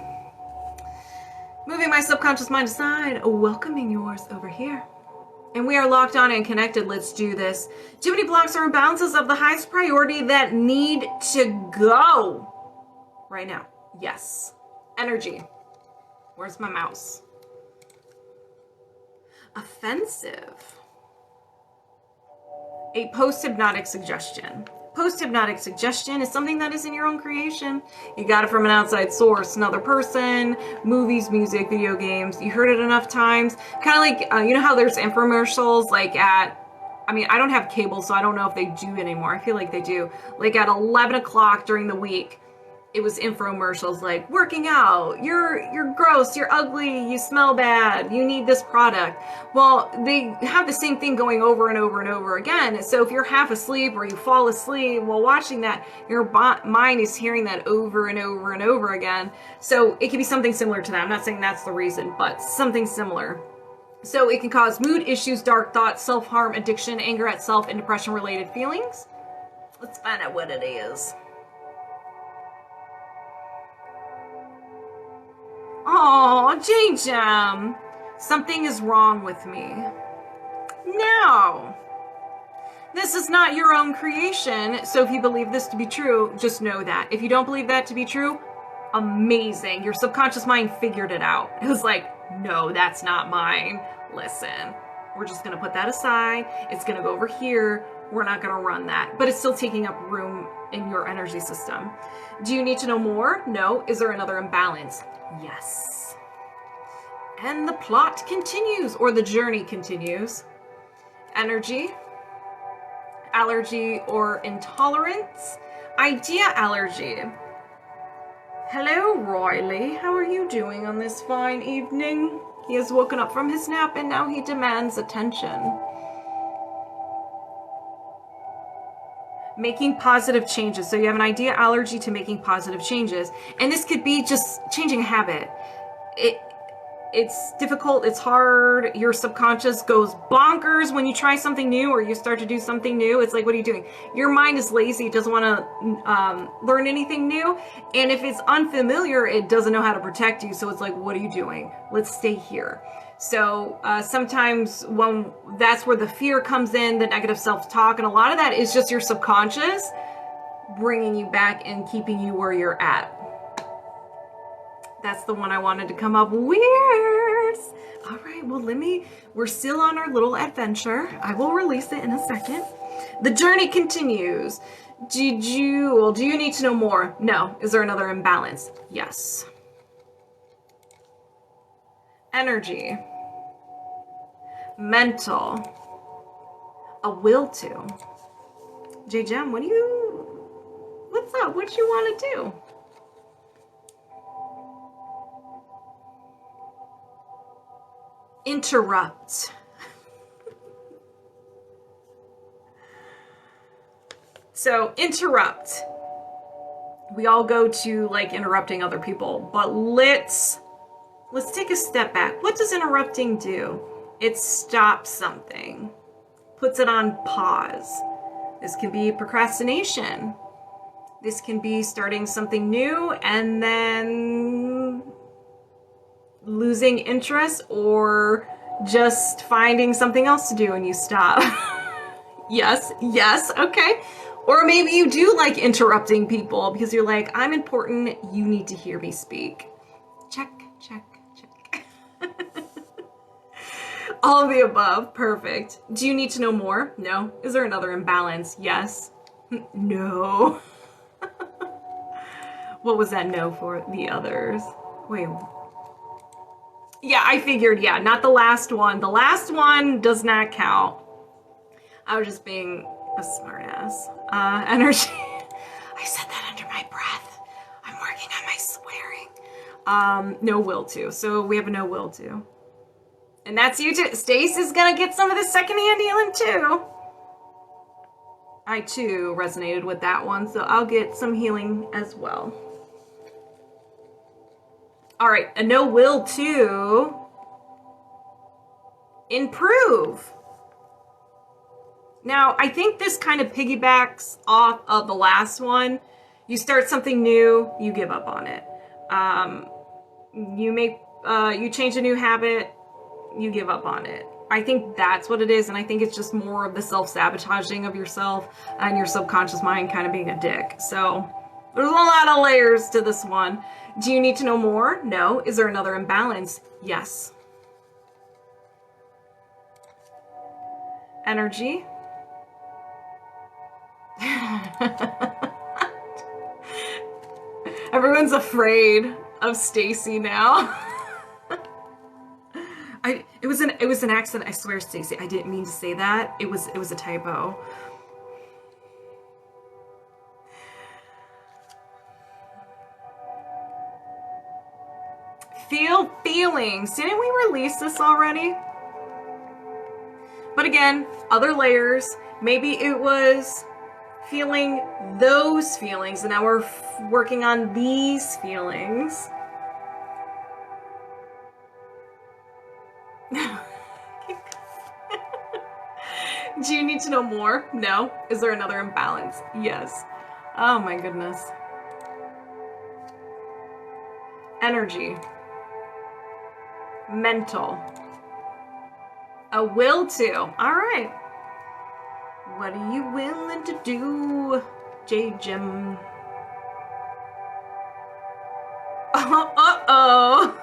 Moving my subconscious mind aside, welcoming yours over here. And we are locked on and connected. Let's do this. Too many blocks or imbalances of the highest priority that need to go right now. Yes. Energy. Where's my mouse? Offensive. A post-hypnotic suggestion. Post-hypnotic suggestion is something that is in your own creation. You got it from an outside source, another person, movies, music, video games. You heard it enough times. Kind of like, you know how there's infomercials like I don't have cable, so I don't know if they do anymore. I feel like they do. Like at 11 o'clock during the week, it was infomercials like, working out, you're gross, you're ugly, you smell bad, you need this product. Well, they have the same thing going over and over and over again. So if you're half asleep or you fall asleep while watching that, your mind is hearing that over and over and over again. So it can be something similar to that. I'm not saying that's the reason, but something similar. So it can cause mood issues, dark thoughts, self-harm, addiction, anger at self, and depression-related feelings. Let's find out what it is. Oh, J-Gem, something is wrong with me. No, this is not your own creation, so if you believe this to be true, just know that. If you don't believe that to be true, amazing. Your subconscious mind figured it out. It was like, no, that's not mine. Listen, we're just going to put that aside. It's going to go over here. We're not going to run that, but it's still taking up room in your energy system. Do you need to know more? No. Is there another imbalance? Yes. And the plot continues, or the journey continues. Energy, allergy or intolerance, idea allergy. Hello, Royley. How are you doing on this fine evening? He has woken up from his nap and now he demands attention. Making positive changes. So you have an idea allergy to making positive changes. And this could be just changing a habit. It's difficult, it's hard, your subconscious goes bonkers when you try something new or you start to do something new. It's like, what are you doing? Your mind is lazy, it doesn't want to learn anything new. And if it's unfamiliar, it doesn't know how to protect you. So it's like, what are you doing? Let's stay here. So sometimes when that's where the fear comes in, the negative self-talk, and a lot of that is just your subconscious bringing you back and keeping you where you're at. That's the one I wanted to come up weird. All right, well, we're still on our little adventure. I will release it in a second. The journey continues. Do you need to know more? No. Is there another imbalance? Yes. Energy. Mental. A will to. J-Gem, what's up? What you want to do? Interrupt. So interrupt. We all go to like interrupting other people, but let's take a step back. What does interrupting do? It stops something, puts it on pause. This can be procrastination. This can be starting something new and then losing interest, or just finding something else to do and you stop. Yes, okay. Or maybe you do like interrupting people because you're like, I'm important, you need to hear me speak. Check. All of the above, perfect. Do you need to know more? No. Is there another imbalance? Yes. No. What was that no for? The others. Wait. Yeah, I figured, yeah, not the last one. The last one does not count. I was just being a smartass. Energy. I said that under my breath. I'm working on my swearing. No will to. So we have a no will to. And that's you too. Stace is gonna get some of the secondhand healing too. I too resonated with that one, so I'll get some healing as well. All right, a no will to improve. Now, I think this kind of piggybacks off of the last one. You start something new, you give up on it. You change a new habit, you give up on it. I think that's what it is, and I think it's just more of the self-sabotaging of yourself and your subconscious mind kind of being a dick. So there's a lot of layers to this one. Do you need to know more? No. Is there another imbalance? Yes. Energy. Everyone's afraid of Stacy now. It was an accident, I swear, Stacy. I didn't mean to say that. It was a typo. Feel feelings. Didn't we release this already? But again, other layers. Maybe it was feeling those feelings, and now we're working on these feelings. Do you need to know more? No. Is there another imbalance? Yes. Oh my goodness. Energy. Mental. A will to. All right. What are you willing to do, J. Jim? Uh-oh.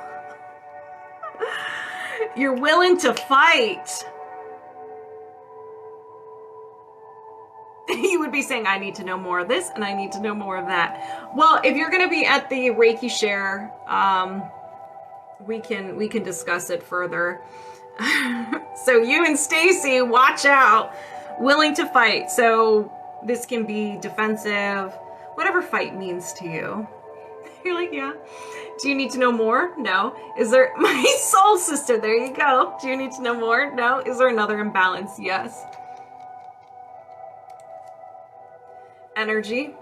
You're willing to fight. You would be saying, I need to know more of this and I need to know more of that. Well, if you're going to be at the Reiki share, we can discuss it further. So you and Stacy, watch out. Willing to fight. So this can be defensive, whatever fight means to you. You're like, yeah. Do you need to know more? No. Is there my soul sister? There you go. Do you need to know more? No. Is there another imbalance? Yes. Energy.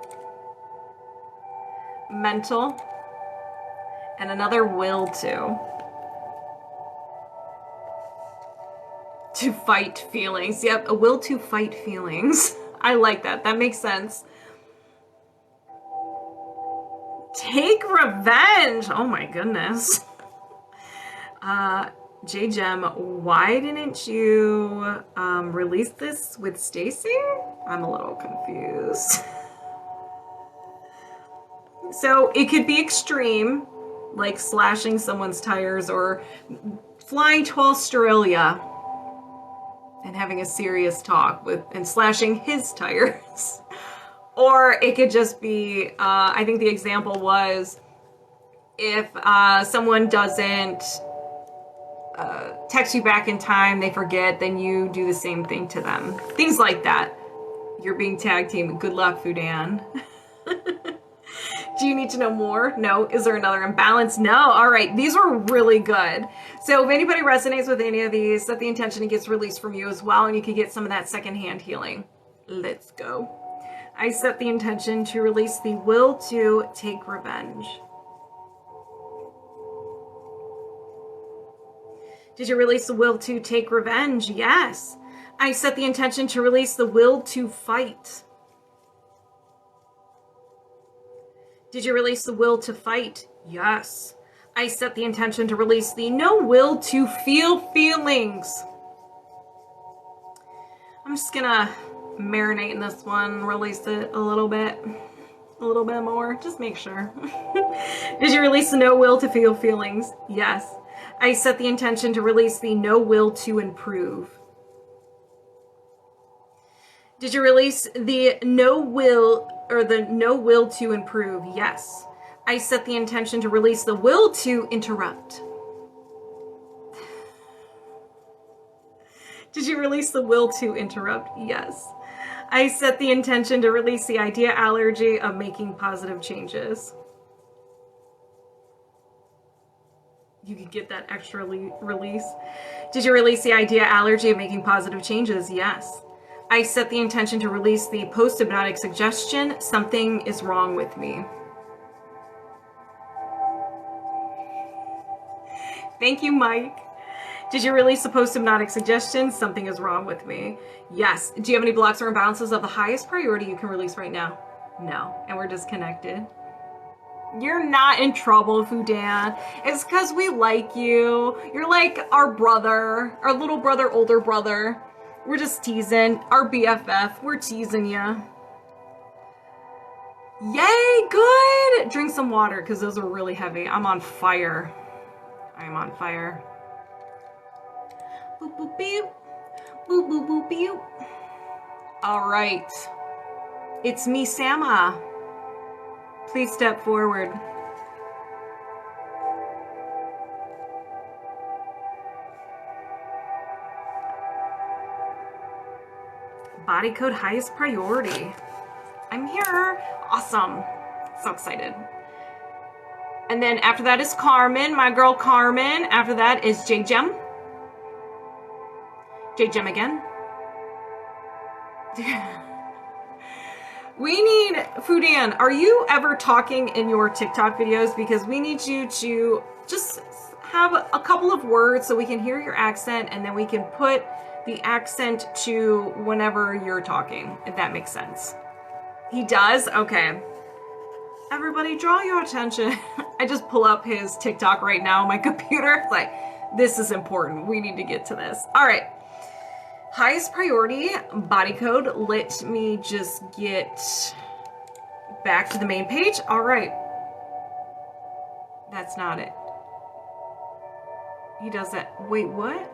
Mental. And another will to fight feelings. Yep, a will to fight feelings. I like that. That makes sense. Take revenge. Oh my goodness. J. Gem, why didn't you release this with Stacy? I'm a little confused. So it could be extreme, like slashing someone's tires or flying to Australia and having a serious talk with and slashing his tires. Or it could just be, I think the example was if someone doesn't text you back in time, they forget, then you do the same thing to them. Things like that. You're being tag team. Good luck, Fudan. Do you need to know more? No. Is there another imbalance? No. All right. These were really good. So if anybody resonates with any of these, set the intention it gets released from you as well, and you can get some of that secondhand healing. Let's go. I set the intention to release the will to take revenge. Did you release the will to take revenge? Yes. I set the intention to release the will to fight. Did you release the will to fight? Yes. I set the intention to release the no will to feel feelings. I'm just gonna marinate in this one, release it a little bit more, just make sure. Did you release the no will to feel feelings? Yes. I set the intention to release the no will to improve. Did you release the no will to improve? Yes. I set the intention to release the will to interrupt. Did you release the will to interrupt? Yes. I set the intention to release the idea allergy of making positive changes. You could get that extra release. Did you release the idea allergy of making positive changes? Yes. I set the intention to release the post-hypnotic suggestion, something is wrong with me. Thank you, Mike. Did you release the post-hypnotic suggestion, something is wrong with me? Yes. Do you have any blocks or imbalances of the highest priority you can release right now? No. And we're disconnected. You're not in trouble, Fudan. It's because we like you. You're like our brother, our little brother, older brother. We're just teasing. Our BFF. We're teasing you. Yay, good. Drink some water because those are really heavy. I'm on fire. I'm on fire. Boop, boop, beep. Boop, boop, boop, boop. All right. It's Missmb. Please step forward. Body code highest priority. I'm here. Awesome. So excited. And then after that is Carmen, my girl Carmen. After that is J-Gem. J-Gem again. We need, Fudan, are you ever talking in your TikTok videos? Because we need you to just have a couple of words so we can hear your accent, and then we can put the accent to whenever you're talking, if that makes sense. He does? Okay. Everybody draw your attention. I just pull up his TikTok right now on my computer. It's like, this is important. We need to get to this. All right. Highest priority, body code. Let me just get back to the main page. All right. That's not it. He does that. Wait, what?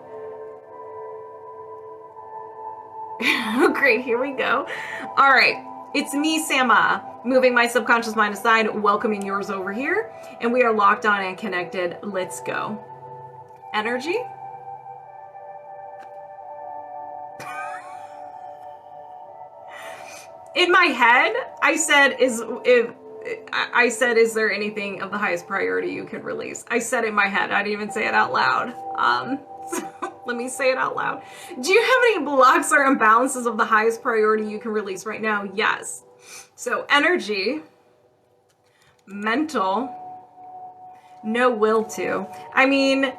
Great, here we go. All right. It's Missmb, moving my subconscious mind aside, welcoming yours over here. And we are locked on and connected. Let's go. Energy. In my head, I said, is there anything of the highest priority you could release? I said it in my head. I didn't even say it out loud. So let me say it out loud. Do you have any blocks or imbalances of the highest priority you can release right now? Yes. So energy, mental, no will to. I mean,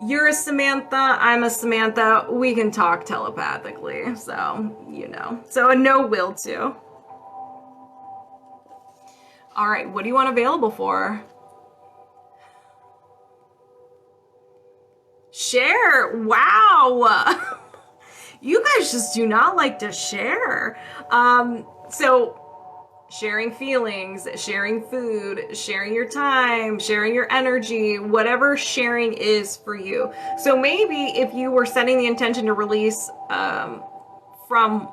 you're a Samantha, I'm a Samantha. We can talk telepathically, so, you know. So a no will to. All right, what do you want available for? Share. Wow. You guys just do not like to share. So sharing feelings, sharing food, sharing your time, sharing your energy, whatever sharing is for you. So maybe if you were setting the intention to release from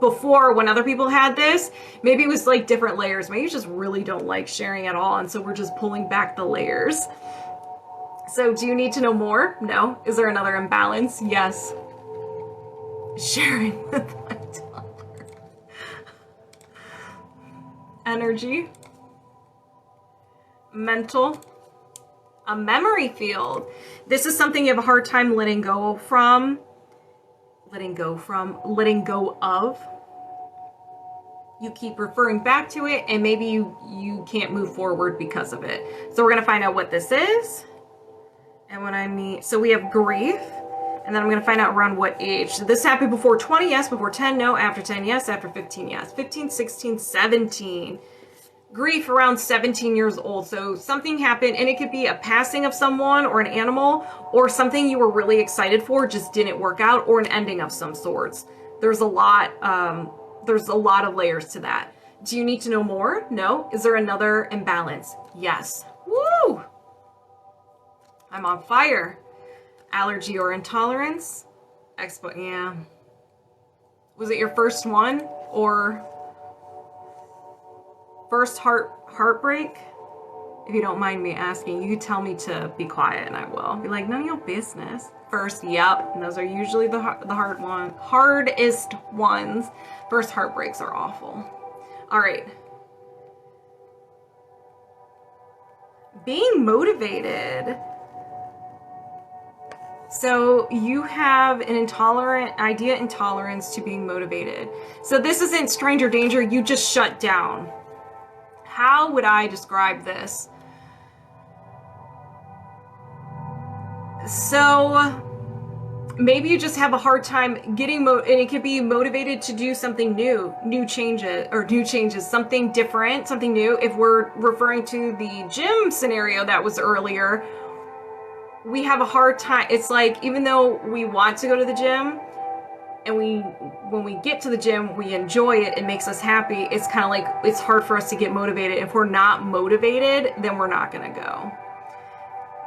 before, when other people had this, maybe it was like different layers. Maybe you just really don't like sharing at all, and so we're just pulling back the layers. So do you need to know more? No. Is there another imbalance? Yes. Sharing with my daughter. Energy. Mental. A memory field. This is something you have a hard time letting go from. Letting go of. You keep referring back to it, and maybe you can't move forward because of it. So we're going to find out what this is. And when I mean, so we have grief, and then I'm going to find out around what age. So this happened before 20, yes. Before 10, no. After 10, yes. After 15, yes. 15, 16, 17. Grief around 17 years old. So something happened, and it could be a passing of someone or an animal, or something you were really excited for just didn't work out, or an ending of some sorts. There's a lot of layers to that. Do you need to know more? No. Is there another imbalance? Yes. Woo! I'm on fire. Allergy or intolerance? Yeah. Was it your first one, or first heartbreak? If you don't mind me asking, you can tell me to be quiet and I will. Be like, none of your business. First, yep. And those are usually the hardest ones. First heartbreaks are awful. All right. Being motivated. So you have an intolerance to being motivated. So this isn't stranger danger, you just shut down. How would I describe this? So maybe you just have a hard time getting and it could be motivated to do something new changes, something different, something new. If we're referring to the gym scenario that was earlier, we have a hard time. It's like, even though we want to go to the gym, and when we get to the gym, we enjoy it, it makes us happy, it's kind of like, it's hard for us to get motivated. If we're not motivated, then we're not going to go.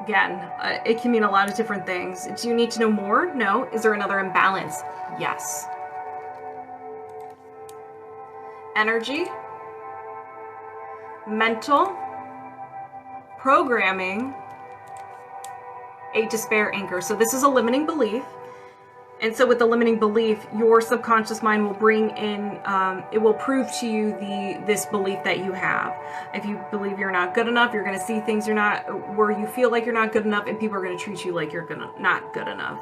Again, it can mean a lot of different things. Do you need to know more? No. Is there another imbalance? Yes. Energy, mental, programming, a despair anchor. So this is a limiting belief. And so with the limiting belief, your subconscious mind will bring in, it will prove to you this belief that you have. If you believe you're not good enough, you're going to see things where you feel like you're not good enough, and people are going to treat you like you're not good enough.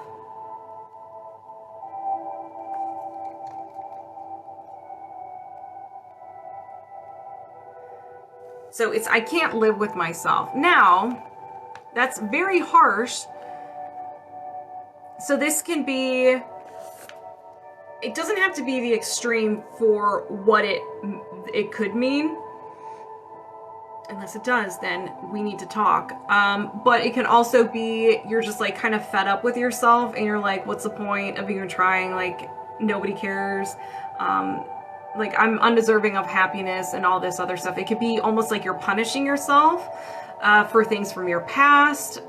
So it's, I can't live with myself. Now, that's very harsh. So this can be, it doesn't have to be the extreme for what it could mean. Unless it does, then we need to talk. But it can also be, you're just like kind of fed up with yourself and you're like, what's the point of even trying? Like, nobody cares. Like, I'm undeserving of happiness and all this other stuff. It could be almost like you're punishing yourself for things from your past.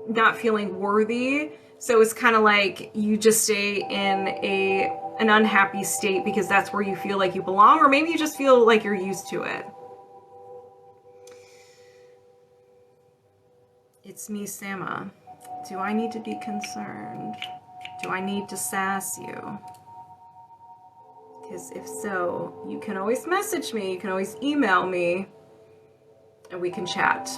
Not feeling worthy. So it's kind of like you just stay in an unhappy state because that's where you feel like you belong, or maybe you just feel like you're used to it. It's me, Sama. Do I need to be concerned? Do I need to sass you? Because if so, you can always message me, you can always email me, and we can chat.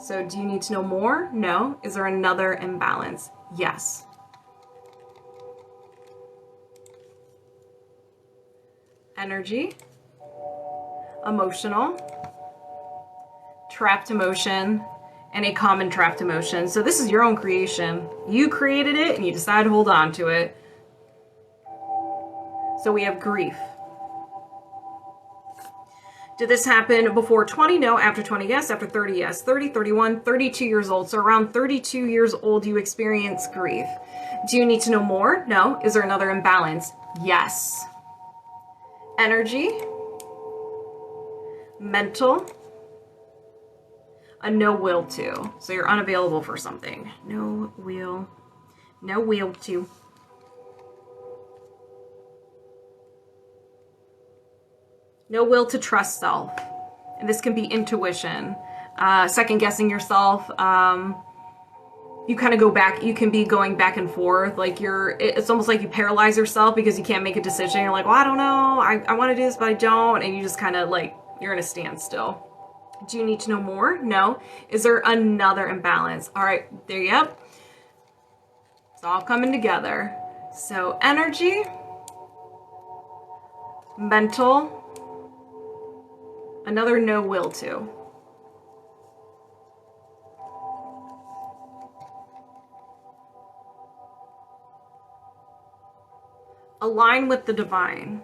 So do you need to know more? No. Is there another imbalance? Yes. Energy, emotional, trapped emotion, and a common trapped emotion. So this is your own creation. You created it and you decide to hold on to it. So we have grief. Did this happen before 20? No. After 20? Yes. After 30? Yes. 30, 31, 32 years old. So around 32 years old, you experience grief. Do you need to know more? No. Is there another imbalance? Yes. Energy, mental, a no will to. So you're unavailable for something. No will to. No will to trust self. And this can be intuition, second guessing yourself. You kind of go back, you can be going back and forth. Like it's almost like you paralyze yourself because you can't make a decision. You're like, well, I don't know. I want to do this, but I don't. And you just kind of like, you're in a standstill. Do you need to know more? No. Is there another imbalance? All right, there you go. It's all coming together. So energy, mental, another no will to. Align with the divine.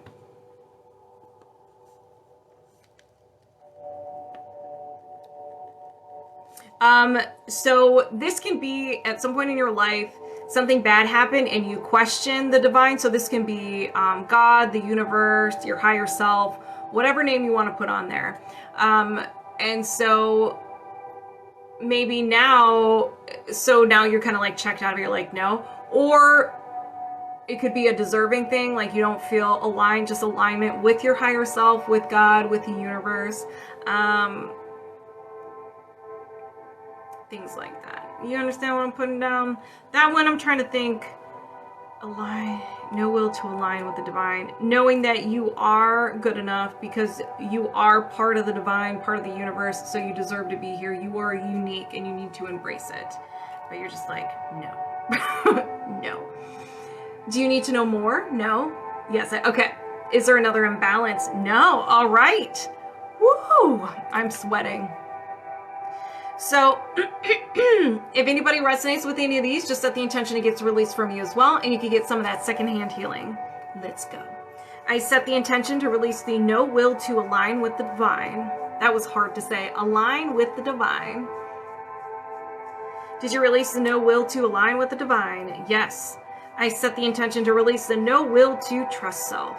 So this can be at some point in your life, something bad happened and you question the divine. So this can be God, the universe, your higher self, whatever name you want to put on there. And so maybe now you're kind of like checked out of, you're like, no. Or it could be a deserving thing, like you don't feel aligned, just alignment with your higher self, with God, with the universe. Things like that. You understand what I'm putting down? That one I'm trying to think. Align, no will to align with the divine. Knowing that you are good enough because you are part of the divine, part of the universe, so you deserve to be here. You are unique and you need to embrace it. But you're just like, no. No. Do you need to know more? No. Yes. Okay. Is there another imbalance? No. All right. Woo! I'm sweating. So if anybody resonates with any of these, just set the intention it gets released from you as well, and you can get some of that secondhand healing. Let's go. I set the intention to release the no will to align with the divine. That was hard to say. Align with the divine. Did you release the no will to align with the divine? Yes. I set the intention to release the no will to trust self.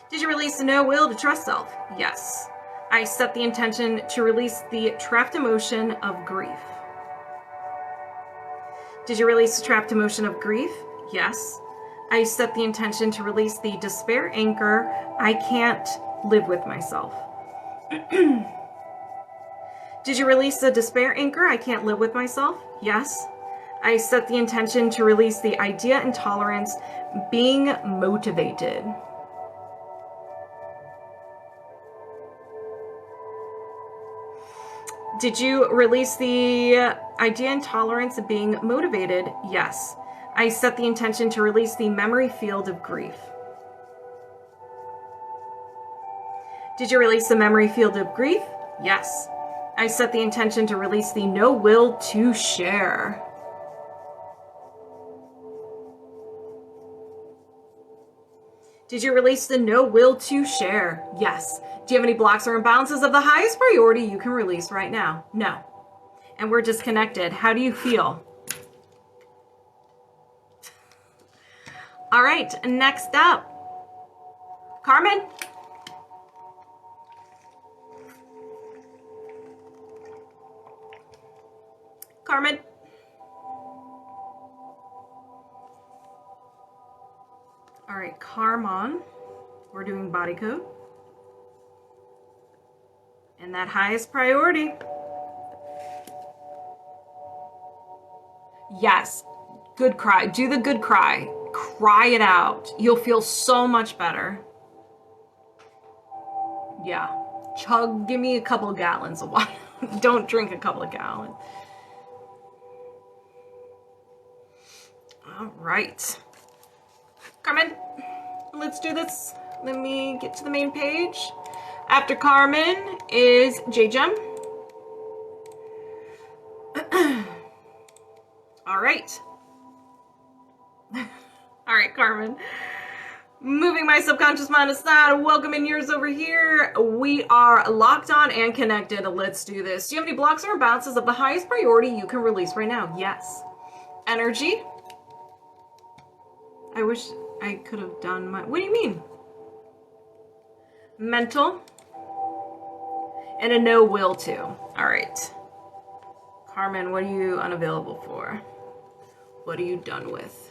Did you release the no will to trust self? Yes. I set the intention to release the trapped emotion of grief. Did you release the trapped emotion of grief? Yes. I set the intention to release the despair anchor. I can't live with myself. Did you release the despair anchor? I can't live with myself? Yes. I set the intention to release the idea intolerance, being motivated. Did you release the idea intolerance of being motivated? Yes. I set the intention to release the memory field of grief. Did you release the memory field of grief? Yes. I set the intention to release the no will to share. Did you release the no will to share? Yes. Do you have any blocks or imbalances of the highest priority you can release right now? No. And we're disconnected. How do you feel? All right, next up, Carmen. Carmen. All right, Carmen, we're doing body code. And that highest priority. Yes, good cry. Do the good cry. Cry it out. You'll feel so much better. Yeah. Chug, give me a couple of gallons of water. Don't drink a couple of gallons. All right. Carmen, let's do this. Let me get to the main page. After Carmen is J-Gem. All right. All right, Carmen. Moving my subconscious mind aside, welcoming yours over here. We are locked on and connected. Let's do this. Do you have any blocks or imbalances of the highest priority you can release right now? Yes. Energy. I wish I could have done my... What do you mean? Mental. And a no will to. All right. Carmen, what are you unavailable for? What are you done with?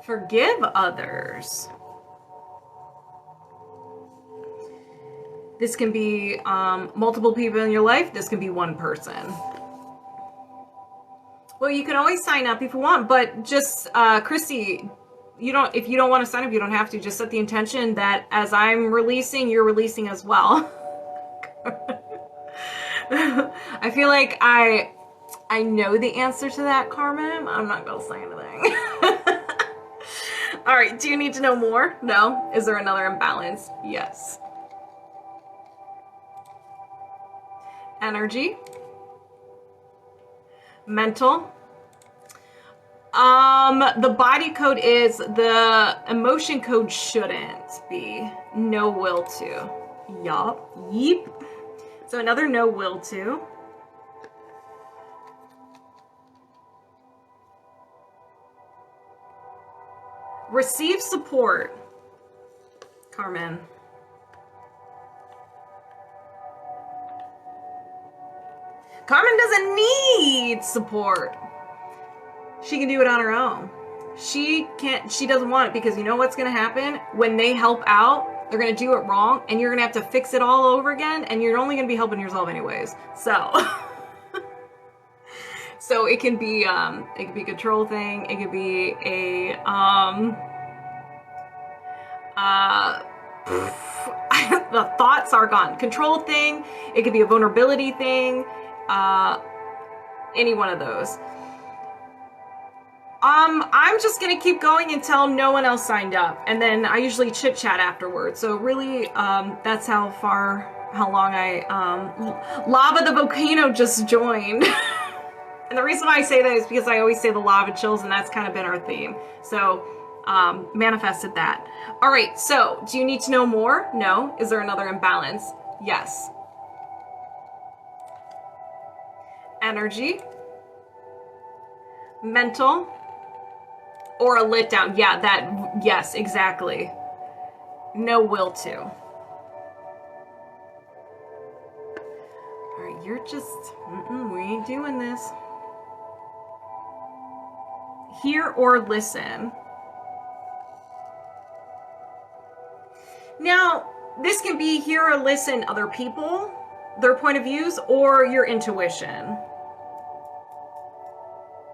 Forgive others. This can be multiple people in your life. This can be one person. Well, you can always sign up if you want, but just, Christy, if you don't want to sign up, you don't have to. Just set the intention that as I'm releasing, you're releasing as well. I feel like I know the answer to that, Carmen. I'm not going to say anything. All right, do you need to know more? No? Is there another imbalance? Yes. Energy. Mental. The body code is, the emotion code shouldn't be no will to. Yup. Yeep. So another no will to. Receive support. Carmen. Carmen doesn't need support. She can do it on her own. She doesn't want it because you know what's going to happen? When they help out, they're going to do it wrong and you're going to have to fix it all over again and you're only going to be helping yourself anyways. So, so it can be a control thing. It could be a, the thoughts are gone. Control thing. It could be a vulnerability thing. Any one of those. I'm just gonna keep going until no one else signed up, and then I usually chit chat afterwards. So really, that's how long I, Lava the Volcano just joined. And the reason why I say that is because I always say the lava chills, and that's kind of been our theme. So, manifested that. All right, so do you need to know more? No. Is there another imbalance? Yes. Energy. Mental. Or a lit down. Yeah, yes, exactly. no will to. All right, you're just, we ain't doing this. Hear or listen. Now, this can be hear or listen other people, their point of views, or your intuition.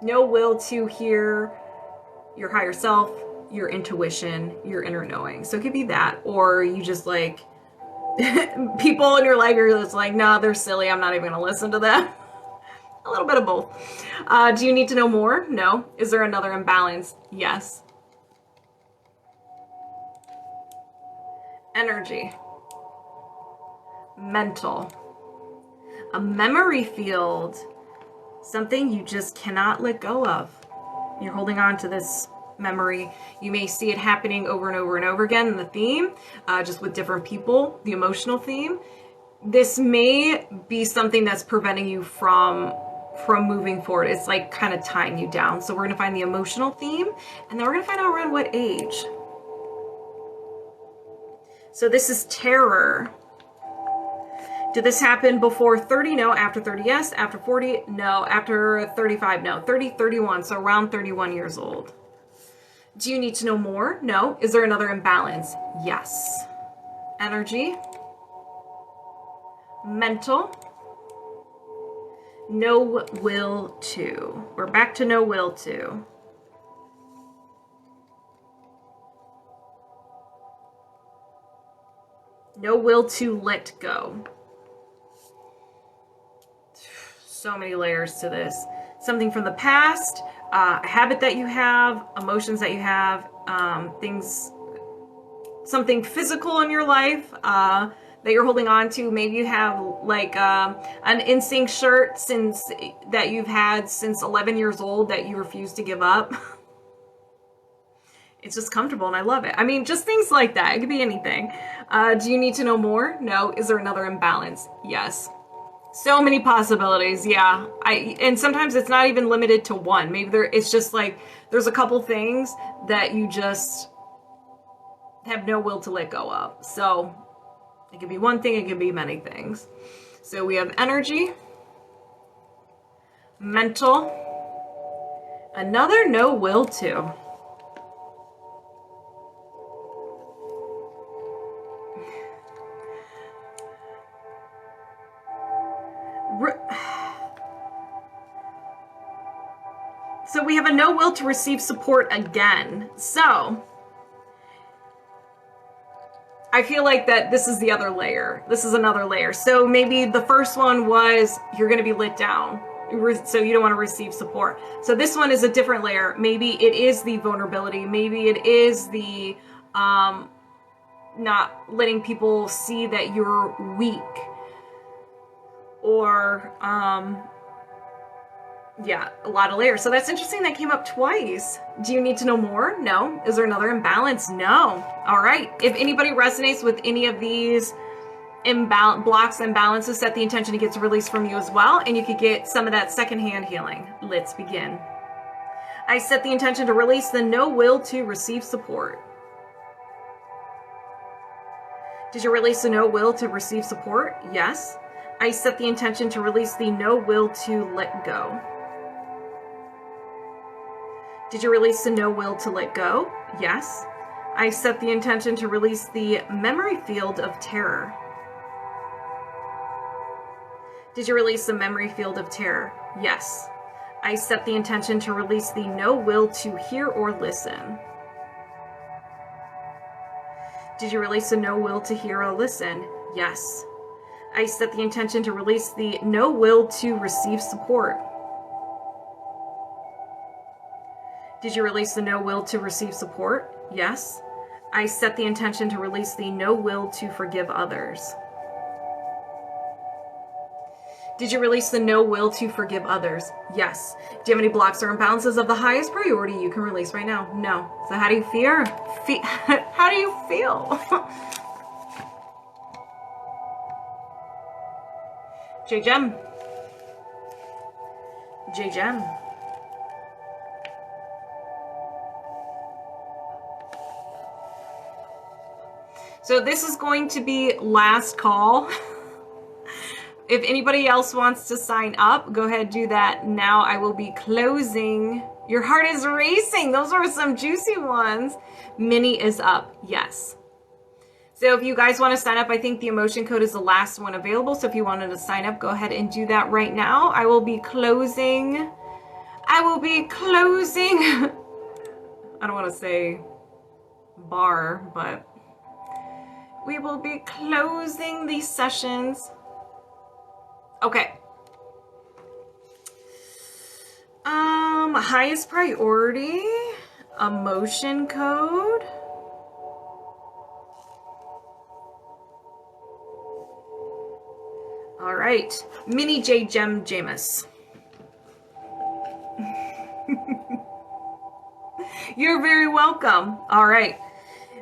No will to hear your higher self, your intuition, your inner knowing. So it could be that, or you just like, people in your life are just like, nah, they're silly, I'm not even gonna listen to them. A little bit of both. Do you need to know more? No. Is there another imbalance? Yes. Energy. Mental. A memory field. Something you just cannot let go of. You're holding on to this memory. You may see it happening over and over and over again in the theme, just with different people, the emotional theme. This may be something that's preventing you from moving forward. It's like kind of tying you down. So we're going to find the emotional theme, and then we're going to find out around what age. So this is terror. Did this happen before 30? No. After 30? Yes. After 40? No. After 35? No. 30, 31. So around 31 years old. Do you need to know more? No. Is there another imbalance? Yes. Energy. Mental. No will to. We're back to no will to. No will to let go. So many layers to this. Something from the past, a habit that you have, emotions that you have, things, something physical in your life that you're holding on to. Maybe you have like an instinct shirt that you've had since 11 years old that you refuse to give up. It's just comfortable and I love it. I mean, just things like that. It could be anything. Do you need to know more? No. Is there another imbalance? Yes. So many possibilities, yeah. And sometimes it's not even limited to one. Maybe it's just like there's a couple things that you just have no will to let go of. So it could be one thing, it could be many things. So we have energy, mental, another no will to. So we have a no will to receive support again. So I feel like that this is the other layer. This is another layer. So maybe the first one was you're going to be let down, so you don't want to receive support. So this one is a different layer. Maybe it is the vulnerability. Maybe it is the not letting people see that you're weak. Or yeah, a lot of layers. So that's interesting. That came up twice. Do you need to know more? No. Is there another imbalance? No. All right. If anybody resonates with any of these blocks and imbalances, set the intention to get released from you as well, and you could get some of that secondhand healing. Let's begin. I set the intention to release the no will to receive support. Did you release the no will to receive support? Yes. I set the intention to release the no will to let go. Did you release the no will to let go? Yes. I set the intention to release the memory field of terror. Did you release the memory field of terror? Yes. I set the intention to release the no will to hear or listen. Did you release the no will to hear or listen? Yes. I set the intention to release the no will to receive support. Did you release the no will to receive support? Yes. I set the intention to release the no will to forgive others. Did you release the no will to forgive others? Yes. Do you have any blocks or imbalances of the highest priority you can release right now? No. So how do you feel? How do you feel? J-Gem. J-Gem. So this is going to be last call. If anybody else wants to sign up, go ahead and do that now. I will be closing. Your heart is racing. Those are some juicy ones. Mini is up. Yes. So if you guys want to sign up, I think the emotion code is the last one available. So if you wanted to sign up, go ahead and do that right now. I will be closing. I don't want to say bar, but we will be closing these sessions. Okay. Highest priority, emotion code. All right, Mini J Gem Jameis. You're very welcome. All right,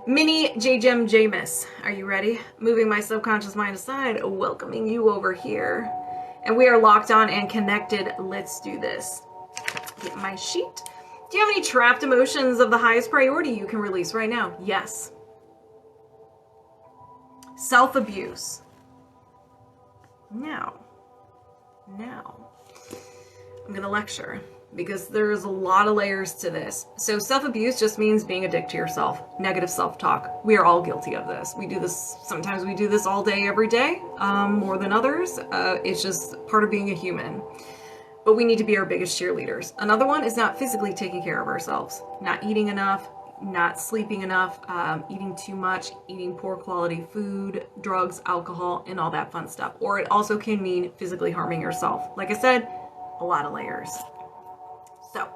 Mini J Gem Jameis. Are you ready? Moving my subconscious mind aside, welcoming you over here. And we are locked on and connected. Let's do this. Get my sheet. Do you have any trapped emotions of the highest priority you can release right now? Yes. Self-abuse. Now, I'm going to lecture because there's a lot of layers to this. So self-abuse just means being a dick to yourself, negative self-talk. We are all guilty of this. We do this, sometimes we do this all day, every day, more than others. It's just part of being a human. But we need to be our biggest cheerleaders. Another one is not physically taking care of ourselves, not eating enough, not sleeping enough, eating too much, eating poor quality food, drugs, alcohol, and all that fun stuff. Or it also can mean physically harming yourself. Like I said, a lot of layers. So,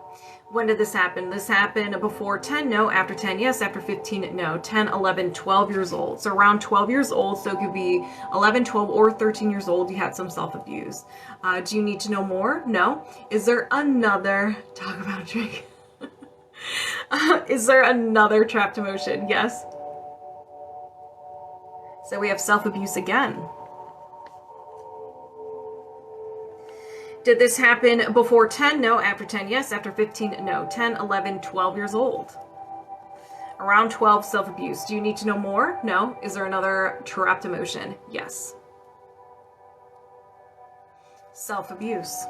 when did this happen? This happened before 10, no. After 10, yes. After 15, no. 10, 11, 12 years old. So around 12 years old, so it could be 11, 12, or 13 years old, you had some self-abuse. Do you need to know more? No. Is there another, talk about a drink. Is there another trapped emotion? Yes. So we have self-abuse again. Did this happen before 10? No. After 10, yes. After 15, no. 10, 11, 12 years old. Around 12, self-abuse. Do you need to know more? No. Is there another trapped emotion? Yes. Self-abuse.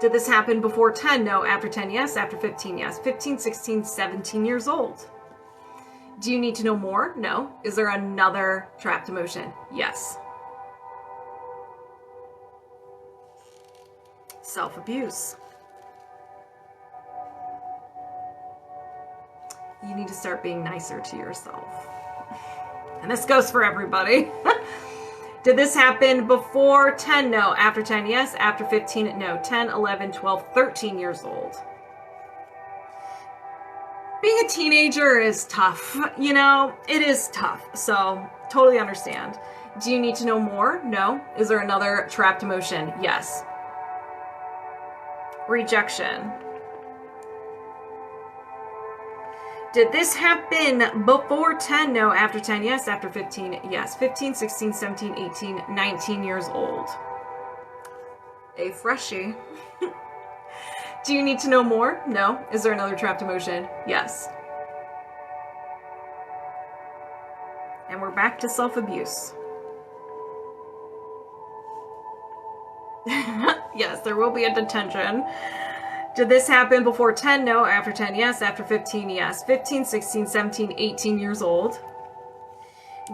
Did this happen before 10? No. After 10, yes. After 15, yes. 15, 16, 17 years old. Do you need to know more? No. Is there another trapped emotion? Yes. Self-abuse. You need to start being nicer to yourself. And this goes for everybody. Did this happen before 10? No. After 10, yes. After 15, no. 10, 11, 12, 13 years old. Being a teenager is tough. You know, it is tough. So, totally understand. Do you need to know more? No. Is there another trapped emotion? Yes. Rejection. Did this happen before 10? No. After 10, yes. After 15, yes. 15, 16, 17, 18, 19 years old. A freshie. Do you need to know more? No. Is there another trapped emotion? Yes. And we're back to self-abuse. Yes, there will be a detention. Did this happen before 10? No. After 10, yes. After 15, yes. 15, 16, 17, 18 years old.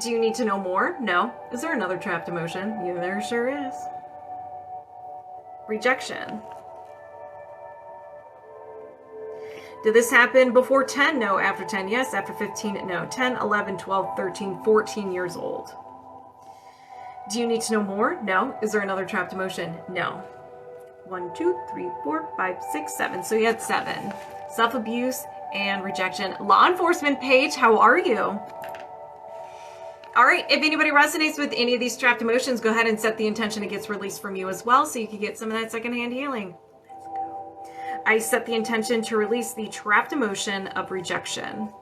Do you need to know more? No. Is there another trapped emotion? Yeah, there sure is. Rejection. Did this happen before 10? No. After 10, yes. After 15, no. 10, 11, 12, 13, 14 years old. Do you need to know more? No. Is there another trapped emotion? No. 1, 2, 3, 4, 5, 6, 7. So you had 7. Self-abuse and rejection. Law enforcement, Paige, how are you? All right, if anybody resonates with any of these trapped emotions, go ahead and set the intention it gets released from you as well so you can get some of that secondhand healing. Let's go. I set the intention to release the trapped emotion of rejection.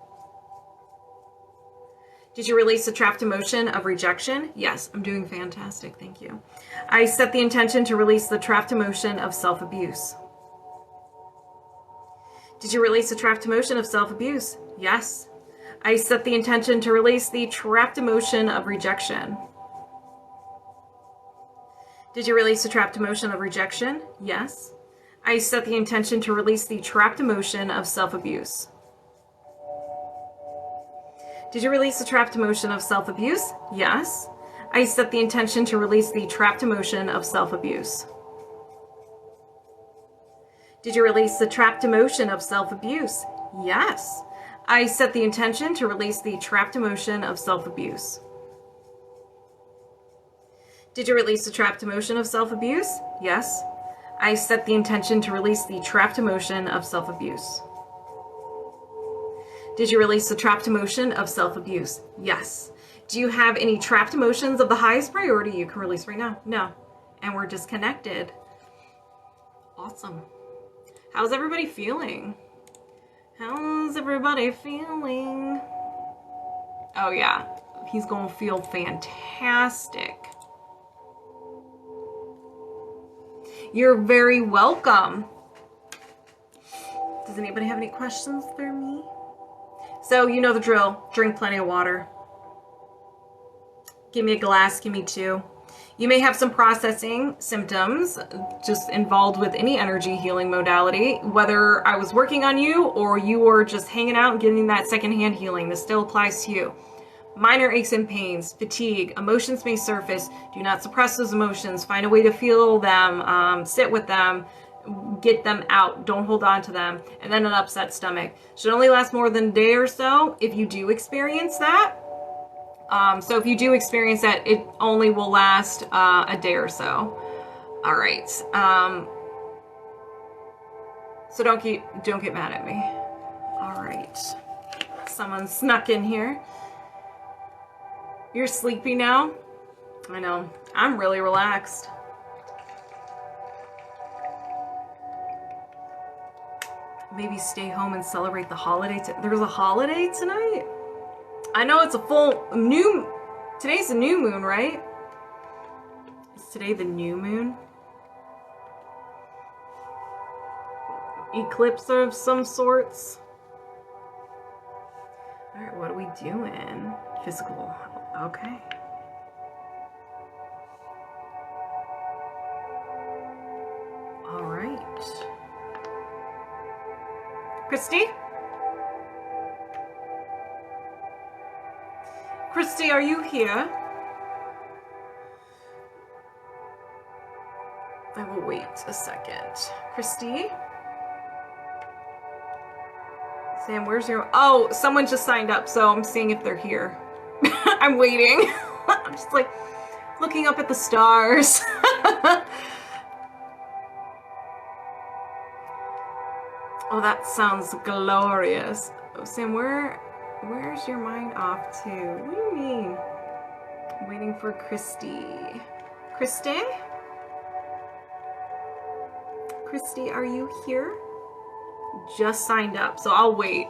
Did you release the trapped emotion of rejection? Yes, I'm doing fantastic. Thank you. I set the intention to release the trapped emotion of self-abuse. Did you release the trapped emotion of self-abuse? Yes. I set the intention to release the trapped emotion of rejection. Did you release the trapped emotion of rejection? Yes. I set the intention to release the trapped emotion of self-abuse. Did you release the trapped emotion of self-abuse? Yes. I set the intention to release the trapped emotion of self-abuse. Did you release the trapped emotion of self-abuse? Yes. I set the intention to release the trapped emotion of self-abuse. Did you release the trapped emotion of self-abuse? Yes. I set the intention to release the trapped emotion of self-abuse. Did you release the trapped emotion of self-abuse? Yes. Do you have any trapped emotions of the highest priority you can release right now? No. And we're disconnected. Awesome. How's everybody feeling? How's everybody feeling? Oh yeah, he's gonna feel fantastic. You're very welcome. Does anybody have any questions for me? So you know the drill. Drink plenty of water. Give me a glass, give me 2. You may have some processing symptoms just involved with any energy healing modality, whether I was working on you or you were just hanging out and getting that secondhand healing. This still applies to you. Minor aches and pains, fatigue, emotions may surface. Do not suppress those emotions. Find a way to feel them, sit with them, get them out. Don't hold on to them. And then an upset stomach. Should only last more than a day or so if you do experience that. So if you do experience that, it only will last a day or so. All right. So don't get mad at me. All right. Someone snuck in here. You're sleepy now? I know. I'm really relaxed. Maybe stay home and celebrate the holiday. There's a holiday tonight? I know it's a full new... Today's the new moon, right? Is today the new moon? Eclipse of some sorts? Alright, what are we doing? Physical. Okay. Alright. Christy? Christy, are you here? I will wait a second. Christy? Sam, where's your... Oh, someone just signed up, so I'm seeing if they're here. I'm waiting. I'm just like looking up at the stars. Oh, that sounds glorious. Oh, Sam, where's your mind off to? What do you mean? I'm waiting for Christy. Christy? Christy, are you here? Just signed up, so I'll wait.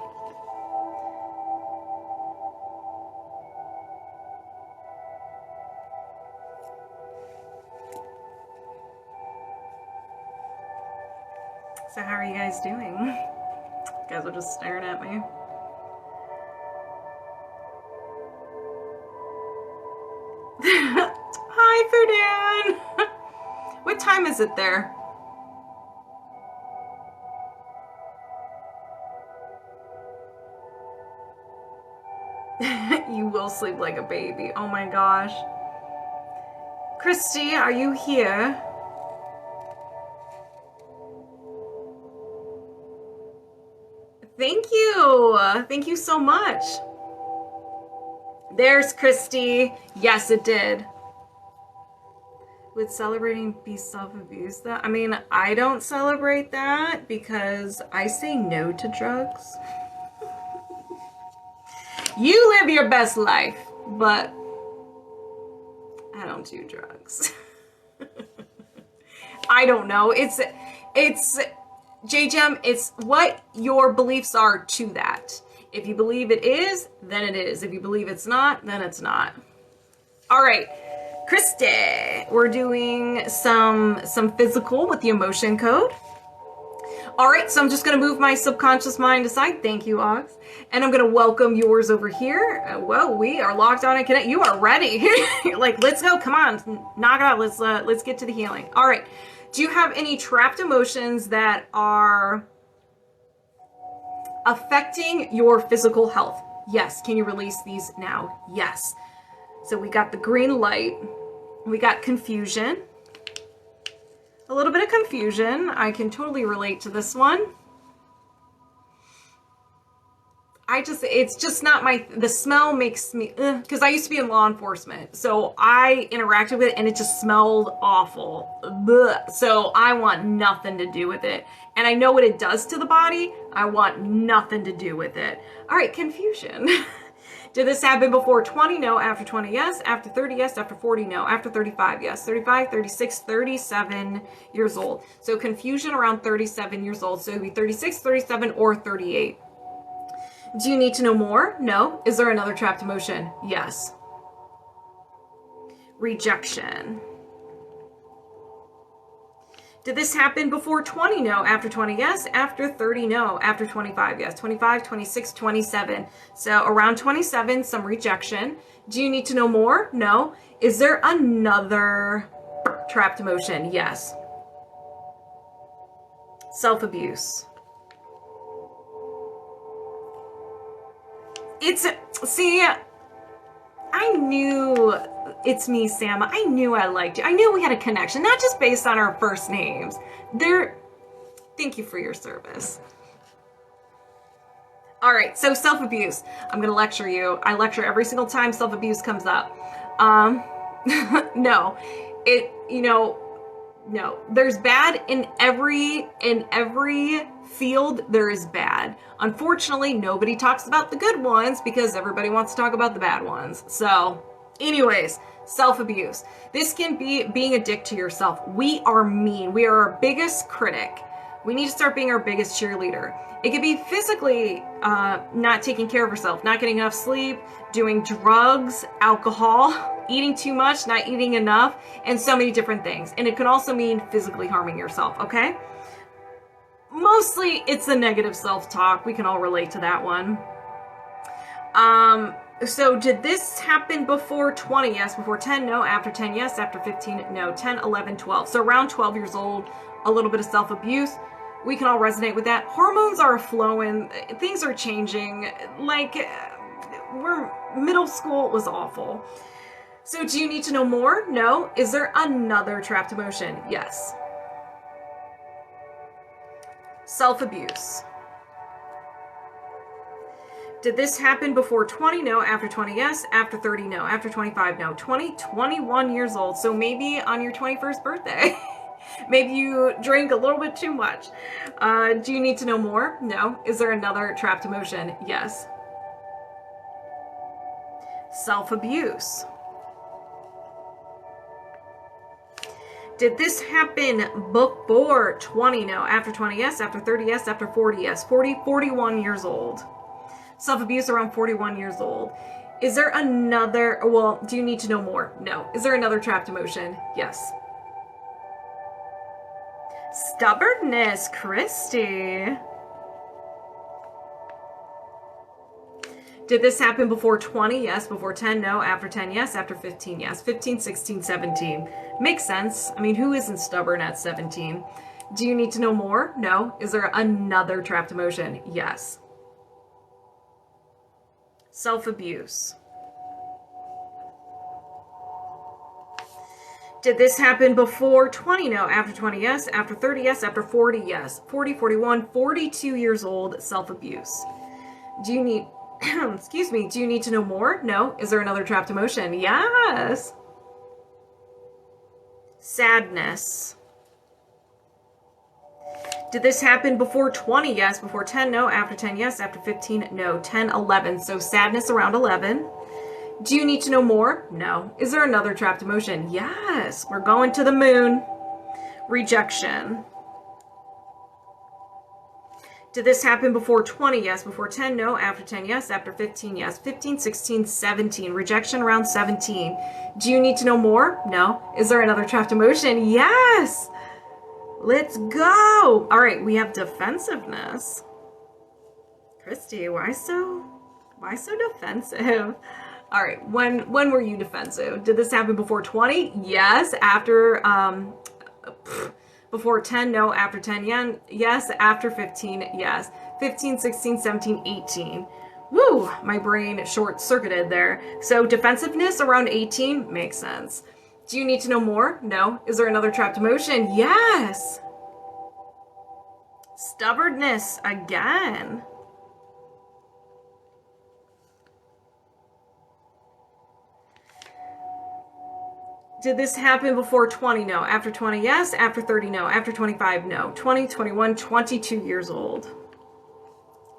So how are you guys doing? You guys are just staring at me. Hi, Fudan! What time is it there? You will sleep like a baby. Oh my gosh. Christy, are you here? Thank you. Thank you so much. There's Christy. Yes, it did. Would celebrating be self-abuse? That, I mean, I don't celebrate that because I say no to drugs. You live your best life, but I don't do drugs. I don't know. It's JGem, it's what your beliefs are to that. If you believe it is, then it is. If you believe it's not, then it's not. All right, Christy, we're doing some physical with the emotion code. All right, so I'm just going to move my subconscious mind aside. Thank you, Ox. And I'm going to welcome yours over here. Whoa, we are locked on and connect. You are ready. You're like, let's go. Come on, knock it out. Let's get to the healing. All right. Do you have any trapped emotions that are affecting your physical health? Yes. Can you release these now? Yes. So we got the green light. We got confusion. A little bit of confusion. I can totally relate to this one. It's just not the smell makes me, because I used to be in law enforcement. So I interacted with it and it just smelled awful. Blech. So I want nothing to do with it. And I know what it does to the body. I want nothing to do with it. All right, confusion. Did this happen before 20? No. After 20? Yes. After 30? Yes. After 40? No. After 35? Yes. 35, 36, 37 years old. So confusion around 37 years old. So it would be 36, 37, or 38. Do you need to know more? No. Is there another trapped emotion? Yes. Rejection. Did this happen before 20? No. After 20? Yes. After 30? No. After 25? Yes. 25, 26, 27. So around 27, some rejection. Do you need to know more? No. Is there another trapped emotion? Yes. Self-abuse. See, I knew it's me, Sam. I knew I liked you. I knew we had a connection, not just based on our first names. Thank you for your service. All right, so self-abuse. I'm going to lecture you. I lecture every single time self-abuse comes up. No, no. There's bad in every field. There is bad. Unfortunately, nobody talks about the good ones because everybody wants to talk about the bad ones. So, anyways, self-abuse. This can be being a dick to yourself. We are mean. We are our biggest critic. We need to start being our biggest cheerleader. It could be physically not taking care of yourself, not getting enough sleep, doing drugs, alcohol, eating too much, not eating enough, and so many different things. And it can also mean physically harming yourself, okay? Mostly it's the negative self-talk. We can all relate to that one. So did this happen before 20? Yes. Before 10? No. After 10? Yes. After 15? No. 10, 11, 12. So around 12 years old, a little bit of self-abuse. We can all resonate with that. Hormones are flowing. Things are changing. Like, middle school was awful. So do you need to know more? No. Is there another trapped emotion? Yes. Self-abuse. Did this happen before 20? No. After 20? Yes. After 30? No. After 25? No. 21 years old. So maybe on your 21st birthday. Maybe you drink a little bit too much. Do you need to know more? No. Is there another trapped emotion? Yes. Self-abuse. Did this happen before 20? No. After 20? Yes. After 30? Yes. After 40? Yes. 41 years old. Self-abuse around 41 years old. Is there another, do you need to know more? No. Is there another trapped emotion? Yes. Stubbornness, Christy. Did this happen before 20? Yes. Before 10? No. After 10? Yes. After 15? Yes. 15, 16, 17. Makes sense. I mean, who isn't stubborn at 17? Do you need to know more? No. Is there another trapped emotion? Yes. Self-abuse. Did this happen before 20? No. After 20? Yes. After 30? Yes. After 40? Yes. 40, 41, 42 years old, self-abuse. Do you need, excuse me, do you need to know more? No. Is there another trapped emotion? Yes. Sadness. Did this happen before 20? Yes. Before 10? No. After 10? Yes. After 15? No. 10, 11. So sadness around 11. Do you need to know more? No. Is there another trapped emotion? Yes. We're going to the moon. Rejection. Did this happen before 20? Yes. Before 10? No. After 10? Yes. After 15? Yes. 15, 16, 17. Rejection around 17. Do you need to know more? No. Is there another trapped emotion? Yes. Let's go. All right, we have defensiveness. Christy, why so defensive? All right, when were you defensive? Did this happen before 20? Yes. After before 10? No. After 10? Yes. After 15? Yes. 15, 16, 17, 18. Woo, my brain short-circuited there. So defensiveness around 18 makes sense. Do you need to know more? No. Is there another trapped emotion? Yes. Stubbornness again. Did this happen before 20? No. After 20? Yes. After 30? No. After 25? No. 20, 21, 22 years old.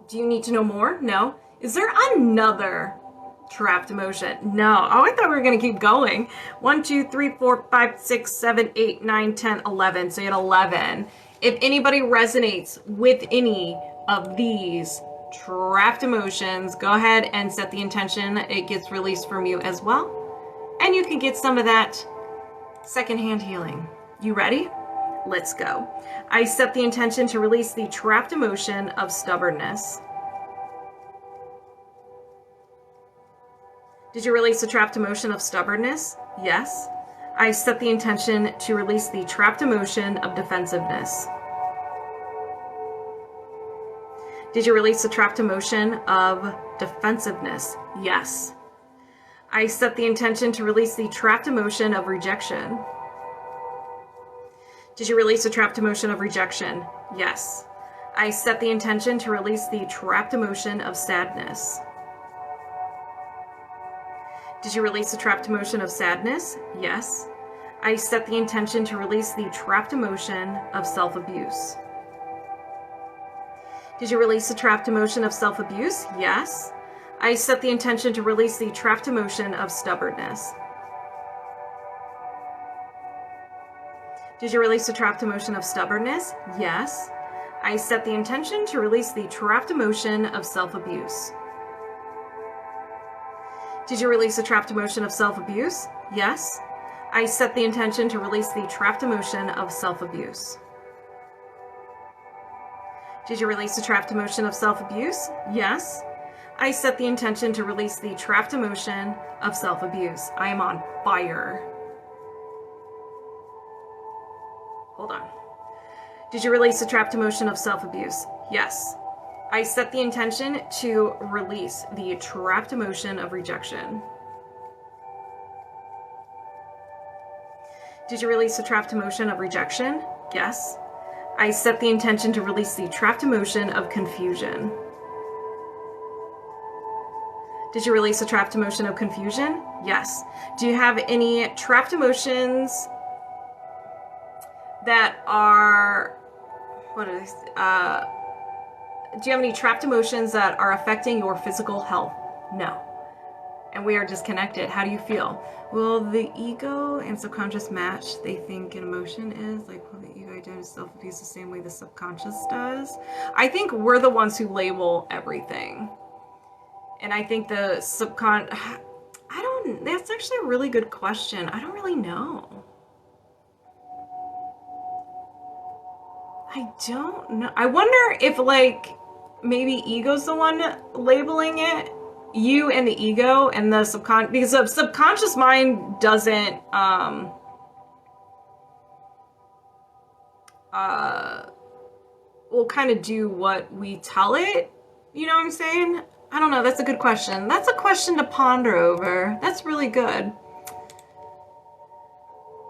Do you need to know more? No. Is there another trapped emotion? No. Oh, I thought we were going to keep going. 1, 2, 3, 4, 5, 6, 7, 8, 9, 10, 11. So you had 11. If anybody resonates with any of these trapped emotions, go ahead and set the intention. It gets released from you as well. And you can get some of that secondhand healing. You ready? Let's go. I set the intention to release the trapped emotion of stubbornness. Did you release the trapped emotion of stubbornness? Yes. I set the intention to release the trapped emotion of defensiveness. Did you release the trapped emotion of defensiveness? Yes. I set the intention to release the trapped emotion of rejection. Did you release the trapped emotion of rejection? Yes. I set the intention to release the trapped emotion of sadness. Did you release the trapped emotion of sadness? Yes. I set the intention to release the trapped emotion of self-abuse. Did you release the trapped emotion of self-abuse? Yes. I set the intention to release the trapped emotion of stubbornness. Did you release the trapped emotion of stubbornness? Yes. I set the intention to release the trapped emotion of self-abuse. Did you release the trapped emotion of self-abuse? Yes. I set the intention to release the trapped emotion of self-abuse. Did you release the trapped emotion of self-abuse? Yes. I set the intention to release the trapped emotion of self-abuse. I am on fire. Hold on. Did you release the trapped emotion of self-abuse? Yes. I set the intention to release the trapped emotion of rejection. Did you release the trapped emotion of rejection? Yes. I set the intention to release the trapped emotion of confusion. Did you release the trapped emotion of confusion? Yes. Do you have any trapped emotions that are, do you have any trapped emotions that are affecting your physical health? No. And we are disconnected. How do you feel? Will the ego and subconscious match? They think an emotion is like, will the ego identify self-abuse the same way the subconscious does? I think we're the ones who label everything. And I think the that's actually a really good question. I don't really know. I don't know. I wonder if like maybe ego's the one labeling it, you and the ego and the subconscious, because the subconscious mind doesn't will kind of do what we tell it. You know what I'm saying? I don't know. That's a good question. That's a question to ponder over. That's really good.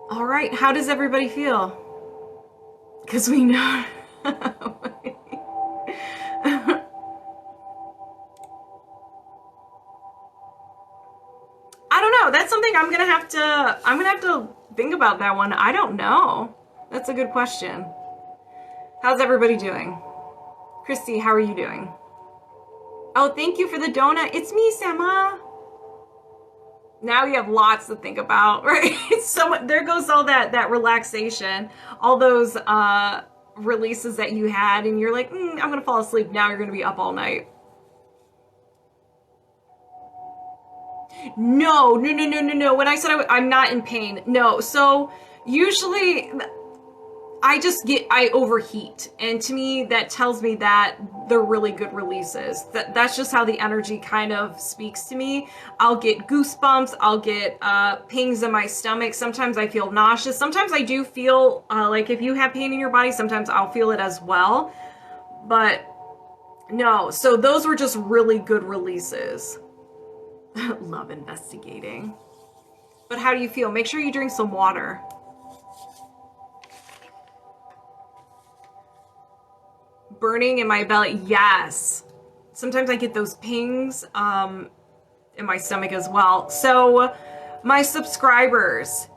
All right. How does everybody feel? Because we know. I don't know. That's something I'm gonna have to think about that one. I don't know. That's a good question. How's everybody doing? Christy, how are you doing? Oh, thank you for the donut. It's me, Sama. Now you have lots to think about, right? So there goes all that relaxation, all those releases that you had, and you're like, I'm gonna fall asleep. Now you're gonna be up all night. No. When I said I'm not in pain, no. So usually I overheat. And to me, that tells me that they're really good releases. That's just how the energy kind of speaks to me. I'll get goosebumps. I'll get pings in my stomach. Sometimes I feel nauseous. Sometimes I do feel like if you have pain in your body, sometimes I'll feel it as well. But no, so those were just really good releases. Love investigating. But how do you feel? Make sure you drink some water. Burning in my belly, yes. Sometimes I get those pings in my stomach as well. So my subscribers,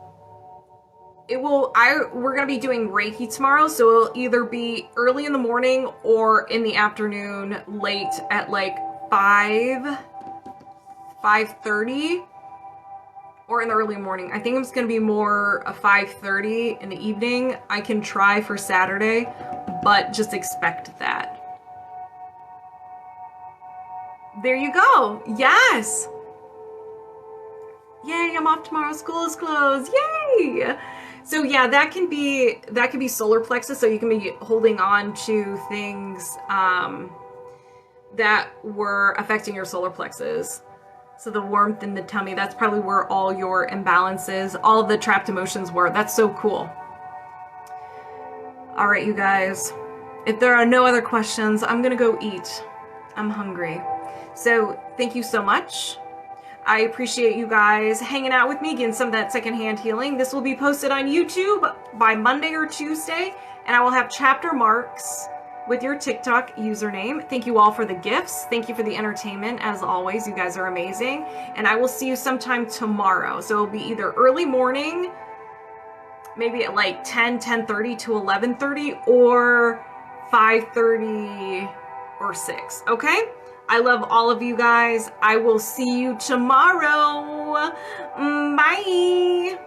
we're gonna be doing Reiki tomorrow, so it'll either be early in the morning or in the afternoon, late at like 5:30, or in the early morning. I think it's gonna be more a 5:30 in the evening. I can try for Saturday, but just expect that. There you go. Yes. Yay, I'm off tomorrow. School is closed. Yay. So yeah, that can be solar plexus. So you can be holding on to things that were affecting your solar plexus. So the warmth in the tummy, that's probably where all your imbalances, all the trapped emotions were. That's so cool. All right, you guys. If there are no other questions, I'm gonna go eat. I'm hungry. So thank you so much. I appreciate you guys hanging out with me, getting some of that secondhand healing. This will be posted on YouTube by Monday or Tuesday, and I will have chapter marks with your TikTok username. Thank you all for the gifts. Thank you for the entertainment. As always, you guys are amazing. And I will see you sometime tomorrow. So it'll be either early morning, maybe at like 10:30 to 11:30, or 5:30 or 6, okay? I love all of you guys. I will see you tomorrow. Bye.